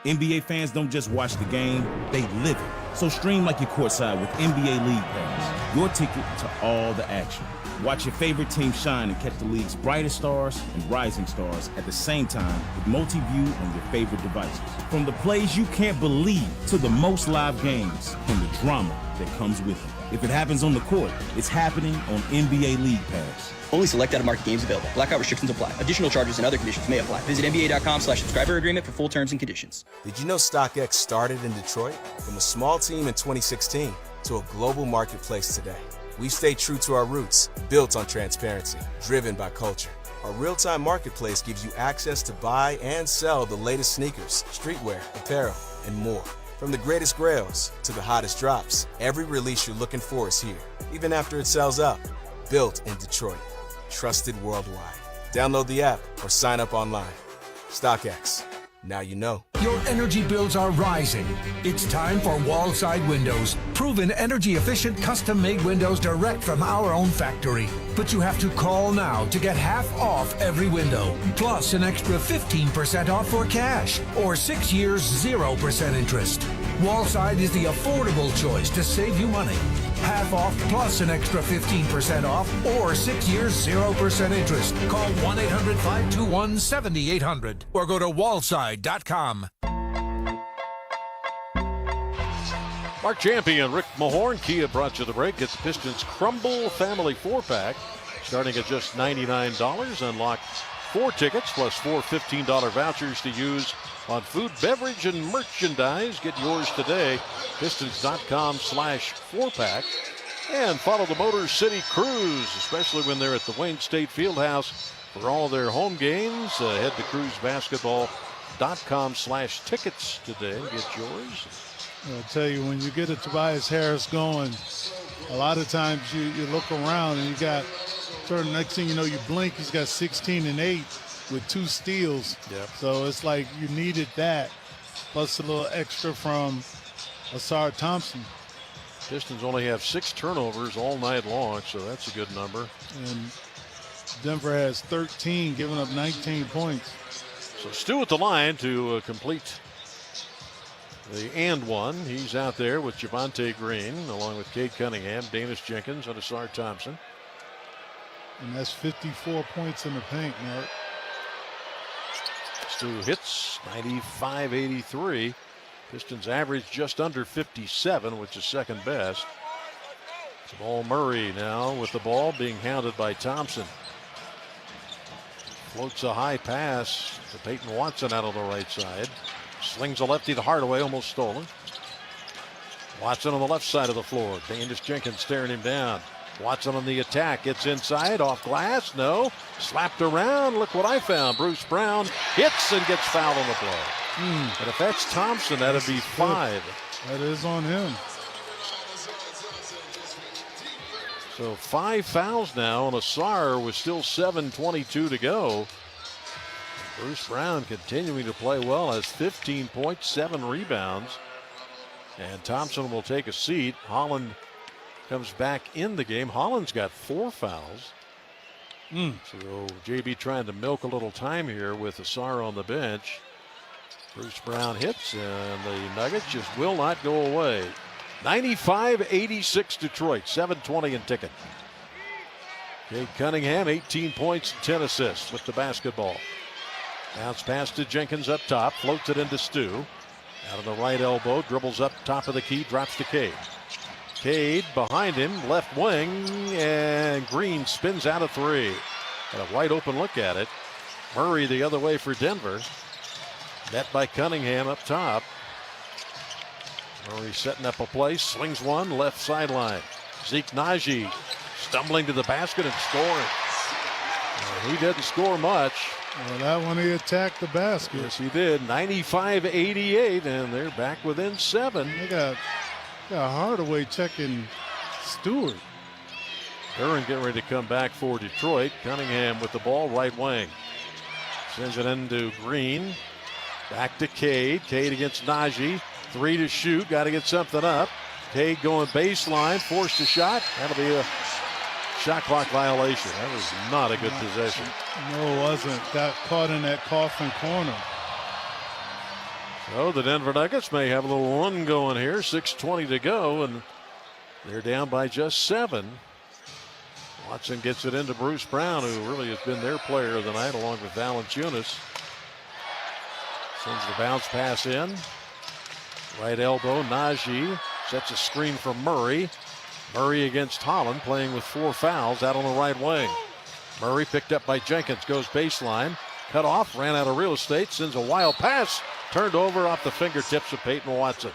NBA fans don't just watch the game, they live it. So stream like you're courtside with NBA League Pass, your ticket to all the action. Watch your favorite team shine and catch the league's brightest stars and rising stars at the same time with multi-view on your favorite devices. From the plays you can't believe to the most live games and the drama that comes with it. If it happens on the court, it's happening on NBA League Pass. Only select out-of-market games available. Blackout restrictions apply. Additional charges and other conditions may apply. Visit NBA.com/subscriber agreement for full terms and conditions. Did you know StockX started in Detroit? From a small team in 2016 to a global marketplace today. We've stayed true to our roots, built on transparency, driven by culture. Our real-time marketplace gives you access to buy and sell the latest sneakers, streetwear, apparel, and more. From the greatest grails to the hottest drops, every release you're looking for is here, even after it sells out. Built in Detroit. Trusted worldwide. Download the app or sign up online. StockX. Now you know. Your energy bills are rising. It's time for Wallside Windows. Proven energy efficient custom-made windows direct from our own factory. But you have to call now to get half off every window. Plus an extra 15% off for cash. Or 6 years 0% interest. Wallside is the affordable choice to save you money. Half off plus an extra 15% off or 6 years 0% interest. Call 1-800-521-7800 or go to wallside.com. Mark Champion, Rick Mahorn, Kia brought you the break. Gets Pistons Crumble Family 4-pack starting at just $99. Unlock 4 tickets plus 4 $15 vouchers to use on food, beverage, and merchandise. Get yours today. Pistons.com/4-pack. And follow the Motor City Cruise, especially when they're at the Wayne State Fieldhouse for all their home games. Head to cruisebasketball.com/tickets today. Get yours. I'll tell you, when you get a Tobias Harris going, a lot of times you look around and you got, next thing you know, you blink, he's got 16 and 8 with 2 steals. Yep. So it's like you needed that, plus a little extra from Asar Thompson. Pistons only have 6 turnovers all night long, so that's a good number. And Denver has 13, giving up 19 points. So Stu at the line to complete the and one. He's out there with Javonte Green, along with Cade Cunningham, Danis Jenkins, and Asar Thompson. And that's 54 points in the paint, Mark. Stu hits 95-83. Pistons average just under 57, which is second best. Jamal Murray now with the ball, being hounded by Thompson. Floats a high pass to Peyton Watson out on the right side. Slings a lefty to Hardaway, almost stolen. Watson on the left side of the floor. Danis Jenkins staring him down. Watson on the attack, gets inside, off glass, no. Slapped around, look what I found. Bruce Brown hits and gets fouled on the play. And if that's Thompson, that'd be 5. That is on him. So 5 fouls now on Asar with still 7:22 to go. Bruce Brown continuing to play well, has 15 points, 7 rebounds. And Thompson will take a seat. Holland comes back in the game. Holland's got 4 fouls. So JB trying to milk a little time here with Asar on the bench. Bruce Brown hits, and the Nuggets just will not go away. 95-86 Detroit, 7:20 and ticking. Cade Cunningham, 18 points, 10 assists with the basketball. Bounce pass to Jenkins up top, floats it into Stu. Out of the right elbow, dribbles up top of the key, drops to Cade. Cade behind him, left wing, and Green spins out a 3. Got a wide open look at it. Murray the other way for Denver. Net by Cunningham up top. Murray setting up a play, slings one, left sideline. Zeke Naji stumbling to the basket and scoring. He didn't score much. Well, that one he attacked the basket. Yes, he did. 95-88, and they're back within 7. They got Hardaway checking Stewart. Duran getting ready to come back for Detroit. Cunningham with the ball, right wing. Sends it into Green. Back to Cade. Cade against Najee. 3 to shoot. Got to get something up. Cade going baseline. Forced a shot. That'll be a shot clock violation. That was not a good possession. No, it wasn't. Got caught in that coffin corner. So the Denver Nuggets may have a little run going here. 6:20 to go, and they're down by just 7. Watson gets it into Bruce Brown, who really has been their player of the night, along with Valanciunas. Sends the bounce pass in. Right elbow, Najee sets a screen for Murray. Murray against Holland, playing with 4 fouls out on the right wing. Murray picked up by Jenkins, goes baseline, cut off, ran out of real estate, sends a wild pass, turned over off the fingertips of Peyton Watson.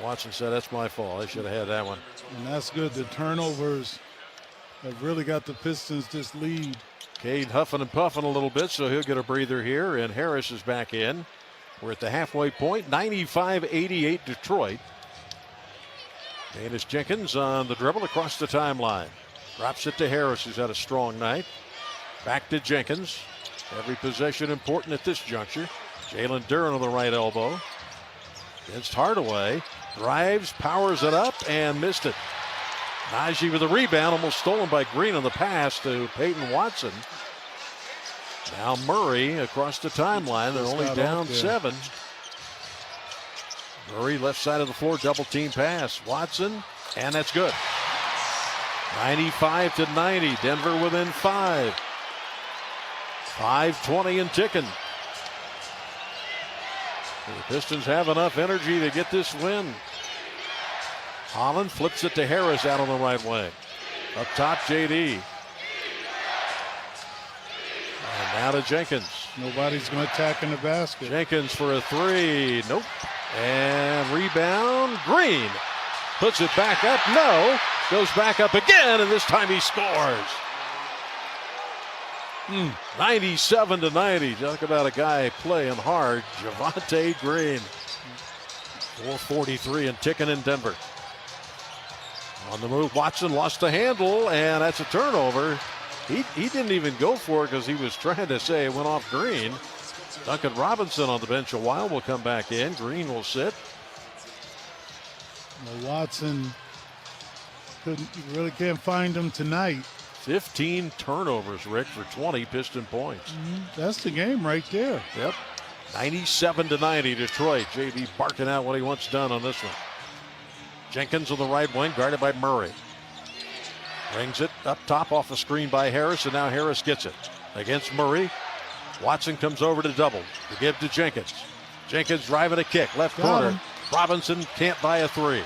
Watson said, that's my fault. I should have had that one. And that's good. The turnovers have really got the Pistons this lead. Cade huffing and puffing a little bit, so he'll get a breather here, and Harris is back in. We're at the halfway point, 95-88 Detroit. Danis Jenkins on the dribble across the timeline. Drops it to Harris, who's had a strong night. Back to Jenkins. Every possession important at this juncture. Jalen Duren on the right elbow. Against Hardaway. Drives, powers it up, and missed it. Najee with a rebound, almost stolen by Green on the pass to Peyton Watson. Now Murray across the timeline. They're only down 7. Murray left side of the floor, double team pass. Watson, and that's good. 95-90, Denver within 5. 5:20 and ticking. The Pistons have enough energy to get this win. Holland flips it to Harris out on the right wing. Up top, JD. And now to Jenkins. Nobody's going to attack in the basket. Jenkins for a 3. Nope. And rebound. Green puts it back up. No. Goes back up again, and this time he scores. 97-90. Talk about a guy playing hard. Javonte Green. 4:43 and ticking in Denver. On the move, Watson lost the handle, and that's a turnover. He didn't even go for it because he was trying to say it went off Green. Duncan Robinson on the bench a while will come back in. Green will sit. Well, Watson you really can't find him tonight. 15 turnovers, Rick, for 20 Piston points. That's the game right there. Yep. 97-90 Detroit. JD barking out what he wants done on this one. Jenkins on the right wing, guarded by Murray. Brings it up top off the screen by Harris, and now Harris gets it. Against Murray. Watson comes over to double to give to Jenkins. Jenkins driving a kick, left corner. Robinson can't buy a 3.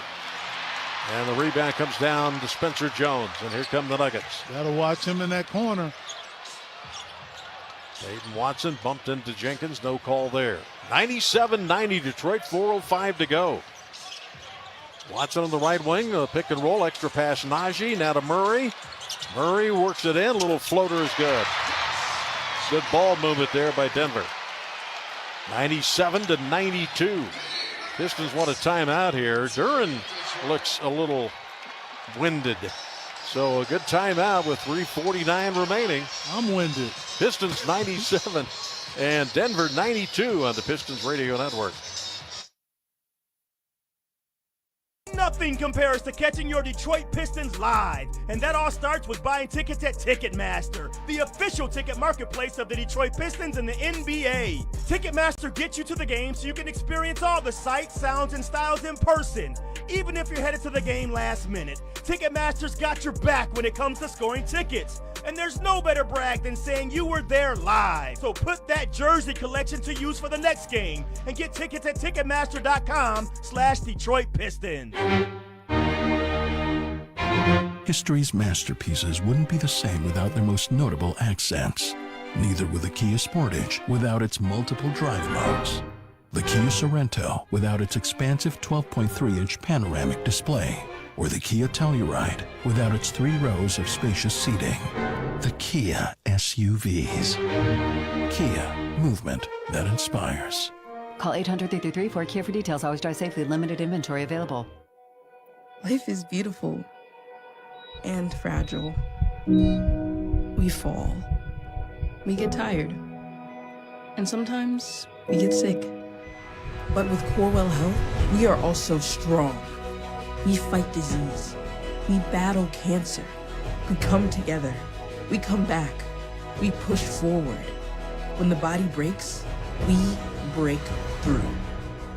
And the rebound comes down to Spencer Jones, and here come the Nuggets. Got to watch him in that corner. Peyton Watson bumped into Jenkins, no call there. 97-90 Detroit, 4:05 to go. Watson on the right wing, a pick and roll, extra pass Najee, now to Murray. Murray works it in, little floater is good. Good ball movement there by Denver. 97-92. Pistons want a timeout here. Duren looks a little winded. So a good timeout with 3:49 remaining. I'm winded. Pistons 97 and Denver 92 on the Pistons Radio Network. Nothing compares to catching your Detroit Pistons live. And that all starts with buying tickets at Ticketmaster, the official ticket marketplace of the Detroit Pistons and the NBA. Ticketmaster gets you to the game so you can experience all the sights, sounds, and styles in person, even if you're headed to the game last minute. Ticketmaster's got your back when it comes to scoring tickets. And there's no better brag than saying you were there live. So put that jersey collection to use for the next game and get tickets at Ticketmaster.com/Detroit Pistons. History's masterpieces wouldn't be the same without their most notable accents. Neither would the Kia Sportage without its multiple drive modes. The Kia Sorento without its expansive 12.3-inch panoramic display. Or the Kia Telluride without its 3 rows of spacious seating. The Kia SUVs. Kia, movement that inspires. Call 800-333-4KIA for details. Always drive safely. Limited inventory available. Life is beautiful and fragile. We fall. We get tired. And sometimes we get sick. But with Corewell Health, we are also strong. We fight disease. We battle cancer. We come together. We come back. We push forward. When the body breaks, we break through.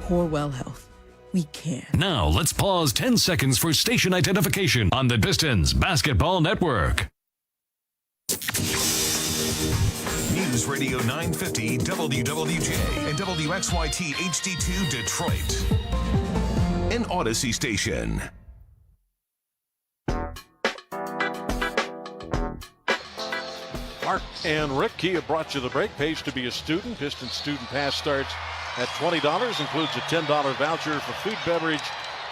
Corewell Health. We can. Now let's pause 10 seconds for station identification on the Pistons Basketball Network. News Radio 950 WWJ and WXYT HD2 Detroit. An Odyssey station. Mark and Rick, Kia brought you the break. Pays to be a student. Pistons Student Pass starts at $20. Includes a $10 voucher for food, beverage,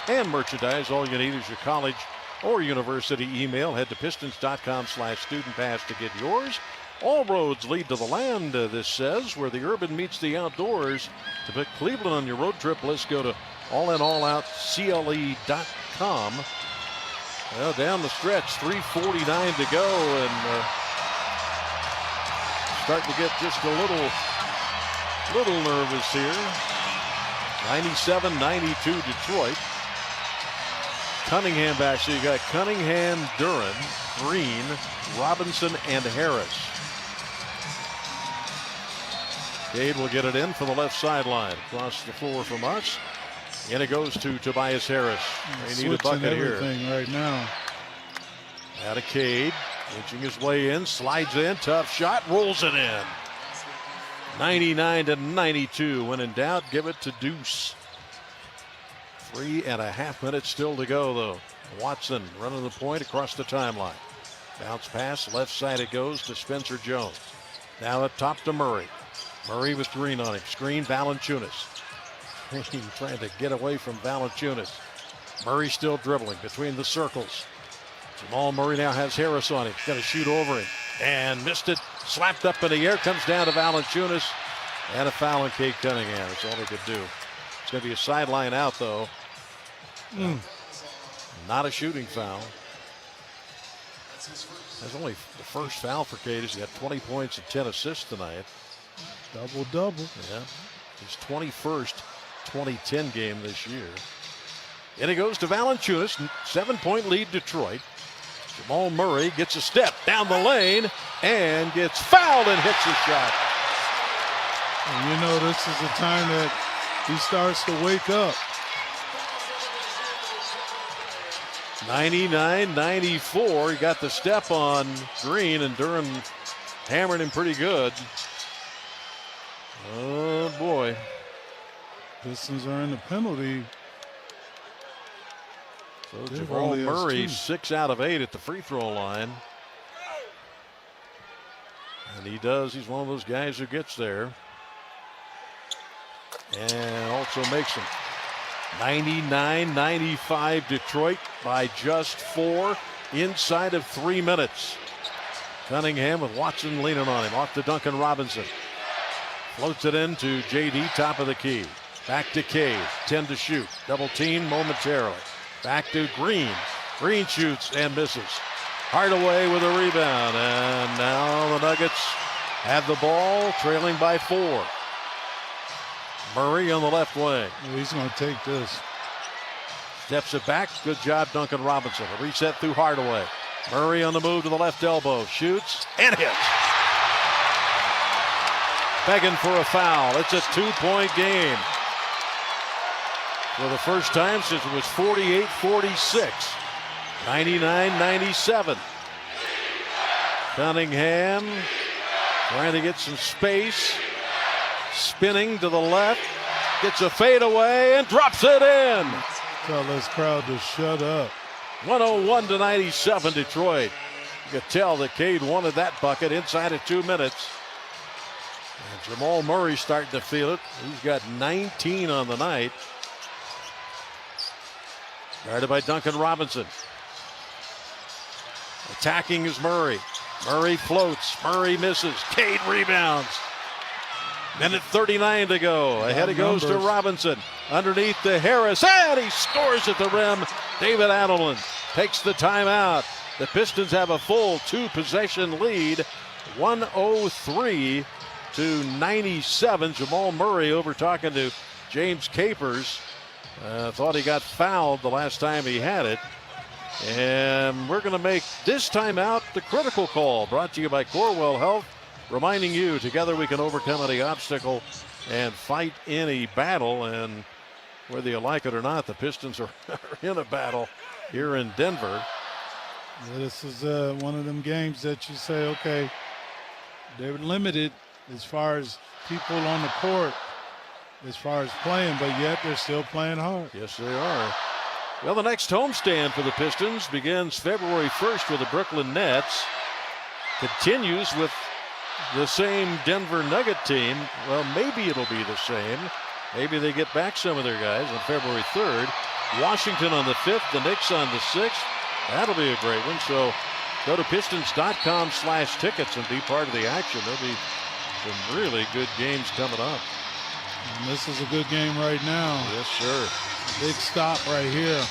and merchandise. All you need is your college or university email. Head to pistons.com/studentpass to get yours. All roads lead to the land, this says, where the urban meets the outdoors. To pick Cleveland on your road trip, let's go to allinalloutcle.com. Well, down the stretch, 3:49 to go, and starting to get just a little nervous here. 97-92 Detroit. Cunningham back. So you got Cunningham, Duran, Green, Robinson, and Harris. Cade will get it in from the left sideline. Across the floor from us. And it goes to Tobias Harris. They need a bucket here. Right now. Out of Cade. Inching his way in. Slides in. Tough shot. Rolls it in. 99-92. When in doubt, give it to Deuce. 3.5 minutes still to go, though. Watson running the point across the timeline. Bounce pass. Left side it goes to Spencer Jones. Now at top to Murray. Murray with Green on him. Screen, Valanciunas. Green trying to get away from Valanciunas. Murray still dribbling between the circles. Jamal Murray now has Harris on him. Got to shoot over him. And missed it. Slapped up in the air. Comes down to Valanciunas. And a foul on Cade Cunningham. That's all he could do. It's going to be a sideline out, though. Not a shooting foul. That's only the first foul for Cade. He's got 20 points and 10 assists tonight. Double-double. Yeah. His 21st 2010 game this year. And it goes to Valanciunas. 7-point lead Detroit. Jamal Murray gets a step down the lane and gets fouled and hits his shot. And you know, this is the time that he starts to wake up. 99-94. He got the step on Green, and Durham hammered him pretty good. Oh, boy. Pistons are in the penalty. So Jamal Murray, 6 out of 8 at the free throw line. And he does. He's one of those guys who gets there. And also makes them. 99-95 Detroit by just 4 inside of 3 minutes. Cunningham with Watson leaning on him. Off to Duncan Robinson. Floats it into JD, top of the key. Back to Cade. 10 to shoot. Double team momentarily. Back to Green. Green shoots and misses. Hardaway with a rebound. And now the Nuggets have the ball, trailing by 4. Murray on the left wing. He's going to take this. Steps it back. Good job, Duncan Robinson. A reset through Hardaway. Murray on the move to the left elbow. Shoots and hits. Begging for a foul. It's a 2-point game. For the first time since it was 48-46. 99-97. Cunningham trying to get some space. Spinning to the left. Gets a fadeaway and drops it in. Tell this crowd to shut up. 101-97 Detroit. You could tell that Cade wanted that bucket inside of 2 minutes. And Jamal Murray starting to feel it. He's got 19 on the night. Guarded by Duncan Robinson. Attacking is Murray. Murray floats. Murray misses. Cade rebounds. Minute 39 to go. Ahead it goes to Robinson. Underneath to Harris. And he scores at the rim. David Adelman takes the timeout. The Pistons have a full 2-possession lead. 103 to 97. Jamal Murray over talking to James Capers. Thought he got fouled the last time he had it. And we're going to make this timeout the critical call. Brought to you by Corewell Health. Reminding you, together we can overcome any obstacle and fight any battle. And whether you like it or not, the Pistons are in a battle here in Denver. Yeah, this is one of them games that you say, okay, they're limited as far as people on the court, as far as playing, but yet they're still playing hard. Yes, they are. Well, the next homestand for the Pistons begins February 1st with the Brooklyn Nets. Continues with the same Denver Nugget team. Well, maybe it'll be the same. Maybe they get back some of their guys on February 3rd. Washington on the 5th, the Knicks on the 6th. That'll be a great one. So go to pistons.com/tickets and be part of the action. There'll be some really good games coming up. And this is a good game right now. Yes, sir. Big stop right here.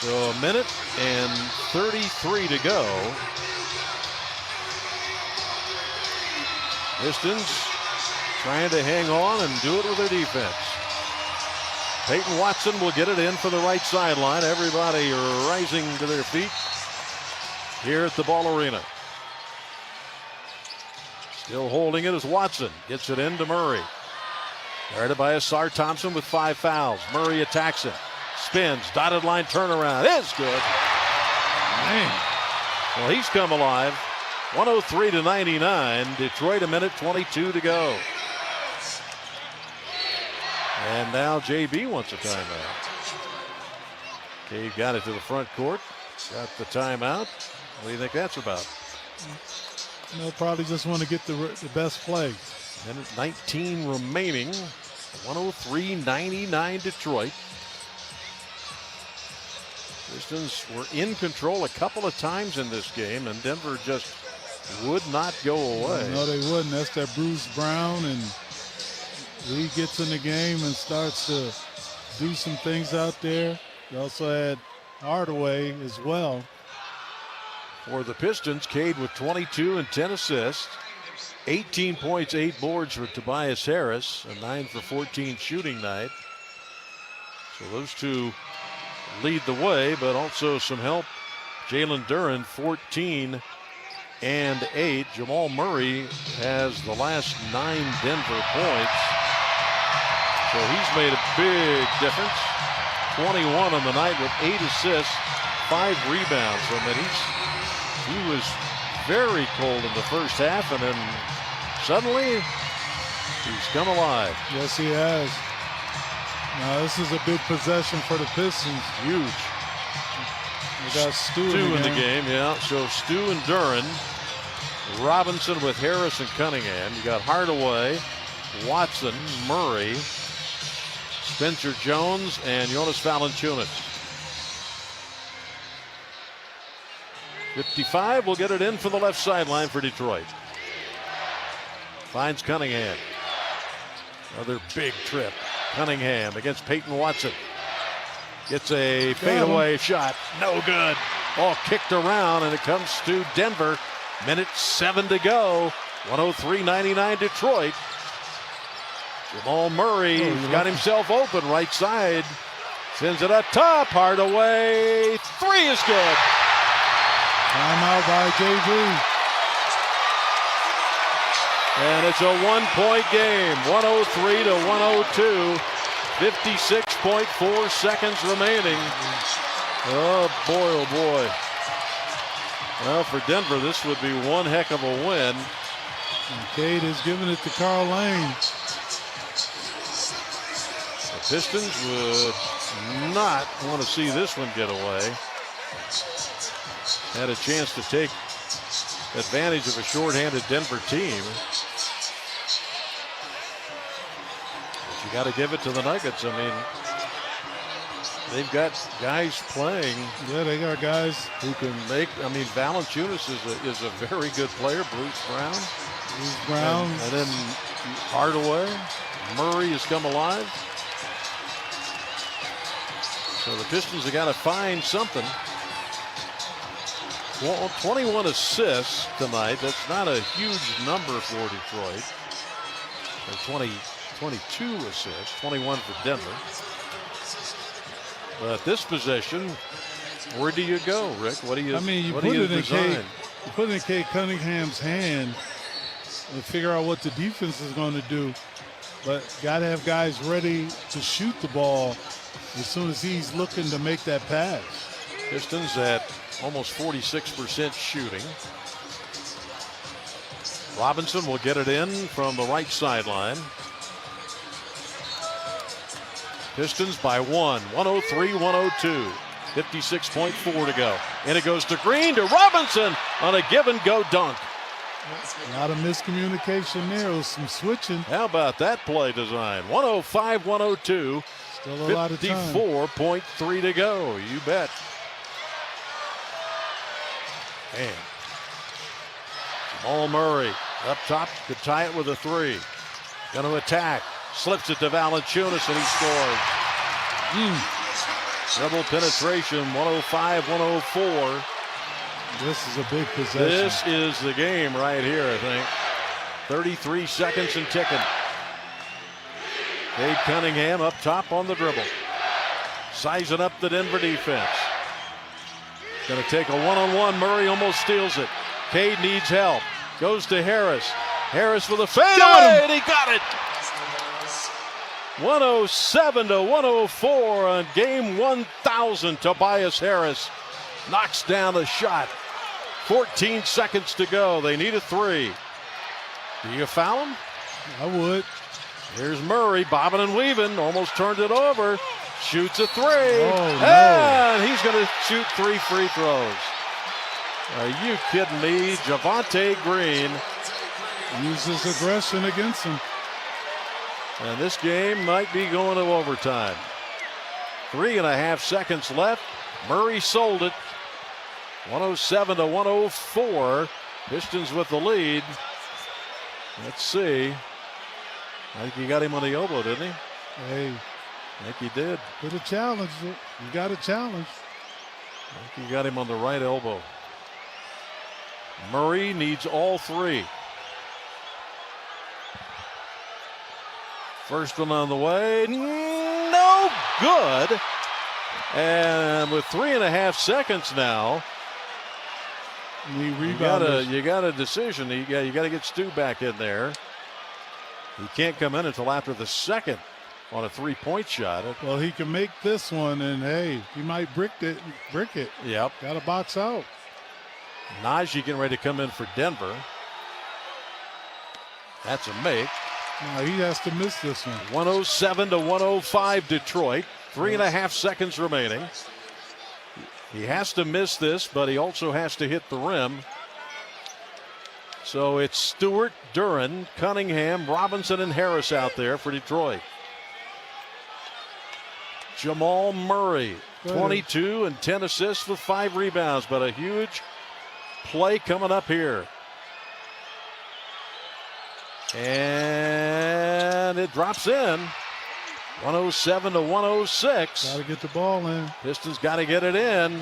So a minute and 33 to go. Pistons trying to hang on and do it with their defense. Peyton Watson will get it in for the right sideline. Everybody rising to their feet here at the Ball Arena. Still holding it as Watson gets it into Murray. Guarded by Asar Thompson with 5 fouls. Murray attacks him. Spins, dotted line turnaround. It's good. Man. Well, he's come alive. 103 to 99. Detroit a minute 22 to go. And now JB wants a timeout. Cade got it to the front court. Got the timeout. What do you think that's about? They'll probably just want to get the best play. Minute 19 remaining. 103-99 Detroit. Pistons were in control a couple of times in this game, and Denver just would not go away. No, they wouldn't. That's that Bruce Brown, and he gets in the game and starts to do some things out there. They also had Hardaway as well. For the Pistons, Cade with 22 and 10 assists. 18 points, 8 boards for Tobias Harris. A 9 for 14 shooting night. So those two lead the way, but also some help. Jalen Duren, 14 and 8. Jamal Murray has the last 9 Denver points. So he's made a big difference. 21 on the night with 8 assists, 5 rebounds. I mean, he was very cold in the first half, and then suddenly he's come alive. Yes, he has. Now, this is a big possession for the Pistons. Huge. We got Stu in the game, yeah. So Stu and Duren. Robinson with Harris and Cunningham. You got Hardaway, Watson, Murray, Spencer Jones, and Jonas Valanciunas. 55 will get it in for the left sideline for Detroit. Finds Cunningham. Another big trip. Cunningham against Peyton Watson. Gets a fadeaway shot. No good. Ball kicked around, and it comes to Denver. Minute 7 to go. 103-99 Detroit. Jamal Murray got himself open right side. Sends it up top. Hardaway. 3 is good. Timeout by JB. And it's a 1-point game. 103 to 102. 56.4 seconds remaining. Oh boy, oh boy. Well, for Denver, this would be one heck of a win. And Cade is giving it to Karl Lane. The Pistons would not want to see this one get away. Had a chance to take advantage of a shorthanded Denver team. But you got to give it to the Nuggets. I mean, They've got guys playing. Yeah, they got guys who can make. I mean, Valanciunas is a very good player. Bruce Brown. And then Hardaway. Murray has come alive. So the Pistons have got to find something. Well, 21 assists tonight. That's not a huge number for Detroit. 22 assists, 21 for Denver. But this possession, where do you go, Rick? What do you? I mean, you what put do you it in design? put it in Cade Cunningham's hand and figure out what the defense is going to do. But got to have guys ready to shoot the ball as soon as he's looking to make that pass. Pistons at almost 46% shooting. Robinson will get it in from the right sideline. Pistons by 103-102. 56.4 to go. And it goes to Green, to Robinson on a give-and-go dunk. A lot of miscommunication there. It was some switching. How about that play design? 105-102. Still a lot of time. 54.3 to go. You bet. Man. Jamal Murray up top to tie it with a three. Going to attack. Slips it to Valanciunas and he scores. Double penetration, 105-104. This is a big possession. This is the game right here, I think. 33 seconds and ticking. Cade Cunningham up top on the dribble. Sizing up the Denver defense. Going to take a one-on-one. Murray almost steals it. Cade needs help. Goes to Harris. Harris with a fadeaway, and he got it. 107-104 on game 1000. Tobias Harris knocks down a shot. 14 seconds to go. They need a three. Do you foul him? I would. Here's Murray bobbing and weaving. Almost turned it over. Shoots a three. Oh, no. And he's going to shoot 3 free throws. Are you kidding me? Javonte Green uses aggression against him. And this game might be going to overtime. 3.5 seconds left. Murray sold it. 107-104. Pistons with the lead. Let's see. I think he got him on the elbow, didn't he? Hey. I think he did. Could have challenged it. You got a challenge. I think he got him on the right elbow. Murray needs all three. First one on the way. No good. And with 3.5 seconds now, you got a decision. You got to get Stu back in there. He can't come in until after the second on a 3-point shot. Well, he can make this one, and hey, he might brick it. Yep. Got to box out. Najee getting ready to come in for Denver. That's a make. No, he has to miss this one. 107-105 Detroit. 3.5 seconds remaining. He has to miss this, but he also has to hit the rim. So it's Stewart, Duran, Cunningham, Robinson, and Harris out there for Detroit. Jamal Murray, 22 and 10 assists with 5 rebounds, but a huge play coming up here. And it drops in. 107-106. Got to get the ball in. Pistons got to get it in.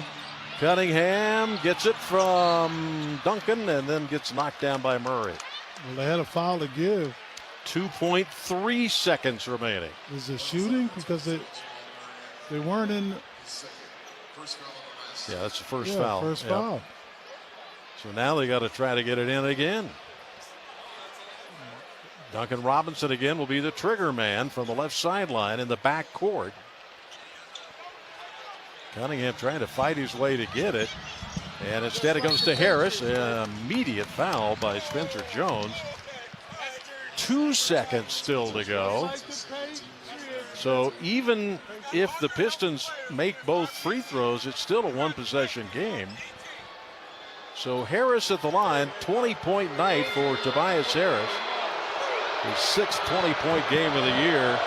Cunningham gets it from Duncan and then gets knocked down by Murray. Well, they had a foul to give. 2.3 seconds remaining. Is it shooting? Because they weren't in. Yeah, that's the first foul. First foul. So now they got to try to get it in again. Duncan Robinson again will be the trigger man from the left sideline in the back court. Cunningham trying to fight his way to get it. And instead it goes to Harris. An immediate foul by Spencer Jones. 2 seconds still to go. So even if the Pistons make both free throws, it's still a 1-possession game. So Harris at the line, 20-point night for Tobias Harris. His 6th 20-point game of the year.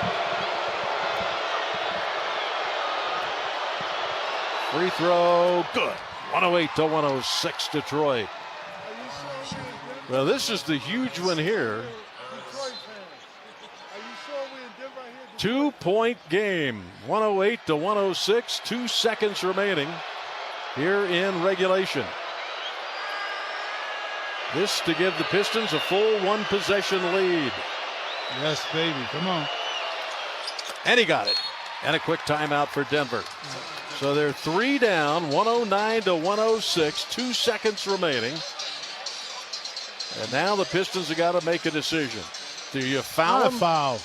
Free throw, good. 108-106 Detroit. Well, this is the huge one here. 2-point game. 108-106. 2 seconds remaining here in regulation. This to give the Pistons a full 1-possession lead. Yes, baby. Come on. And he got it. And a quick timeout for Denver. So they're 3 down, 109-106, 2 seconds remaining. And now the Pistons have got to make a decision. Do you foul him? Foul.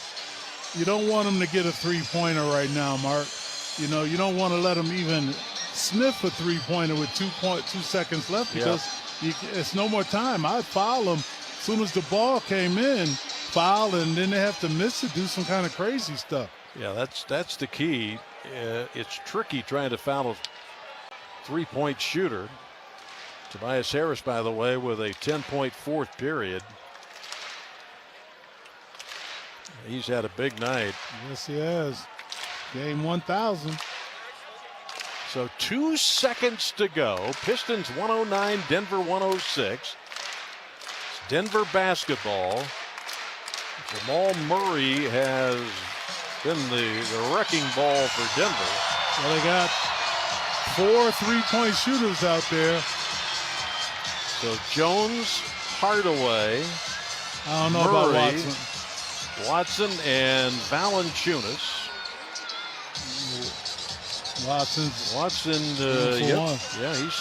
You don't want him to get a three-pointer right now, Mark. You know, you don't want to let him even sniff a three-pointer with 2 seconds left because it's no more time. I'd foul him as soon as the ball came in, foul, and then they have to miss it, do some kind of crazy stuff. Yeah, that's the key. It's tricky trying to foul a three-point shooter. Tobias Harris, by the way, with a 10-point fourth period. He's had a big night. Yes, he has. Game 1,000. So 2 seconds to go. Pistons 109, Denver 106. It's Denver basketball. Jamal Murray has been the wrecking ball for Denver. Well, they got 4 three-point shooters out there. So Jones, Hardaway, I don't know Murray, about Watson, and Valanciunas. Watson, yeah, he's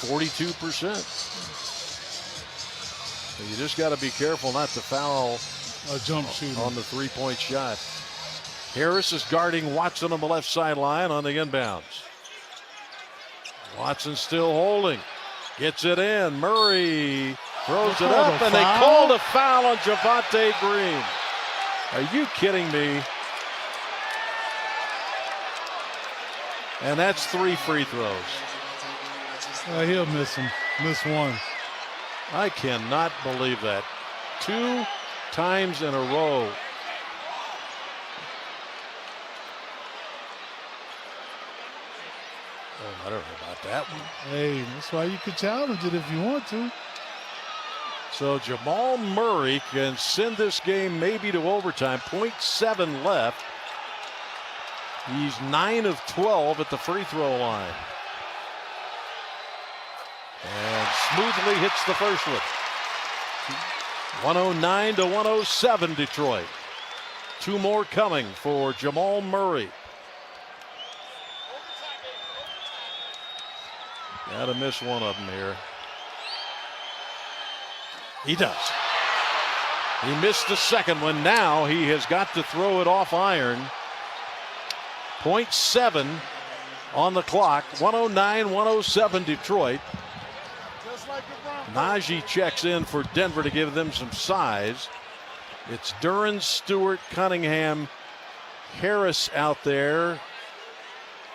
42%. So you just got to be careful not to foul a jump shooter on the three-point shot. Harris is guarding Watson on the left sideline on the inbounds. Watson still holding. Gets it in. Murray throws it up, and they called a foul on Javonte Green. Are you kidding me? And that's 3 free throws. He'll miss him. Miss one. I cannot believe that. 2 times in a row. Oh, I don't know about that one. Hey, that's why you could challenge it if you want to. So Jamal Murray can send this game maybe to overtime. 0.7 left. He's 9 of 12 at the free throw line. And smoothly hits the first one. 109-107 Detroit. 2 more coming for Jamal Murray. Gotta miss one of them here. He does. He missed the second one. Now he has got to throw it off iron. 0.7 on the clock. 109-107 Detroit. Najee checks in for Denver to give them some size. It's Duran, Stewart, Cunningham, Harris out there,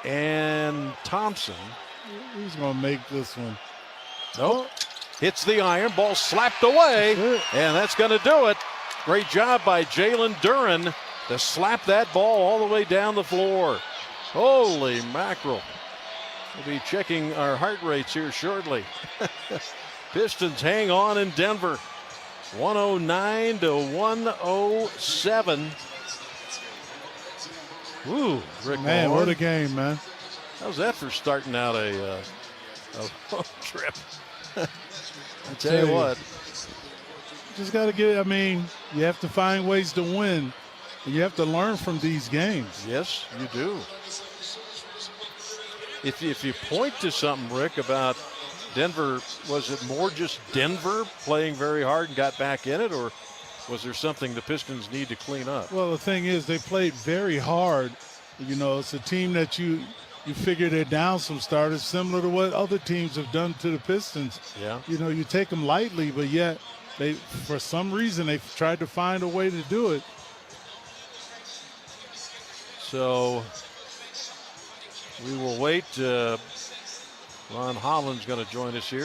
and Thompson. Who's going to make this one? Nope. Hits the iron. Ball slapped away. And that's going to do it. Great job by Jalen Duran to slap that ball all the way down the floor. Holy mackerel. We'll be checking our heart rates here shortly. Pistons hang on in Denver. 109-107. Ooh, Rick Man, Mahorn. what a game, man. How's that for starting out a road trip? I tell you what. Just got to get, I mean, you have to find ways to win. And you have to learn from these games. Yes, you do. If you point to something, Rick, about Denver, was it more just Denver playing very hard and got back in it, or was there something the Pistons need to clean up? Well, the thing is, they played very hard. You know, it's a team that you figure they're down some starters, similar to what other teams have done to the Pistons. Yeah. You know, you take them lightly, but yet they, for some reason, they've tried to find a way to do it. So we will wait. Ron Holland's going to join us here.